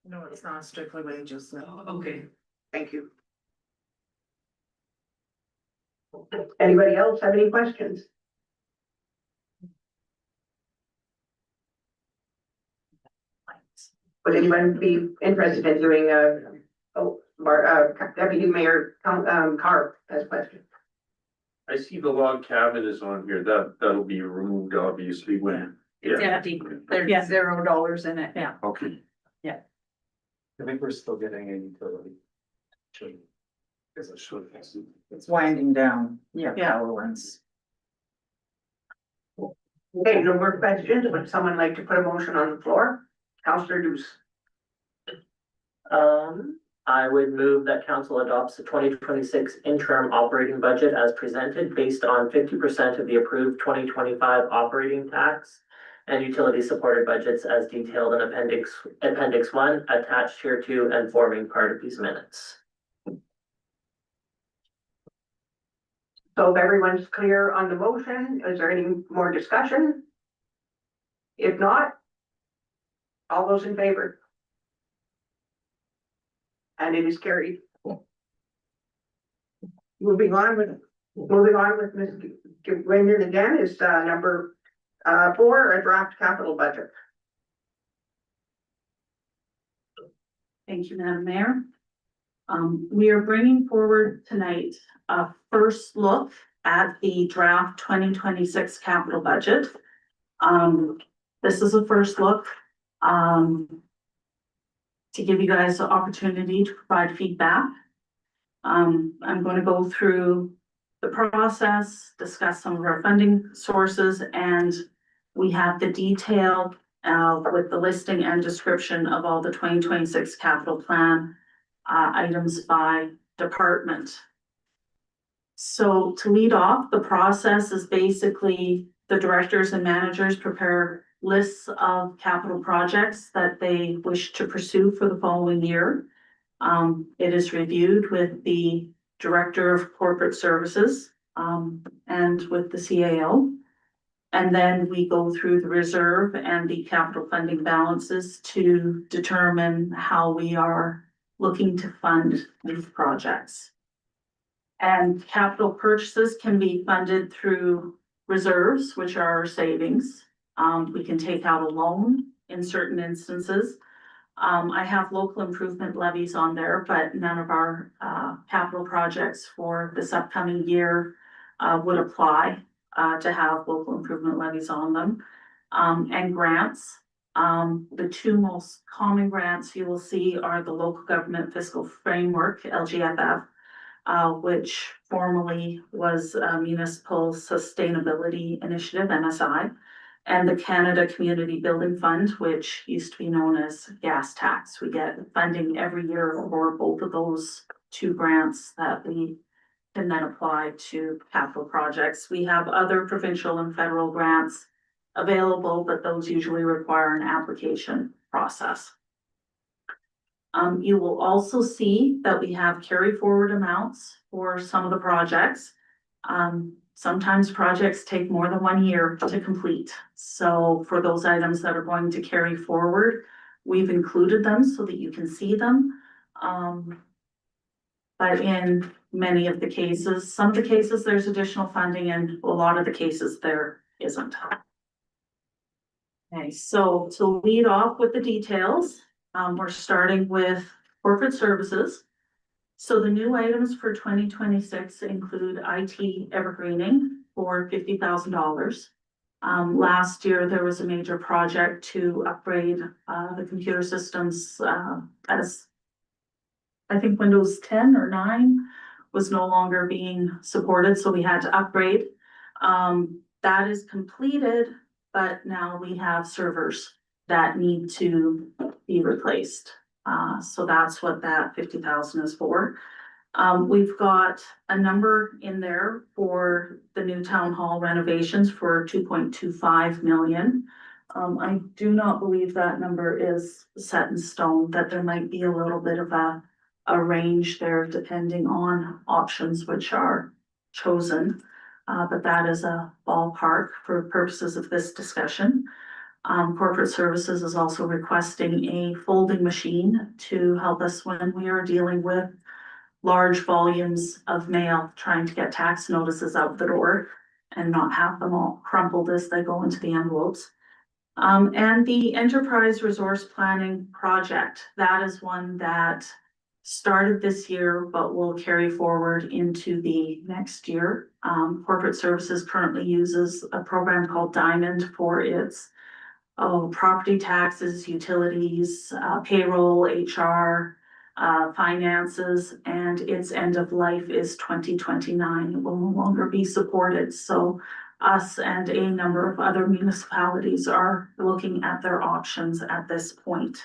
Speaker 2: No, it's not strictly wages, no.
Speaker 1: Okay, thank you. Anybody else have any questions? Would anyone be interested in doing Deputy Mayor Carr as question?
Speaker 9: I see the log cabin is on here, that'll be removed obviously when.
Speaker 13: It's
Speaker 9: Yeah,
Speaker 13: empty. There's $0 in it. Yeah.
Speaker 9: okay.
Speaker 14: I think we're still getting a utility. Because it should.
Speaker 2: It's winding down.
Speaker 13: Yeah.
Speaker 2: Power lines.
Speaker 1: Okay, no more questions. Would someone like to put a motion on the floor? Councillor Douce.
Speaker 3: I would move that council adopts the 2026 interim operating budget as presented based on 50% of the approved 2025 operating tax and utility supported budgets as detailed in appendix 1 attached here to and forming part of these minutes.
Speaker 1: So if everyone's clear on the motion, is there any more discussion? If not, all those in favor? And it is carried. Moving on with Ms. Gwynn again is number 4, a draft capital budget.
Speaker 10: Thank you, Madam Mayor. We are bringing forward tonight a first look at the draft 2026 capital budget. This is a first look to give you guys the opportunity to provide feedback. I'm going to go through the process, discuss some of our funding sources, and we have the detail with the listing and description of all the 2026 capital plan items by department. So to lead off, the process is basically the directors and managers prepare lists of capital projects that they wish to pursue for the following year. It is reviewed with the Director of Corporate Services and with the CAO. And then we go through the reserve and the capital funding balances to determine how we are looking to fund these projects. And capital purchases can be funded through reserves, which are our savings. We can take out a loan in certain instances. I have local improvement levies on there, but none of our capital projects for this upcoming year would apply to have local improvement levies on them. And grants. The two most common grants you will see are the Local Government Fiscal Framework, LGFF, which formerly was Municipal Sustainability Initiative, MSI, and the Canada Community Building Fund, which used to be known as gas tax. We get funding every year for both of those two grants that we can then apply to capital projects. We have other provincial and federal grants available, but those usually require an application process. You will also see that we have carry forward amounts for some of the projects. Sometimes projects take more than 1 year to complete. So for those items that are going to carry forward, we've included them so that you can see them. But in many of the cases, some of the cases, there's additional funding, and a lot of the cases there isn't. Okay, so to lead off with the details, we're starting with corporate services. So the new items for 2026 include IT evergreening for $50,000. Last year, there was a major project to upgrade the computer systems as I think Windows 10 or 9 was no longer being supported, so we had to upgrade. That is completed, but now we have servers that need to be replaced. So that's what that $50,000 is for. We've got a number in there for the new town hall renovations for 2.25 million. I do not believe that number is set in stone, that there might be a little bit of a range there depending on options which are chosen. But that is a ballpark for purposes of this discussion. Corporate Services is also requesting a folding machine to help us when we are dealing with large volumes of mail, trying to get tax notices out the door and not have them all crumpled as they go into the envelopes. And the Enterprise Resource Planning Project, that is one that started this year, but will carry forward into the next year. Corporate Services currently uses a program called Diamond for its property taxes, utilities, payroll, HR, finances, and its end of life is 2029. It will no longer be supported. So us and a number of other municipalities are looking at their options at this point.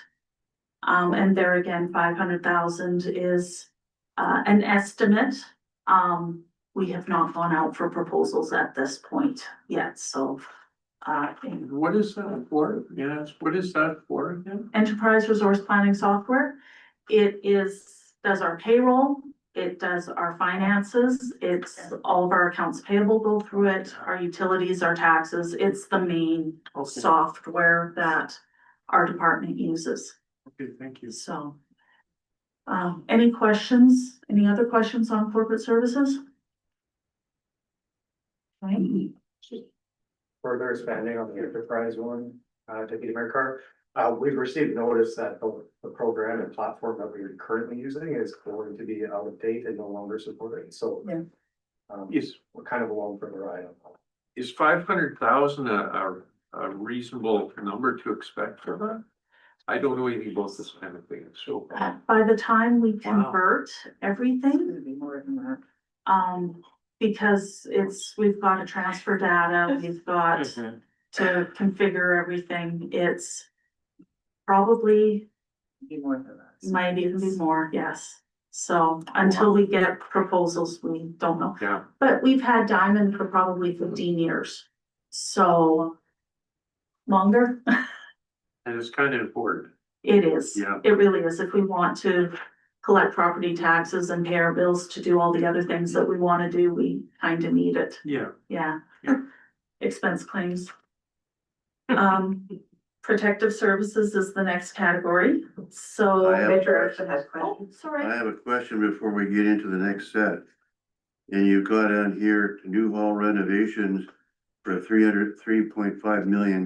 Speaker 10: And there again, 500,000 is an estimate. We have not gone out for proposals at this point yet, so.
Speaker 9: What is that for? Yes, what is that for again?
Speaker 10: Enterprise Resource Planning Software. It does our payroll, it does our finances, it's all of our accounts payable go through it, our utilities, our taxes. It's the main software that our department uses.
Speaker 9: Okay, thank you.
Speaker 10: So, any questions, any other questions on corporate services? Right.
Speaker 14: Further expanding on the enterprise one, Deputy Mayor Carr, we've received notice that the program and platform that we're currently using is going to be out of date and no longer supported, so.
Speaker 10: Yeah.
Speaker 14: We're kind of along for the ride on that.
Speaker 9: Is 500,000 a reasonable number to expect for that? I don't know anything about this kind of thing, so.
Speaker 10: By the time we
Speaker 9: Wow.
Speaker 10: convert everything,
Speaker 2: It'd be more than that.
Speaker 10: because we've got to transfer data, we've got to configure everything, it's probably
Speaker 2: Be more than that.
Speaker 10: might even be more, yes. So until we get proposals, we don't know.
Speaker 9: Yeah.
Speaker 10: But we've had Diamond for probably 15 years, so longer.
Speaker 9: And it's kind of important.
Speaker 10: It is.
Speaker 9: Yeah.
Speaker 10: It really is. If we want to collect property taxes and pay our bills to do all the other things that we want to do, we kind of need it.
Speaker 9: Yeah.
Speaker 10: Yeah.
Speaker 9: Yeah.
Speaker 10: Expense claims. Protective services is the next category. So.
Speaker 5: I have-
Speaker 1: Metro Erickson has
Speaker 10: Oh,
Speaker 1: questions.
Speaker 10: sorry.
Speaker 5: I have a question before we get into the next set. And you've got on here new hall renovations for $303.5 million.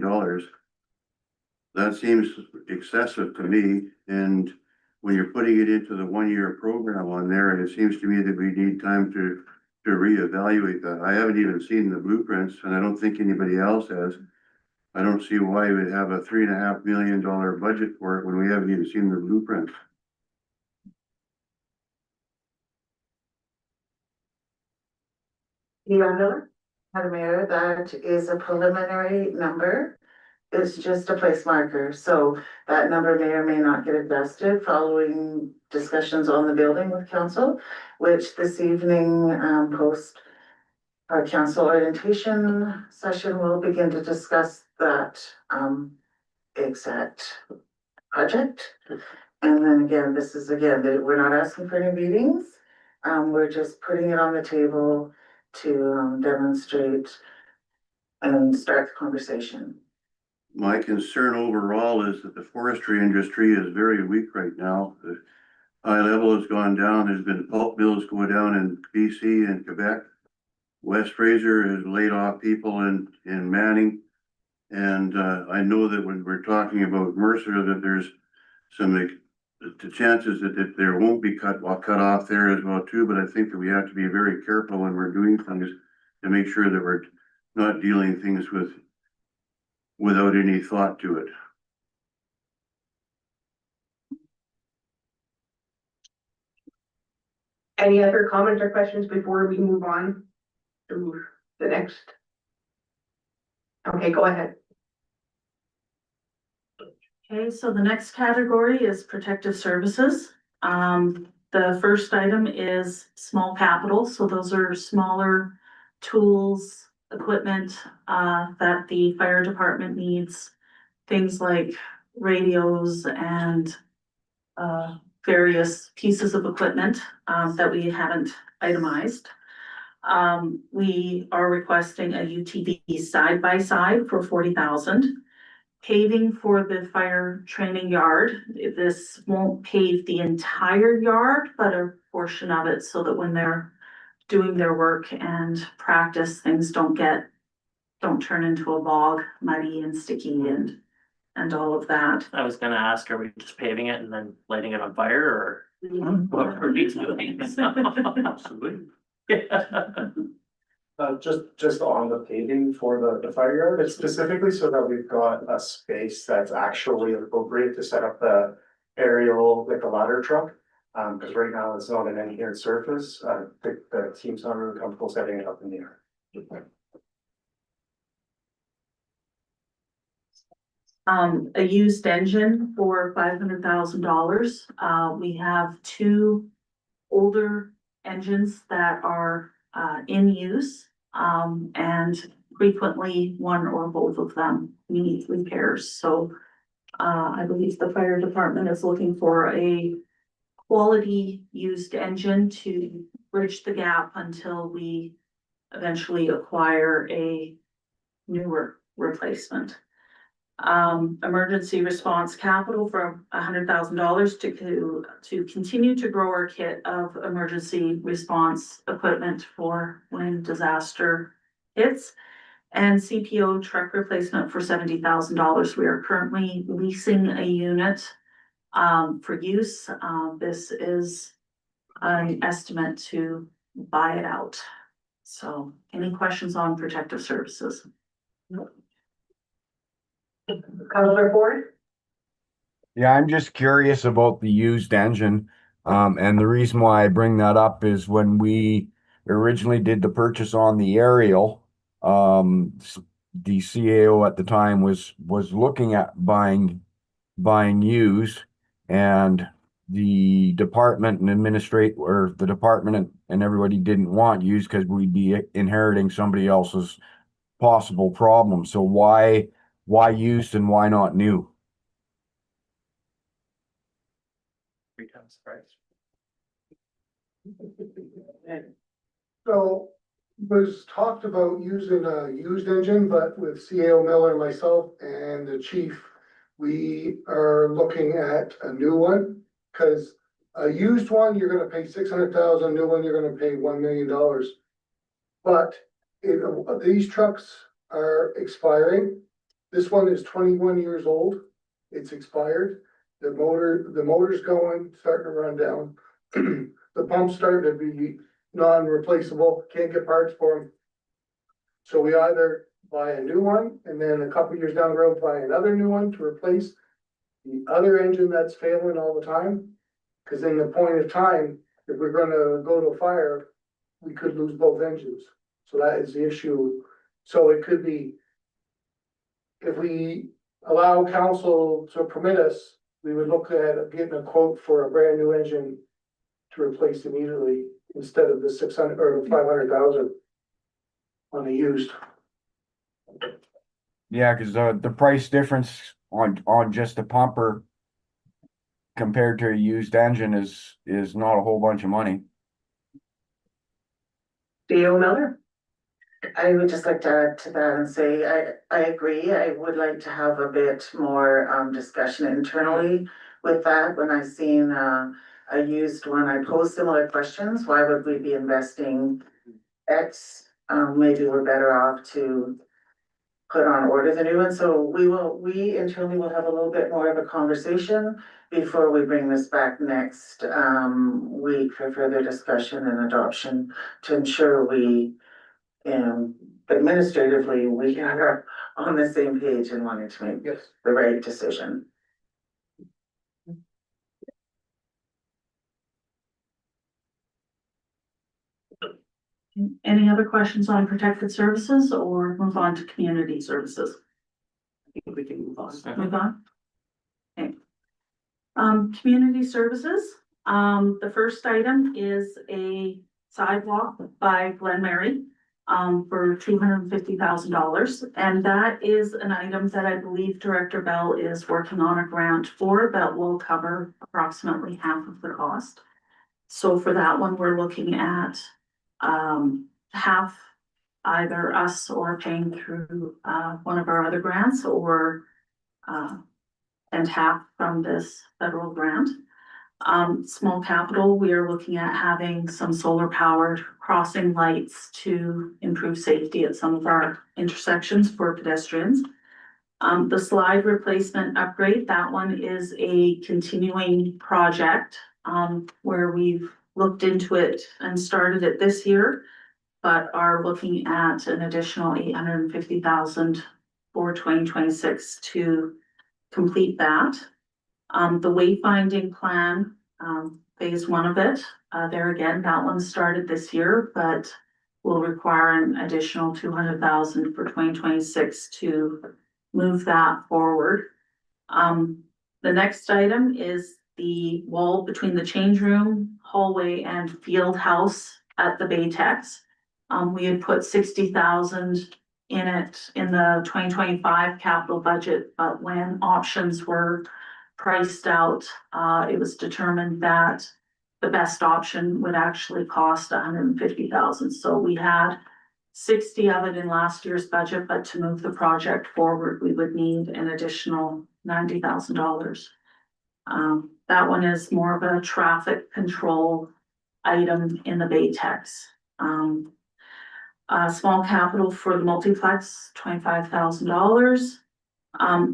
Speaker 5: That seems excessive to me, and when you're putting it into the one-year program on there, it seems to me that we need time to reevaluate that. I haven't even seen the blueprints, and I don't think anybody else has. I don't see why we would have a $3.5 million budget for it when we haven't even seen the blueprints.
Speaker 1: Leon Miller?
Speaker 2: Madam Mayor, that is a preliminary number. It's just a place marker, so that number may or may not get adjusted following discussions on the building with council, which this evening, post our council orientation session, will begin to discuss that, exact project. And then again, this is we're not asking for any meetings. We're just putting it on the table to demonstrate and start the conversation.
Speaker 5: My concern overall is that the forestry industry is very weak right now. The high level has gone down. There's been pulp mills go down in BC and Quebec. West Fraser has laid off people in Manning. And I know that when we're talking about Mercer, that there's some the chances that there won't be cut off there as well too. But I think that we have to be very careful when we're doing things to make sure that we're not dealing things without any thought to it.
Speaker 1: Any other comments or questions before we move on to the next? Okay, go ahead.
Speaker 10: Okay, so the next category is protective services. The first item is small capital, so those are smaller tools, equipment, that the fire department needs. Things like radios and, various pieces of equipment, that we haven't itemized. We are requesting a UTV side by side for 40,000. Paving for the fire training yard. This won't pave the entire yard, but a portion of it so that when they're doing their work and practice, things don't turn into a bog, muddy and sticky and all of that.
Speaker 3: I was gonna ask, are we just paving it and then lighting it on fire or? What are we doing?
Speaker 14: Absolutely.
Speaker 3: Yeah.
Speaker 14: Just on the paving for the fire yard, it's specifically so that we've got a space that's actually appropriate to set up the aerial, like the ladder truck. Because right now it's not an engineered surface, the team's not really comfortable setting it up in the air.
Speaker 10: A used engine for $500,000. We have two older engines that are in use. And frequently one or both of them need repairs. So I believe the fire department is looking for a quality used engine to bridge the gap until we eventually acquire a newer replacement. Emergency response capital for $100,000 to continue to grow our kit of emergency response equipment for when disaster hits. And CPO truck replacement for $70,000. We are currently leasing a unit for use. This is an estimate to buy it out. So any questions on protective services?
Speaker 1: Counselor Ford?
Speaker 4: Yeah, I'm just curious about the used engine. And the reason why I bring that up is when we originally did the purchase on the aerial, the CAO at the time was looking at buying used, and the department and the department and everybody didn't want used because we'd be inheriting somebody else's possible problem. So why used and why not new?
Speaker 3: 3 times the price.
Speaker 15: So was talked about using a used engine, but with CAO Miller, myself and the chief, we are looking at a new one. Cause a used one, you're gonna pay 600,000, new one, you're gonna pay $1 million. But these trucks are expiring. This one is 21 years old. It's expired. The motor's going, starting to run down. The pump's starting to be non-replaceable, can't get parts for them. So we either buy a new one and then a couple years down the road, buy another new one to replace the other engine that's failing all the time. Cause in the point of time, if we're gonna go to a fire, we could lose both engines. So that is the issue. So it could be, if we allow council to permit us, we would look at getting a quote for a brand new engine to replace immediately instead of the 600 or the 500,000 on the used.
Speaker 4: Yeah, because the price difference on just a pumper compared to a used engine is not a whole bunch of money.
Speaker 1: CAO Miller?
Speaker 2: I would just like to add to that and say, I agree. I would like to have a bit more discussion internally with that. When I seen a used one, I posed similar questions. Why would we be investing X? Maybe we're better off to put on order the new one. So we internally will have a little bit more of a conversation before we bring this back next week for further discussion and adoption to ensure we administratively, we are on the same page and wanting to make the right decision.
Speaker 10: Any other questions on protected services or move on to community services?
Speaker 3: I think we can move on.
Speaker 10: Move on. Okay. Community services, The first item is a sidewalk by Glen Mary for $250,000. And that is an item that I believe Director Bell is working on a grant for that will cover approximately half of the cost. So for that one, we're looking at half either us or paying through one of our other grants or and half from this federal grant. Small capital, we are looking at having some solar powered crossing lights to improve safety at some of our intersections for pedestrians. The slide replacement upgrade, that one is a continuing project where we've looked into it and started it this year, but are looking at an additional $850,000 for 2026 to complete that. The wayfinding plan, phase one of it, there again, that one started this year, but will require an additional $200,000 for 2026 to move that forward. The next item is the wall between the change room, hallway and field house at the Baytex. We had put $60,000 in it in the 2025 capital budget, but when options were priced out, it was determined that the best option would actually cost $150,000. So we had 60 of it in last year's budget, but to move the project forward, we would need an additional $90,000. That one is more of a traffic control item in the Baytex. Small capital for the multiplex, $25,000.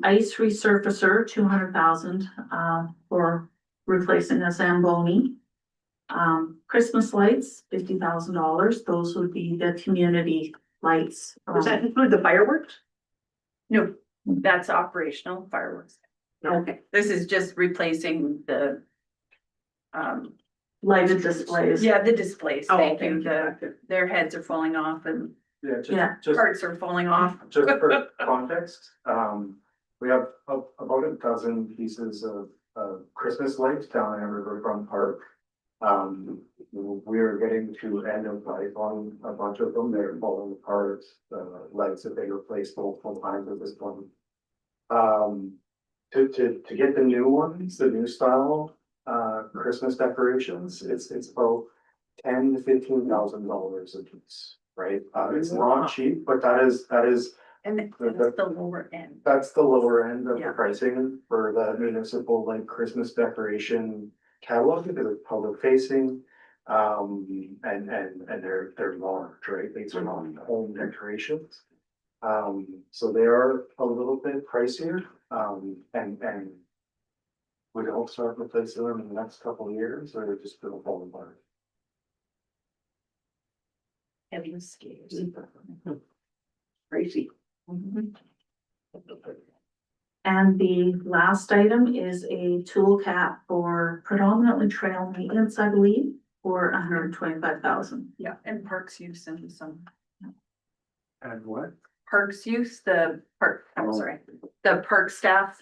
Speaker 10: Ice resurfacer, $200,000 for replacing a Zamboni. Christmas lights, $50,000. Those would be the community lights.
Speaker 1: Does that include the fireworks?
Speaker 13: No, that's operational fireworks.
Speaker 1: Okay.
Speaker 13: This is just replacing the
Speaker 10: Lighted displays.
Speaker 13: yeah, the displays,
Speaker 1: Oh,
Speaker 13: thank
Speaker 1: okay.
Speaker 13: you, their heads are falling off and
Speaker 10: Yeah.
Speaker 13: parts are falling off.
Speaker 14: Just for context, we have about a dozen pieces of Christmas lights down in Riverfront Park. We are getting to end of life on a bunch of them. They're falling apart. Lights that they replaced multiple times at this point. To get the new ones, the new style Christmas decorations, it's about $10,000 to $15,000 a piece, right? It's not cheap, but that is.
Speaker 13: And that's the lower end.
Speaker 14: That's the lower end of
Speaker 13: Yeah.
Speaker 14: the pricing for the municipal like Christmas decoration catalog, because it's public facing. And they're large, right? These are not home decorations. So they are a little bit pricier, and we don't start replacing them in the next couple of years, or they're just gonna fall apart.
Speaker 13: Heavy skiers.
Speaker 1: Crazy.
Speaker 10: And the last item is a tool cap for predominantly trail maintenance, I believe, for $125,000.
Speaker 13: Yeah, and parks use and some
Speaker 14: And what?
Speaker 13: parks use, the park, I'm sorry, the park staff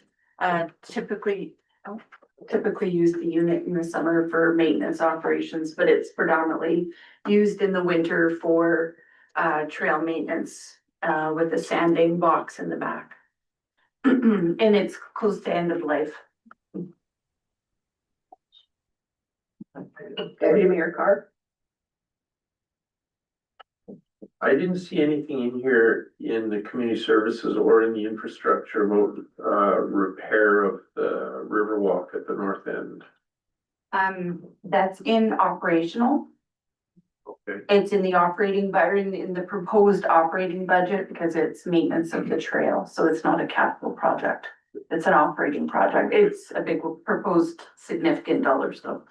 Speaker 13: typically use the unit in the summer for maintenance operations, but it's predominantly used in the winter for trail maintenance with the sanding box in the back. And it's close to end of life.
Speaker 1: Deputy Mayor Carr?
Speaker 9: I didn't see anything in here in the community services or in the infrastructure about repair of the Riverwalk at the north end.
Speaker 13: That's in operational.
Speaker 9: Okay.
Speaker 13: It's in the operating budget, in the proposed operating budget, because it's maintenance of the trail, so it's not a capital project. It's an operating project. It's a big proposed significant dollars though.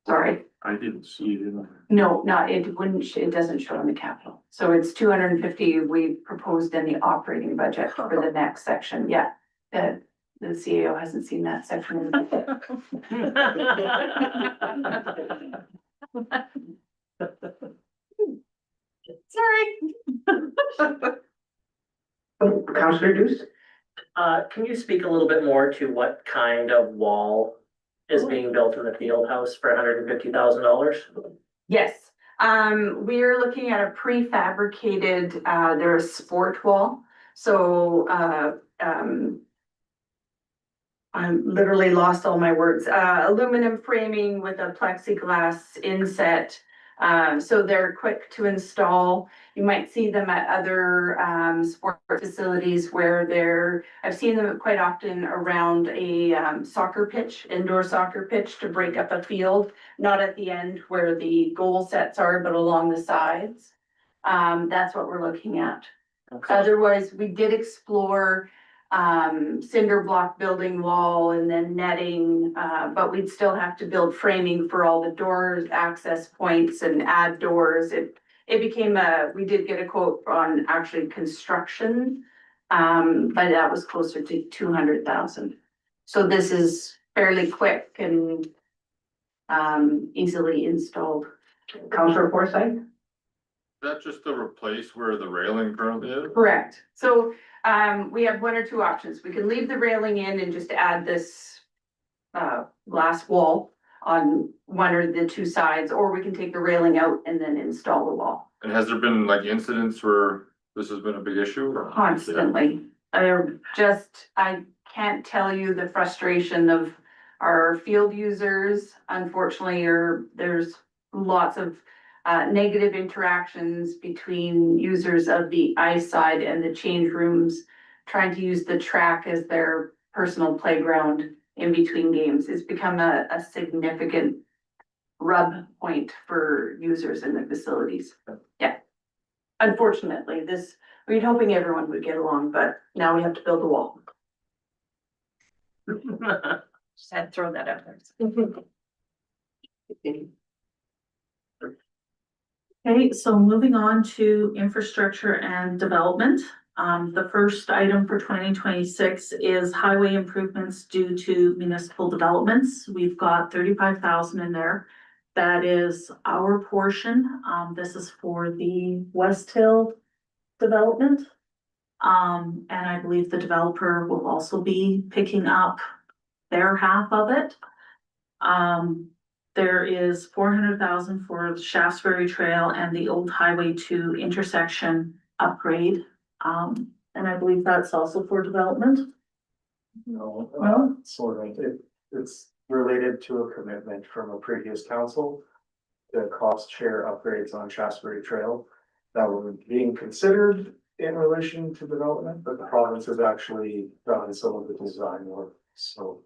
Speaker 13: Sorry,
Speaker 9: I didn't see it in there.
Speaker 13: no, not, it wouldn't, it doesn't show in the capital. So it's 250 we proposed in the operating budget for the next section, yeah. The CEO hasn't seen that section in the budget. Sorry.
Speaker 1: Councillor Deuce?
Speaker 3: Can you speak a little bit more to what kind of wall is being built in the field house for $150,000.
Speaker 13: Yes, we're looking at a prefabricated, there's sport wall, so, I literally lost all my words, aluminum framing with a plexiglass inset. So they're quick to install. You might see them at other, sport facilities where I've seen them quite often around a, soccer pitch, indoor soccer pitch to break up a field. Not at the end where the goal sets are, but along the sides. That's what we're looking at. Otherwise, we did explore cinder block building wall and then netting, but we'd still have to build framing for all the doors, access points and add doors. It became we did get a quote on actually construction, but that was closer to 200,000. So this is fairly quick and easily installed.
Speaker 1: Councillor Forsyth?
Speaker 12: That just to replace where the railing currently is?
Speaker 13: Correct. So we have one or two options. We can leave the railing in and just add this glass wall on one or the two sides, or we can take the railing out and then install the wall.
Speaker 12: And has there been like incidents where this has been a big issue?
Speaker 13: Constantly. I can't tell you the frustration of our field users. Unfortunately, there's lots of negative interactions between users of the ice side and the change rooms, trying to use the track as their personal playground in between games. It's become a significant rub point for users in the facilities. Yeah. Unfortunately, we're hoping everyone would get along, but now we have to build a wall. Just had to throw that out there.
Speaker 10: Okay, so moving on to infrastructure and development. The first item for 2026 is highway improvements due to municipal developments. We've got 35,000 in there. That is our portion. This is for the West Hill development. And I believe the developer will also be picking up their half of it. There is 400,000 for the Shaftesbury Trail and the old Highway 2 intersection upgrade. And I believe that's also for development.
Speaker 14: No,
Speaker 10: Well-
Speaker 14: sort of, it's related to a commitment from a previous council. The cost share upgrades on Shaftesbury Trail that were being considered in relation to development, but the province has actually done some of the design work, so.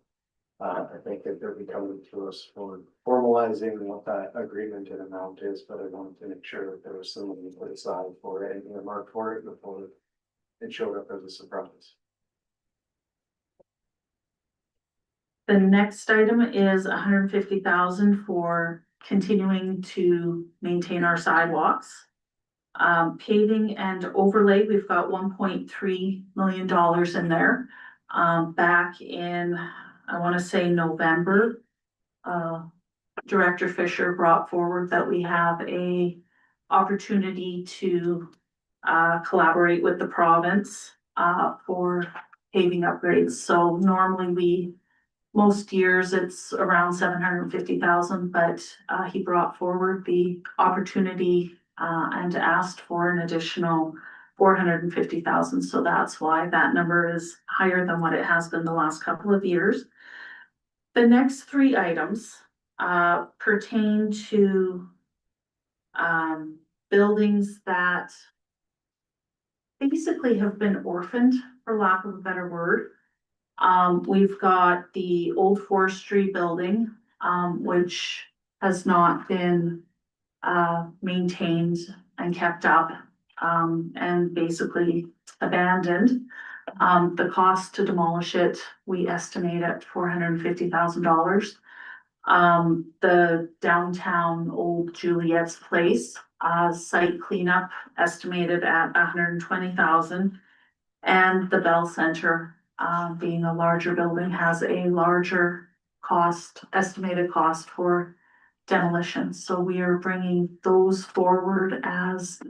Speaker 14: I think that they'll be coming to us for formalizing what that agreement and amount is, but I wanted to make sure that there was some money put aside for it and earmarked for it before it showed up as a surprise.
Speaker 10: The next item is 150,000 for continuing to maintain our sidewalks. Paving and overlay, we've got $1.3 million in there. Back in, I want to say November, Director Fisher brought forward that we have a opportunity to collaborate with the province for paving upgrades. So normally most years it's around 750,000, but he brought forward the opportunity and asked for an additional 450,000. So that's why that number is higher than what it has been the last couple of years. The next three items pertain to buildings that basically have been orphaned, for lack of a better word. We've got the old forestry building, which has not been maintained and kept up, and basically abandoned. The cost to demolish it, we estimate at $450,000. The downtown old Juliet's Place, site cleanup estimated at $120,000. And the Bell Center, being a larger building, has a larger estimated cost for demolition. So we are bringing those forward as,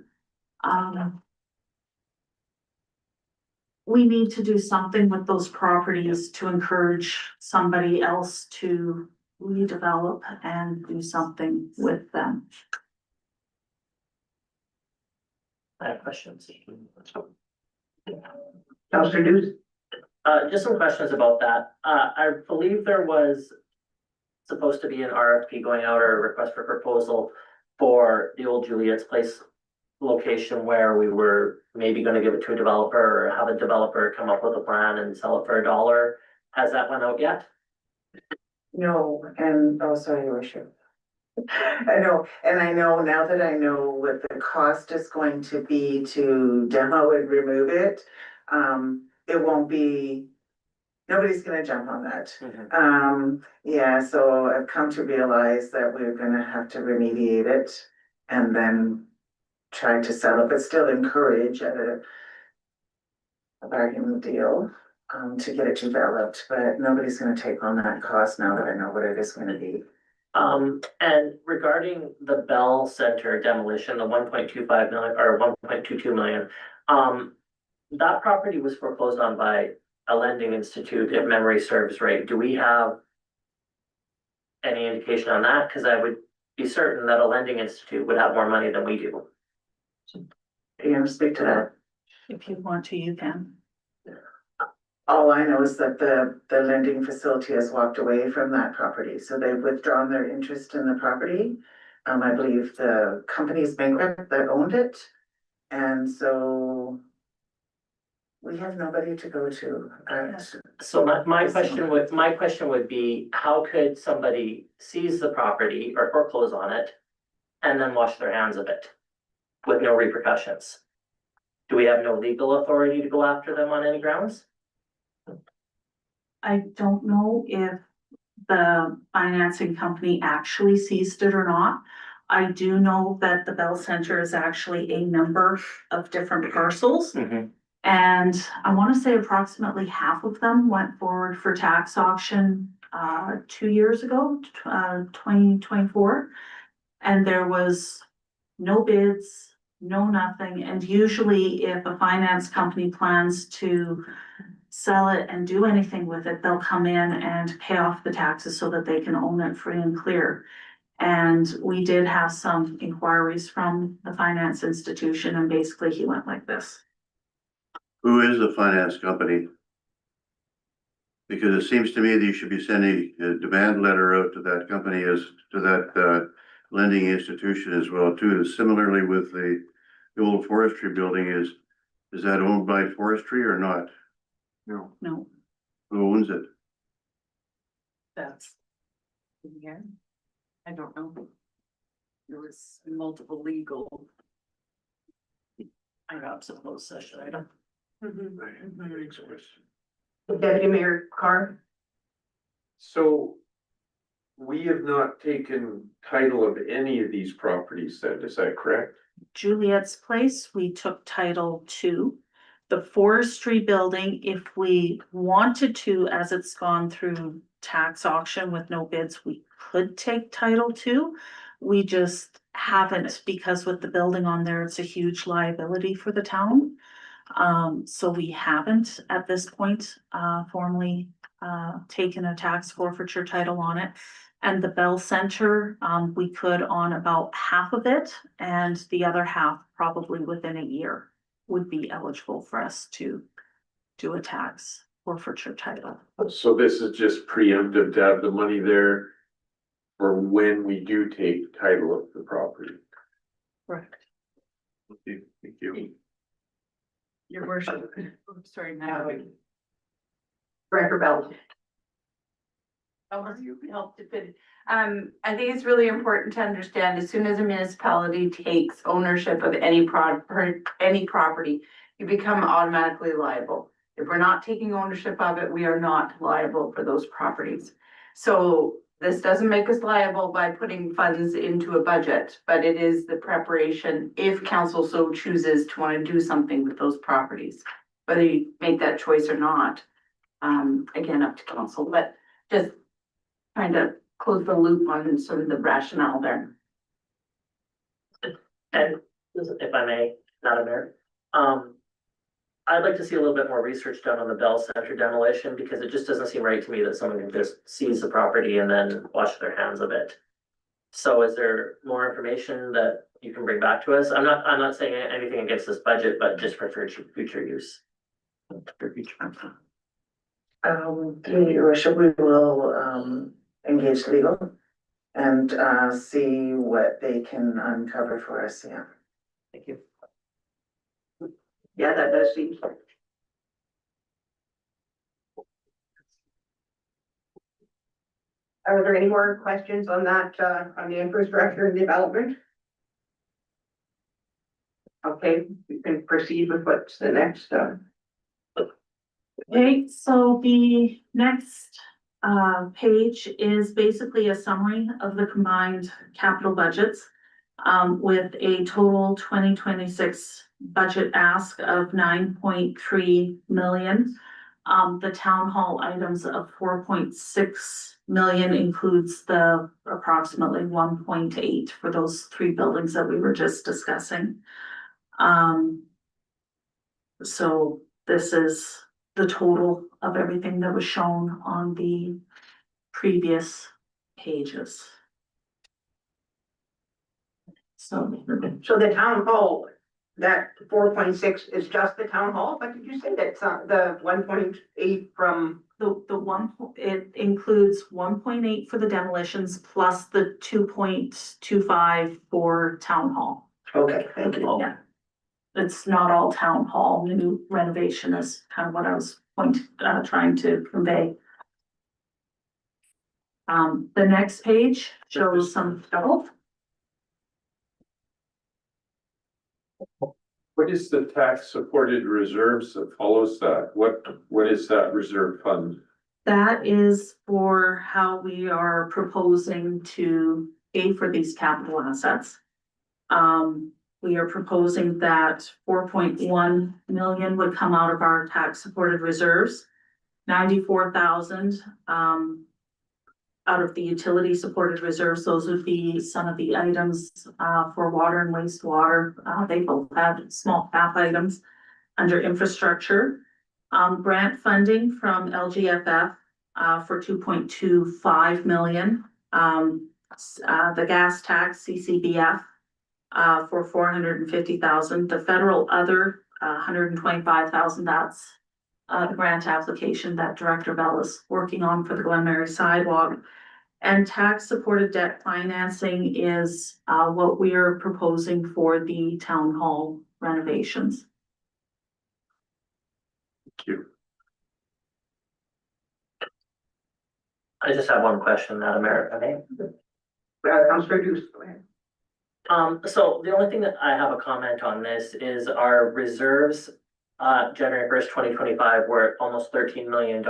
Speaker 10: we need to do something with those properties to encourage somebody else to redevelop and do something with them.
Speaker 3: I have questions.
Speaker 1: Counselor Duce?
Speaker 3: Just some questions about that. I believe there was supposed to be an RFP going out or a request for proposal for the old Juliet's Place location where we were maybe gonna give it to a developer or have a developer come up with a plan and sell it for $1. Has that went out yet?
Speaker 2: No, and, oh, sorry, your worship. I know, and I know now that I know what the cost is going to be to demo and remove it, it won't be, nobody's gonna jump on that. Yeah, so I've come to realize that we're gonna have to remediate it and then try to sell it, but still encourage at a bargain deal, to get it developed, but nobody's gonna take on that cost now that I know what it is gonna be.
Speaker 3: And regarding the Bell Center demolition, the 1.25 million or 1.22 million, that property was foreclosed on by a lending institute, if memory serves right. Do we have any indication on that? Because I would be certain that a lending institute would have more money than we do.
Speaker 2: You want to speak to that?
Speaker 10: If you want to, you can.
Speaker 2: All I know is that the lending facility has walked away from that property, so they've withdrawn their interest in the property. I believe the company's bankrupt that owned it, and so we have nobody to go to.
Speaker 3: So my question would be, how could somebody seize the property or foreclose on it and then wash their hands of it with no repercussions? Do we have no legal authority to go after them on any grounds?
Speaker 10: I don't know if the financing company actually seized it or not. I do know that the Bell Center is actually a number of different parcels. And I want to say approximately half of them went forward for tax auction 2 years ago, 2024. And there was no bids, no nothing. And usually if a finance company plans to sell it and do anything with it, they'll come in and pay off the taxes so that they can own it free and clear. And we did have some inquiries from the finance institution, and basically he went like this.
Speaker 5: Who is the finance company? Because it seems to me that you should be sending a demand letter out to that company as to that lending institution as well too. Similarly with the old forestry building, is that owned by forestry or not?
Speaker 14: No.
Speaker 10: No,
Speaker 5: Who owns it?
Speaker 13: That's. Yeah, I don't know. There was multiple legal. I got some closed session item.
Speaker 1: Deputy Mayor Carr?
Speaker 9: So we have not taken title of any of these properties then, is that correct?
Speaker 10: Juliet's Place, we took title to. The forestry building, if we wanted to, as it's gone through tax auction with no bids, we could take title to. We just haven't, because with the building on there, it's a huge liability for the town. So we haven't at this point formally taken a tax forfeiture title on it. And the Bell Center, we could on about half of it, and the other half probably within a year would be eligible for us to do a tax forfeiture title.
Speaker 9: So this is just preemptive to have the money there for when we do take title of the property.
Speaker 10: Correct.
Speaker 9: Okay, thank you.
Speaker 13: Your worship, I'm sorry, now.
Speaker 1: Director Bell?
Speaker 13: You helped to fit. I think it's really important to understand, as soon as a municipality takes ownership of any property, you become automatically liable. If we're not taking ownership of it, we are not liable for those properties. So this doesn't make us liable by putting funds into a budget, but it is the preparation if council so chooses to want to do something with those properties. Whether you make that choice or not, again, up to council, but just trying to close the loop on sort of the rationale there.
Speaker 3: And if I may, Madam Mayor, I'd like to see a little bit more research done on the Bell Center demolition, because it just doesn't seem right to me that someone can just seize the property and then wash their hands of it. So is there more information that you can bring back to us? I'm not saying anything against this budget, but just for future use. For future.
Speaker 2: Your worship, we will, engage legal and, see what they can uncover for us, yeah.
Speaker 3: Thank you.
Speaker 1: Yeah, that does seem. Are there any more questions on that, on the infrastructure and development? Okay, we can proceed with what's the next,
Speaker 10: Okay, so the next page is basically a summary of the combined capital budgets. With a total 2026 budget ask of 9.3 million. The town hall items of 4.6 million includes the approximately 1.8 for those 3 buildings that we were just discussing. So this is the total of everything that was shown on the previous pages. So
Speaker 1: the town hall, that 4.6 is just the town hall, but did you say that's the 1.8 from?
Speaker 10: It includes 1.8 for the demolitions plus the 2.25 for town hall.
Speaker 1: Okay, thank you.
Speaker 10: Yeah. It's not all town hall, new renovation is kind of what I was trying to convey. The next page shows some stuff.
Speaker 9: What is the tax supported reserves that follows that? What is that reserve fund?
Speaker 10: That is for how we are proposing to pay for these capital assets. We are proposing that 4.1 million would come out of our tax supported reserves. 94,000 out of the utility supported reserves. Those would be some of the items for water and wastewater. They both have small cap items under infrastructure. Grant funding from LGFF for 2.25 million. The gas tax CCBF for 450,000. The federal other 125,000. That's the grant application that Director Bell is working on for the Glen Mary sidewalk. And tax supported debt financing is what we are proposing for the town hall renovations.
Speaker 9: Thank you.
Speaker 3: I just have one question, Madam Mayor, if I may.
Speaker 1: Councilor Deuce, go ahead.
Speaker 3: So the only thing that I have a comment on this is our reserves, January 1st, 2025, were at almost $13 million.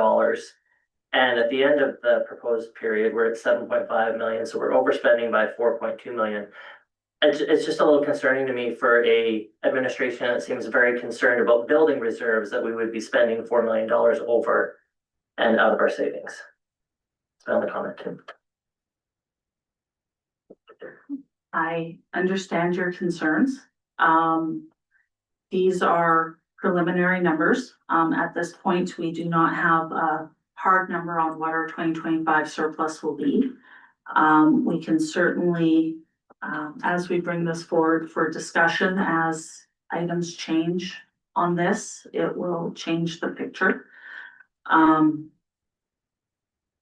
Speaker 3: And at the end of the proposed period, we're at 7.5 million, so we're overspending by 4.2 million. It's just a little concerning to me for a administration that seems very concerned about building reserves that we would be spending $4 million over and out of our savings. That's my only comment too.
Speaker 10: I understand your concerns. These are preliminary numbers. At this point, we do not have a hard number on what our 2025 surplus will be. We can certainly, as we bring this forward for discussion, as items change on this, it will change the picture. And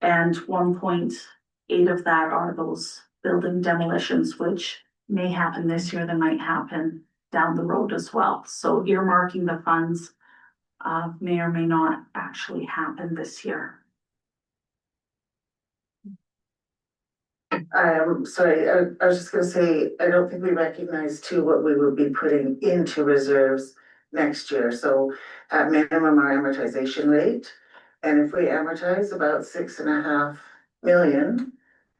Speaker 10: 1.8 of that are those building demolitions, which may happen this year, they might happen down the road as well. So earmarking the funds may or may not actually happen this year.
Speaker 2: Sorry, I was just gonna say, I don't think we recognize too what we will be putting into reserves next year. So at minimum, our amortization rate, and if we amortize about 6.5 million,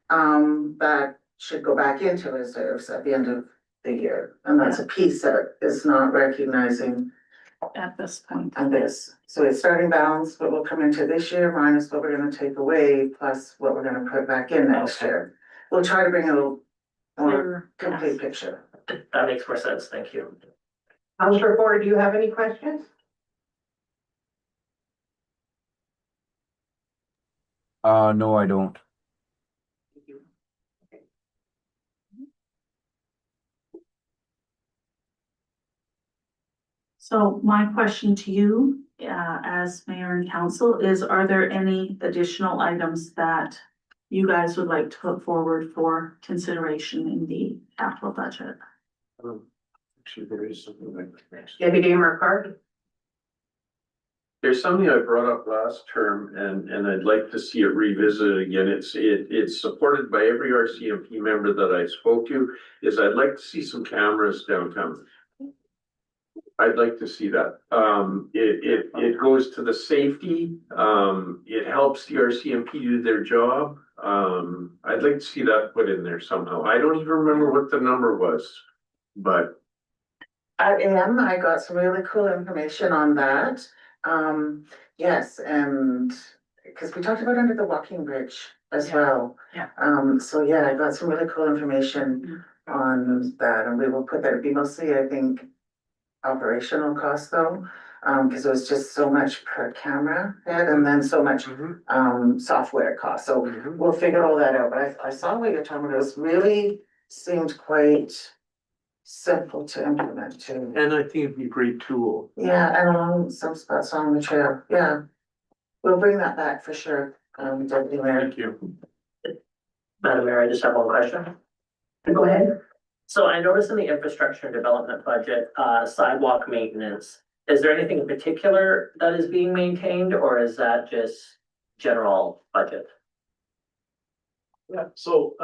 Speaker 2: that should go back into reserves at the end of the year. And that's a piece that is not recognizing
Speaker 10: At this point.
Speaker 2: on this. So it's starting balance, what will come into this year minus what we're gonna take away, plus what we're gonna put back in next year. We'll try to bring a more
Speaker 10: Clear,
Speaker 2: complete
Speaker 10: yes.
Speaker 2: picture.
Speaker 3: That makes more sense, thank you.
Speaker 1: Councilor Ford, do you have any questions?
Speaker 4: No, I don't.
Speaker 10: So my question to you, as mayor and council is, are there any additional items that you guys would like to put forward for consideration in the capital budget?
Speaker 1: Deputy Mayor Carr?
Speaker 9: There's something I brought up last term and I'd like to see it revisited again. It's supported by every RCMP member that I spoke to, is I'd like to see some cameras downtown. I'd like to see that. It goes to the safety, it helps the RCMP do their job. I'd like to see that put in there somehow. I don't even remember what the number was, but.
Speaker 2: I got some really cool information on that. Yes, and because we talked about under the walking bridge as well.
Speaker 10: Yeah.
Speaker 2: So yeah, I got some really cool information on that, and we will put that, it'd be mostly, I think, operational costs though. Because it was just so much per camera head and then so much software cost. So we'll figure all that out. But I saw what you're talking about. It was really seemed quite simple to implement too.
Speaker 9: And I think it'd be a great tool.
Speaker 2: Yeah, and along some spots on the trail, yeah. We'll bring that back for sure, Deputy Mayor.
Speaker 9: Thank you.
Speaker 3: Madam Mayor, I just have one question.
Speaker 1: Go ahead.
Speaker 3: So I noticed in the infrastructure and development budget, sidewalk maintenance, is there anything in particular that is being maintained, or is that just general budget?
Speaker 14: Yeah, so,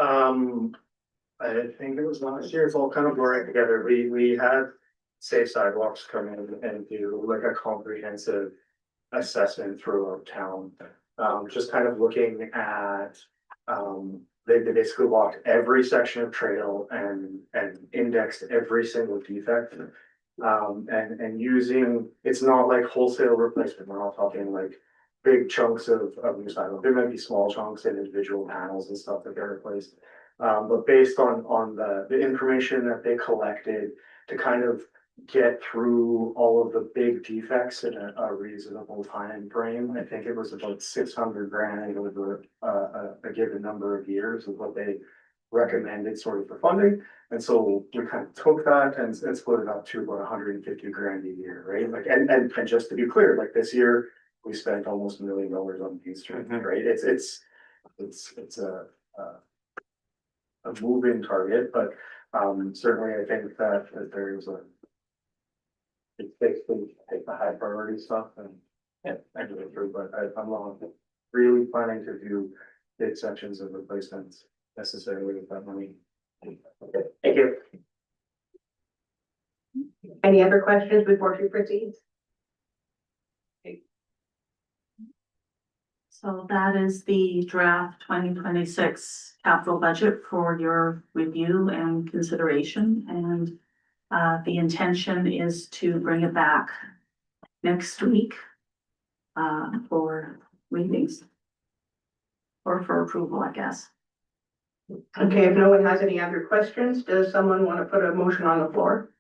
Speaker 14: I think it was last year, it's all kind of blurring together. We had Safe Sidewalks come in and do like a comprehensive assessment throughout town. Just kind of looking at, they basically walked every section of trail and indexed every single defect. And using, it's not like wholesale replacement, we're not talking like big chunks of new sidewalk. There might be small chunks and individual panels and stuff that get replaced. But based on the information that they collected to kind of get through all of the big defects in a reasonable time frame, I think it was about 600 grand over a given number of years of what they recommended sort of for funding. And so we kind of took that and split it up to about 150 grand a year, right? Like, and just to be clear, like this year, we spent almost $1 million on these streets, right? It's a moving target, but certainly I think that there's it's basically take the high priority stuff and do it through, but I'm not really planning to do big sections of replacements necessarily with that money.
Speaker 3: Thank you.
Speaker 1: Any other questions before she proceeds?
Speaker 10: So that is the draft 2026 capital budget for your review and consideration. And the intention is to bring it back next week for readings or for approval, I guess.
Speaker 1: Okay, if no one has any other questions, does someone want to put a motion on the floor?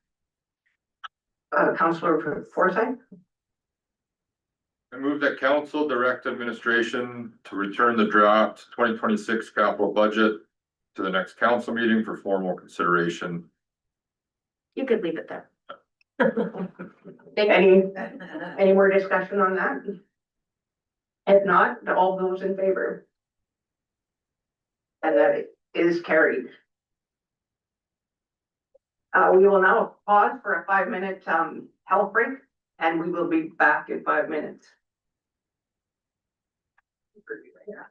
Speaker 1: Councillor Forsyth?
Speaker 12: I move that council direct administration to return the draft 2026 capital budget to the next council meeting for formal consideration.
Speaker 6: You could leave it there.
Speaker 1: Any more discussion on that? If not, all those in favor? And that is carried. We will now pause for a 5-minute health break, and we will be back in 5 minutes.
Speaker 2: Yeah.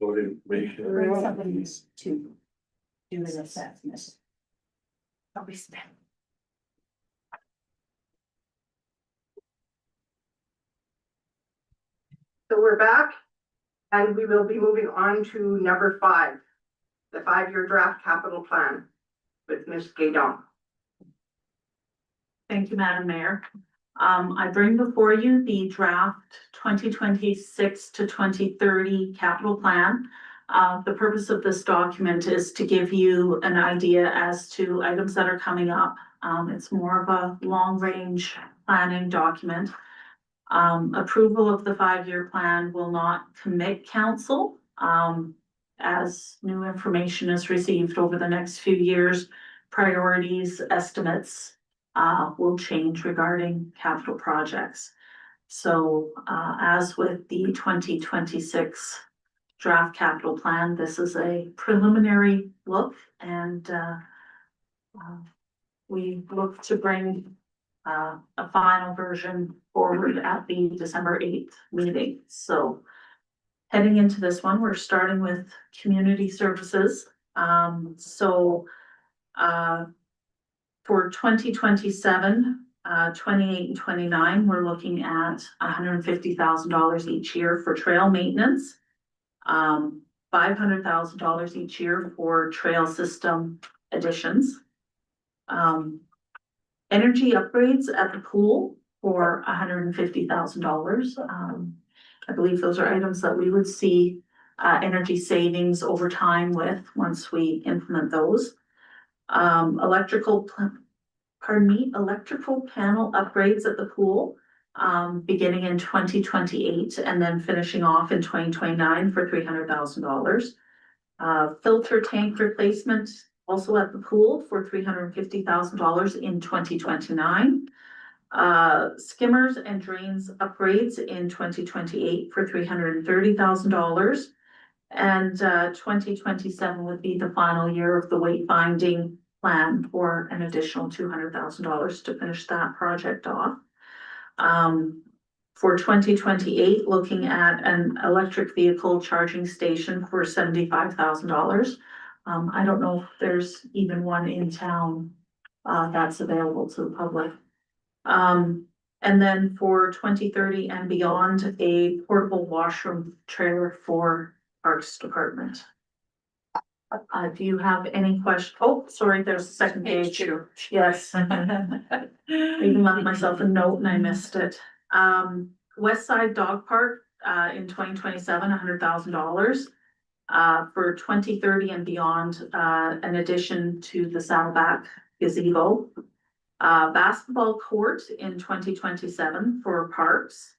Speaker 10: Bring somebody to do an assessment. I'll be spent.
Speaker 1: So we're back and we will be moving on to number 5, the 5-year draft capital plan with Ms. Guédon.
Speaker 10: Thank you, Madam Mayor. I bring before you the draft 2026 to 2030 capital plan. The purpose of this document is to give you an idea as to items that are coming up. It's more of a long-range planning document. Approval of the 5-year plan will not commit council. As new information is received over the next few years, priorities, estimates will change regarding capital projects. So as with the 2026 draft capital plan, this is a preliminary look, and we look to bring a final version forward at the December 8th meeting. So heading into this one, we're starting with community services. For 2027, 28 and 29, we're looking at $150,000 each year for trail maintenance. $500,000 each year for trail system additions. Energy upgrades at the pool for $150,000. I believe those are items that we would see energy savings over time with once we implement those. Electrical panel upgrades at the pool, beginning in 2028 and then finishing off in 2029 for $300,000. Filter tank replacement also at the pool for $350,000 in 2029. Skimmers and drains upgrades in 2028 for $330,000. And 2027 would be the final year of the wayfinding plan for an additional $200,000 to finish that project off. For 2028, looking at an electric vehicle charging station for $75,000. I don't know if there's even one in town that's available to the public. And then for 2030 and beyond, a portable washroom trailer for Parks Department. Do you have any questions? Oh, sorry, there's a second page. Yes. I even left myself a note and I missed it. West Side Dog Park, in 2027, $100,000. For 2030 and beyond, an addition to the Saddleback gazebo. Basketball court in 2027 for parks.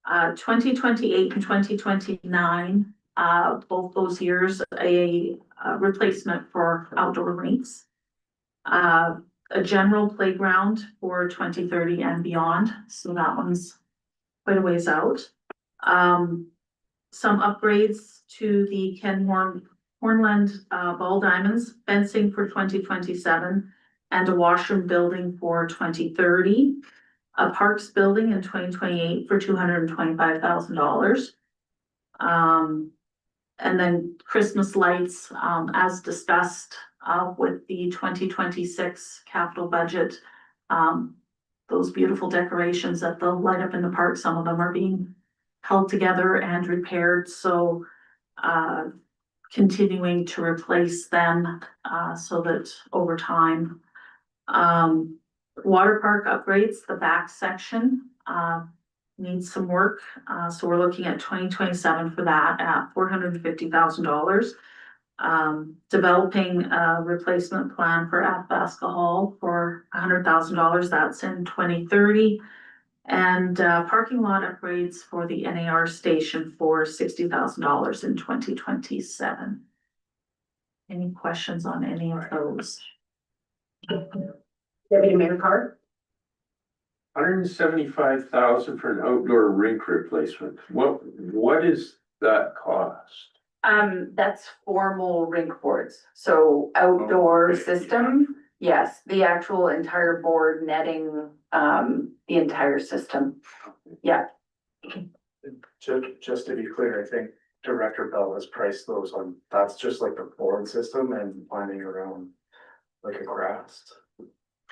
Speaker 10: 2028 and 2029, both those years, a replacement for outdoor rinks. A general playground for 2030 and beyond, so that one's quite a ways out. Some upgrades to the Hornland Ball Diamonds fencing for 2027 and a washroom building for 2030. A parks building in 2028 for $225,000. And then Christmas lights, as discussed with the 2026 capital budget. Those beautiful decorations that they'll light up in the park, some of them are being held together and repaired, so continuing to replace them so that over time. Water park upgrades, the back section needs some work, so we're looking at 2027 for that at $450,000. Developing a replacement plan for Athabasca Hall for $100,000, that's in 2030. And parking lot upgrades for the NAR station for $60,000 in 2027. Any questions on any of those?
Speaker 1: Deputy Mayor Carr?
Speaker 9: $175,000 for an outdoor rink replacement. What is that cost?
Speaker 13: That's formal rink boards, so outdoor system, yes, the actual entire board netting, the entire system, yeah.
Speaker 14: Just to be clear, I think Director Bell has priced those on, that's just like the flooring system and planning around like a grass.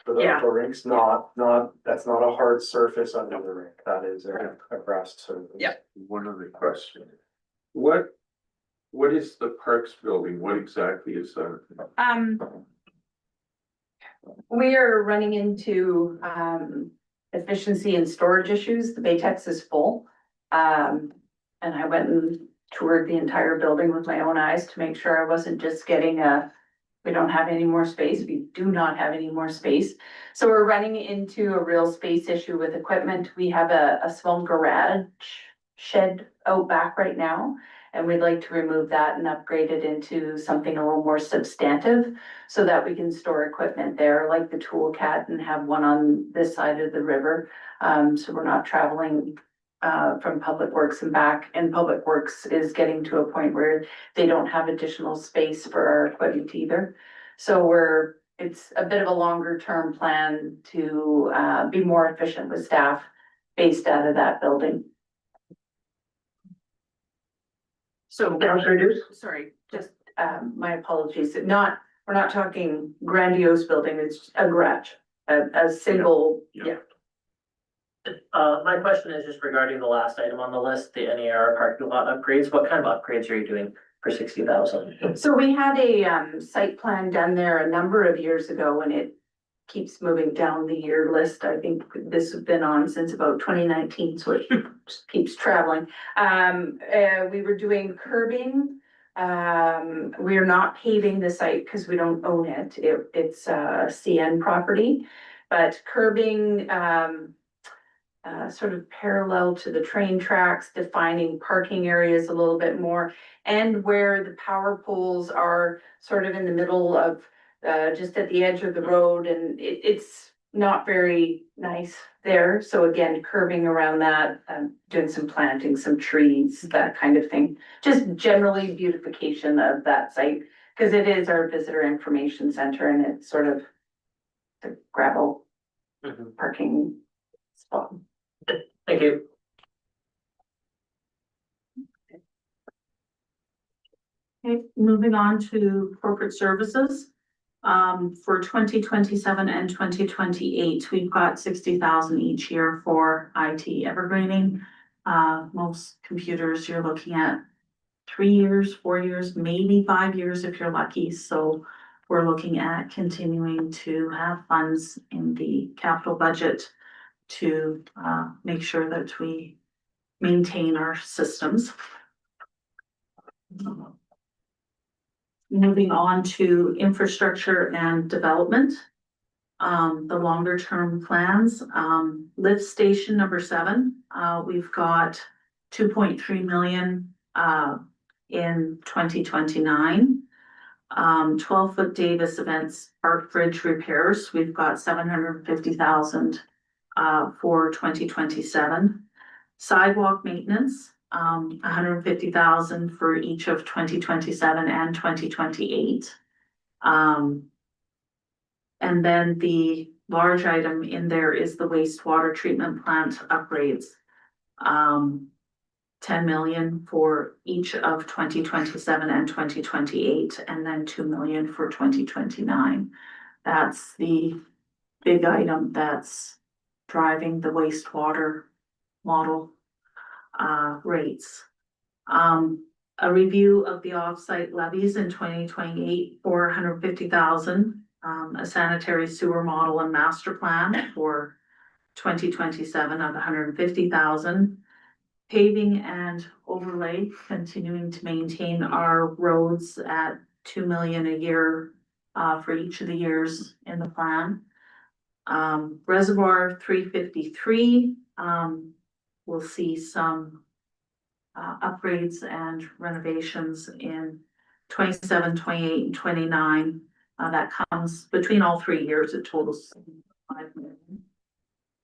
Speaker 14: For the
Speaker 10: Yeah.
Speaker 14: outdoor rinks, that's not a hard surface under the rink, that is a grass surface.
Speaker 10: Yeah.
Speaker 9: One other question. What is the Parks building? What exactly is that?
Speaker 13: We are running into, efficiency and storage issues. The Baytex is full. And I went and toured the entire building with my own eyes to make sure I wasn't just getting we don't have any more space. We do not have any more space. So we're running into a real space issue with equipment. We have a small garage shed out back right now. And we'd like to remove that and upgrade it into something a little more substantive so that we can store equipment there, like the tool cat, and have one on this side of the river. So we're not traveling from Public Works and back, and Public Works is getting to a point where they don't have additional space for our equipment either. So it's a bit of a longer term plan to be more efficient with staff based out of that building. So,
Speaker 1: Councillor Deuce?
Speaker 13: sorry, just my apologies. We're not talking grandiose building, it's a garage, a single, yeah.
Speaker 3: My question is just regarding the last item on the list, the NER parking lot upgrades. What kind of upgrades are you doing for 60,000?
Speaker 13: So we had a site plan done there a number of years ago, and it keeps moving down the year list. I think this has been on since about 2019, so it just keeps traveling. We were doing curbing. We are not paving the site because we don't own it. It's a CN property, but curbing, sort of parallel to the train tracks, defining parking areas a little bit more, and where the power poles are sort of in the middle of just at the edge of the road, and it's not very nice there. So again, curbing around that, doing some planting, some trees, that kind of thing. Just generally beautification of that site, because it is our visitor information center and it's sort of the gravel parking spot.
Speaker 3: Thank you.
Speaker 10: Okay, moving on to corporate services. For 2027 and 2028, we've got 60,000 each year for IT evergreening. Most computers, you're looking at 3 years, 4 years, maybe 5 years if you're lucky. So we're looking at continuing to have funds in the capital budget to make sure that we maintain our systems. Moving on to infrastructure and development. The longer term plans, lift station number 7, we've got 2.3 million in 2029. 12-foot Davis Events Park Bridge repairs, we've got 750,000 for 2027. Sidewalk maintenance, 150,000 for each of 2027 and 2028. And then the large item in there is the wastewater treatment plant upgrades. 10 million for each of 2027 and 2028, and then 2 million for 2029. That's the big item that's driving the wastewater model rates. A review of the offsite levies in 2028 for 150,000. A sanitary sewer model and master plan for 2027 of 150,000. Paving and overlay, continuing to maintain our roads at 2 million a year for each of the years in the plan. Reservoir 353, we'll see some upgrades and renovations in 27, 28, and 29. That comes between all 3 years, it totals 5 million.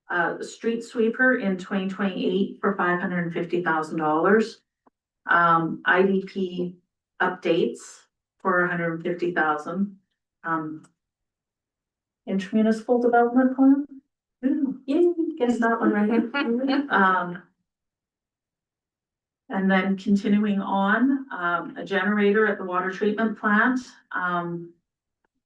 Speaker 10: The street sweeper in 2028 for $550,000. IDP updates for 150,000. Intermunicipal development plan. Ooh, yay, guess that one right here. And then continuing on, a generator at the water treatment plant.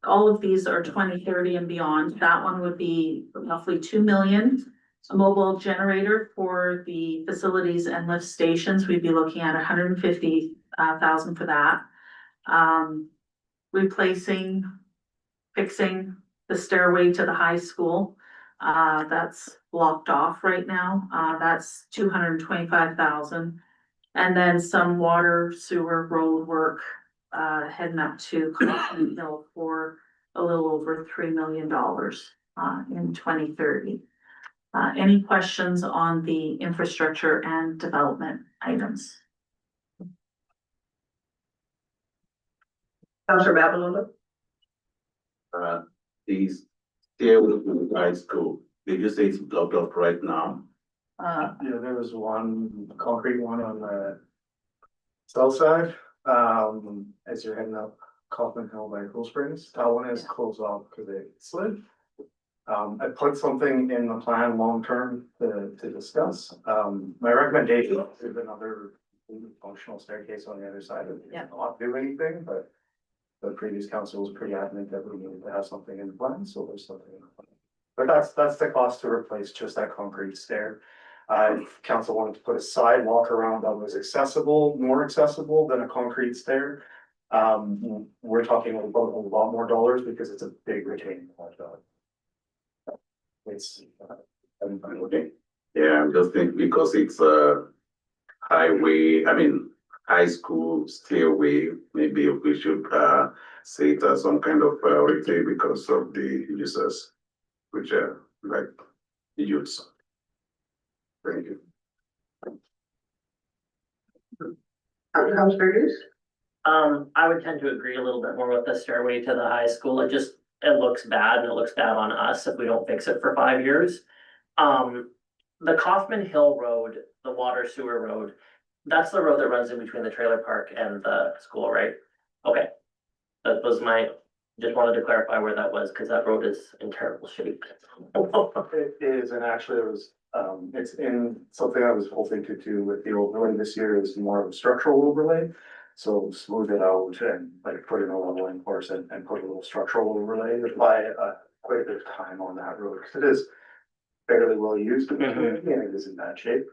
Speaker 10: All of these are 2030 and beyond. That one would be roughly 2 million. A mobile generator for the facilities and lift stations, we'd be looking at 150,000 for that. Replacing, fixing the stairway to the high school. That's blocked off right now. That's 225,000. And then some water, sewer, road work, heading up to Cotton Hill for a little over $3 million, in 2030. Any questions on the infrastructure and development items?
Speaker 1: Councillor Babalola?
Speaker 11: These stairway to high school, did you say it's blocked off right now?
Speaker 14: Yeah, there was one concrete one on the south side, as you're heading up Kaufman Hill by Cool Springs. That one is closed off because it slid. I put something in the plan long-term to discuss. My recommendation is another functional staircase on the other side of it.
Speaker 10: Yeah.
Speaker 14: Not do anything, but the previous council was pretty adamant that we needed to have something in the plan, so there's something in the plan. But that's the cost to replace just that concrete stair. If council wanted to put a sidewalk around that was accessible, more accessible than a concrete stair. We're talking about a lot more dollars because it's a big retaining wall. It's,
Speaker 11: Okay. Yeah, I'm just thinking because it's a highway, I mean, high school stairway, maybe we should say it as some kind of priority because of the users, which are like the youths. Thank you.
Speaker 1: Councillor Deuce?
Speaker 3: I would tend to agree a little bit more with the stairway to the high school. It looks bad and it looks bad on us if we don't fix it for 5 years. The Kaufman Hill Road, the water sewer road, that's the road that runs in between the trailer park and the school, right? Okay. That was just wanted to clarify where that was, because that road is in terrible shape.
Speaker 14: it is, and actually it was, it's in something I was hoping to do with the overlay this year is more of a structural overlay. So smooth it out and like put in a leveling course and put a little structural overlay. Apply quite a bit of time on that road because it is fairly well used in the community and it is in bad shape.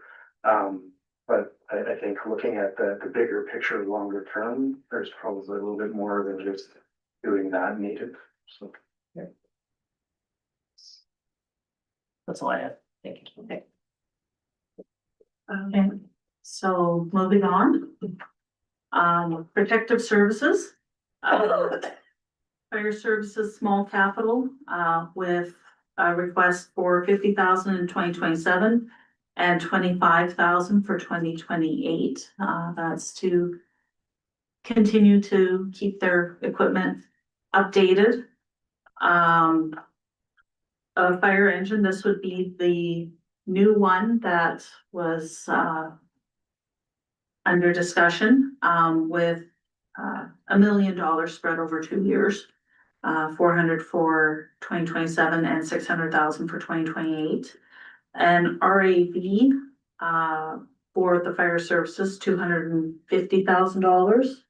Speaker 14: But I think looking at the bigger picture longer term, there's probably a little bit more than just doing that needed. So, yeah.
Speaker 3: That's all I have. Thank you.
Speaker 10: Okay, so moving on. Protective services. Fire services, small capital, with a request for 50,000 in 2027 and 25,000 for 2028. That's to continue to keep their equipment updated. A fire engine, this would be the new one that was under discussion, with $1 million spread over 2 years. 400 for 2027 and 600,000 for 2028. And RAV for the fire services, $250,000.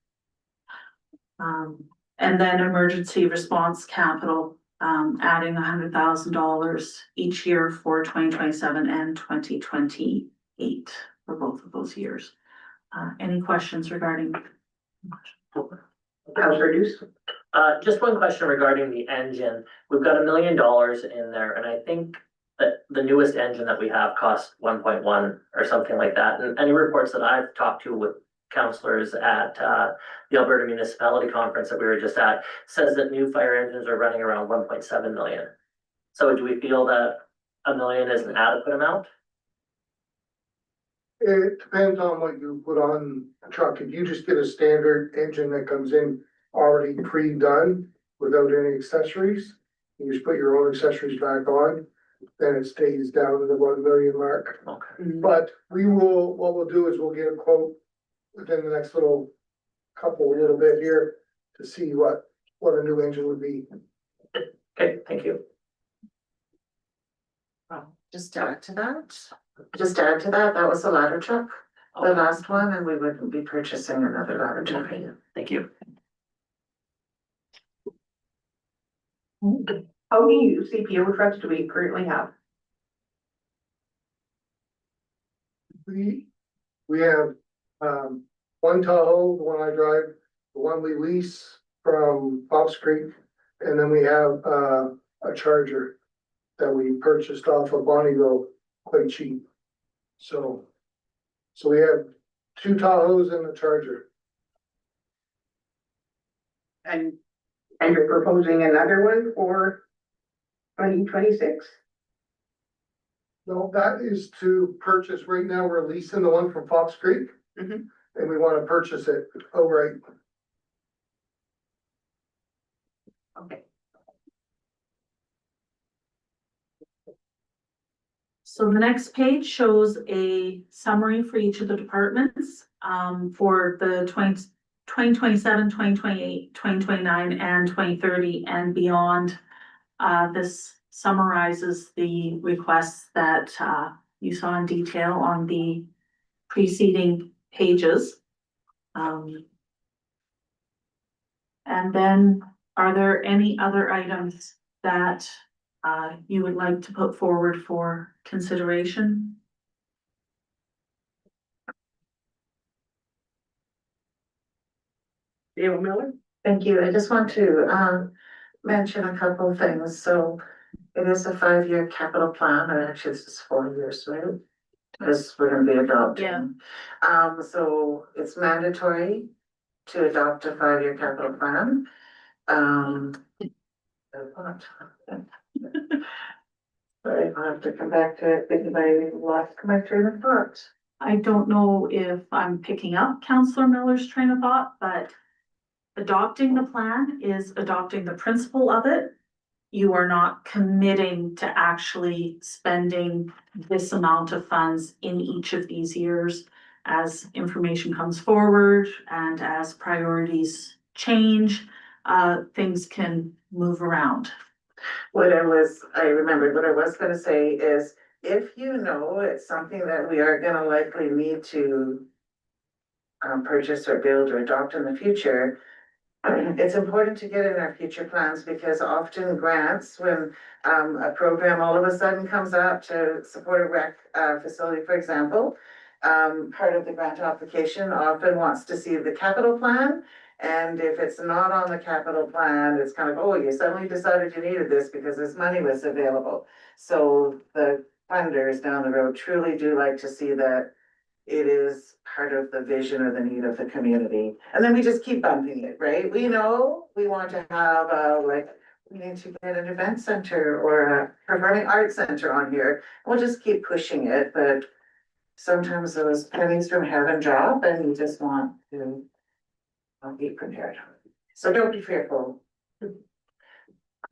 Speaker 10: And then emergency response capital, adding $100,000 each year for 2027 and 2028 for both of those years. Any questions regarding?
Speaker 1: Councillor Deuce?
Speaker 3: Just one question regarding the engine. We've got $1 million in there, and I think that the newest engine that we have costs 1.1 or something like that. And any reports that I've talked to with councillors at the Alberta Municipality Conference that we were just at says that new fire engines are running around 1.7 million. So do we feel that $1 million is an adequate amount?
Speaker 15: It depends on what you put on a truck. If you just get a standard engine that comes in already pre-done without any accessories, you just put your own accessories back on, then it stays down to the 1 million mark.
Speaker 3: Okay.
Speaker 15: But what we'll do is we'll get a quote within the next little bit here to see what a new engine would be.
Speaker 3: Okay, thank you.
Speaker 2: Just to add to that, that was the ladder truck. the last one, and we wouldn't be purchasing another laboratory.
Speaker 3: Thank you.
Speaker 1: How many CPO trucks do we currently have?
Speaker 15: We have, one Tahoe, the one I drive, the one we lease from Fox Creek. And then we have, a Charger that we purchased off of Bonneville quite cheap. So we have two Tahoes and a Charger.
Speaker 1: And you're proposing another one for 2026?
Speaker 15: No, that is to purchase. Right now, we're leasing the one from Fox Creek.
Speaker 1: Mhm.
Speaker 15: And we wanna purchase it outright.
Speaker 1: Okay.
Speaker 10: So the next page shows a summary for each of the departments, for the 2027, 2028, 2029, and 2030 and beyond. This summarizes the requests that, you saw in detail on the preceding pages. And then, are there any other items that you would like to put forward for consideration?
Speaker 1: Dale Miller?
Speaker 2: Thank you. I just want to mention a couple of things. So it is a 5-year capital plan, or actually this is 4 years, right? Because we're gonna be adopting. So it's mandatory to adopt a 5-year capital plan. Sorry, I'll have to come back to it because I lost my train of thought.
Speaker 10: I don't know if I'm picking up Counselor Miller's train of thought, but adopting the plan is adopting the principle of it. You are not committing to actually spending this amount of funds in each of these years. As information comes forward and as priorities change, things can move around.
Speaker 2: I remembered what I was gonna say is, if you know it's something that we are gonna likely need to purchase or build or adopt in the future, it's important to get in our future plans, because often grants, when a program all of a sudden comes up to support a rec facility, for example, part of the grant application often wants to see the capital plan. And if it's not on the capital plan, it's kind of, oh, you suddenly decided you needed this because this money was available. So the funders down the road truly do like to see that it is part of the vision or the need of the community. And then we just keep bumping it, right? We know we want to have we need to get an event center or a performing arts center on here. We'll just keep pushing it, but sometimes those pennies from heaven drop and you just want to be prepared. So don't be fearful.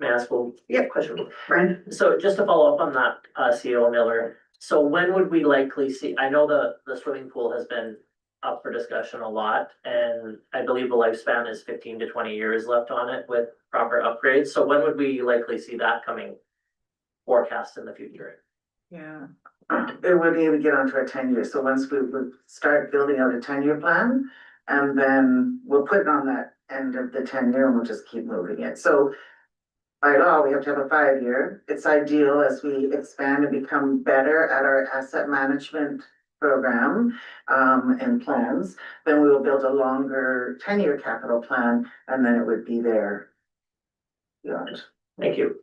Speaker 3: May I ask one question?
Speaker 1: Brent?
Speaker 3: So just to follow up on that, CEO Miller, so when would we likely see, I know the swimming pool has been up for discussion a lot, and I believe the lifespan is 15 to 20 years left on it with proper upgrades. So when would we likely see that coming forecast in the future?
Speaker 2: Yeah, it would need to get onto a 10-year. So once we would start building out a 10-year plan, and then we'll put it on that end of the 10-year and we'll just keep moving it. So by law, we have to have a 5-year. It's ideal as we expand and become better at our asset management program and plans, then we will build a longer 10-year capital plan, and then it would be there beyond.
Speaker 3: Thank you.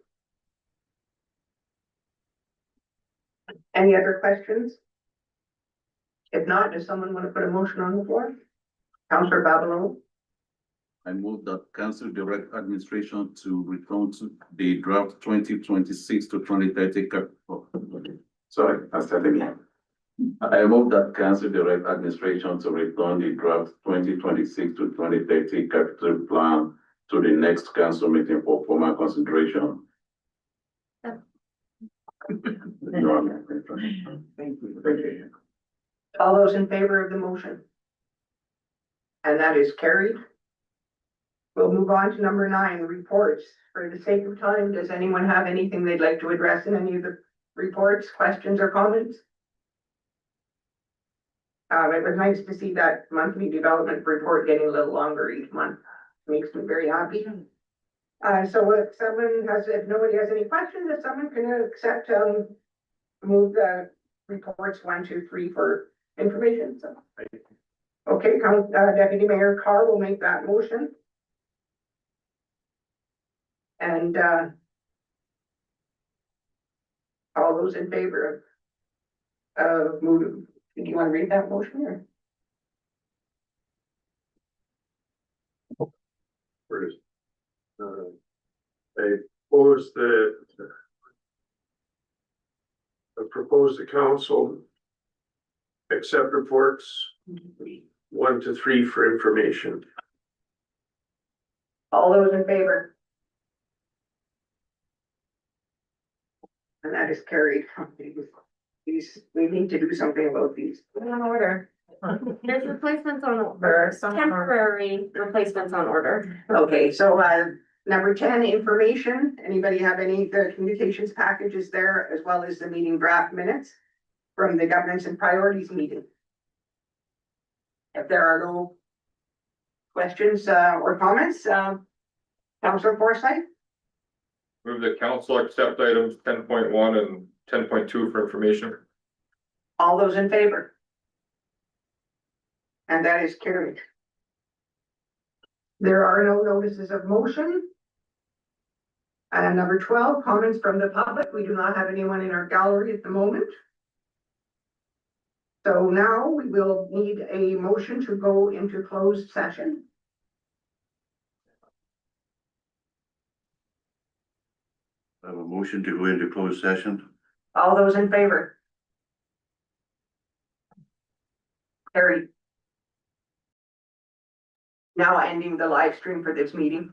Speaker 1: Any other questions? If not, does someone want to put a motion on the floor? Counselor Babilow?
Speaker 11: I move that council direct administration to return to the draft 2026 to 2030 sorry, I'll start again. I move that council direct administration to return the draft 2026 to 2030 capital plan to the next council meeting for formal consideration.
Speaker 1: All those in favor of the motion? And that is carried. We'll move on to number 9, reports. For the sake of time, does anyone have anything they'd like to address in any of the reports, questions, or comments? It was nice to see that monthly development report getting a little longer each month. Makes me very happy. So if nobody has any questions, if someone can accept, move the reports 1, 2, 3 for information, so. Okay, Deputy Mayor Carr will make that motion. And, all those in favor of, move, do you want to read that motion or?
Speaker 9: First, I propose I propose the council accept reports 1 to 3 for information.
Speaker 1: All those in favor? And that is carried. We need to do something about these.
Speaker 6: On order. There's replacements on order, temporary replacements on order.
Speaker 1: Okay, so, number 10, information. Anybody have the communications packages there as well as the meeting draft minutes from the governance and priorities meeting? If there are no questions, or comments, Councillor Forsyth,
Speaker 12: Move the council accept items 10.1 and 10.2 for information.
Speaker 1: all those in favor? And that is carried. There are no notices of motion. And number 12, comments from the public. We do not have anyone in our gallery at the moment. So now we will need a motion to go into closed session.
Speaker 5: I have a motion to go into closed session.
Speaker 1: All those in favor? Carried. Now ending the live stream for this meeting.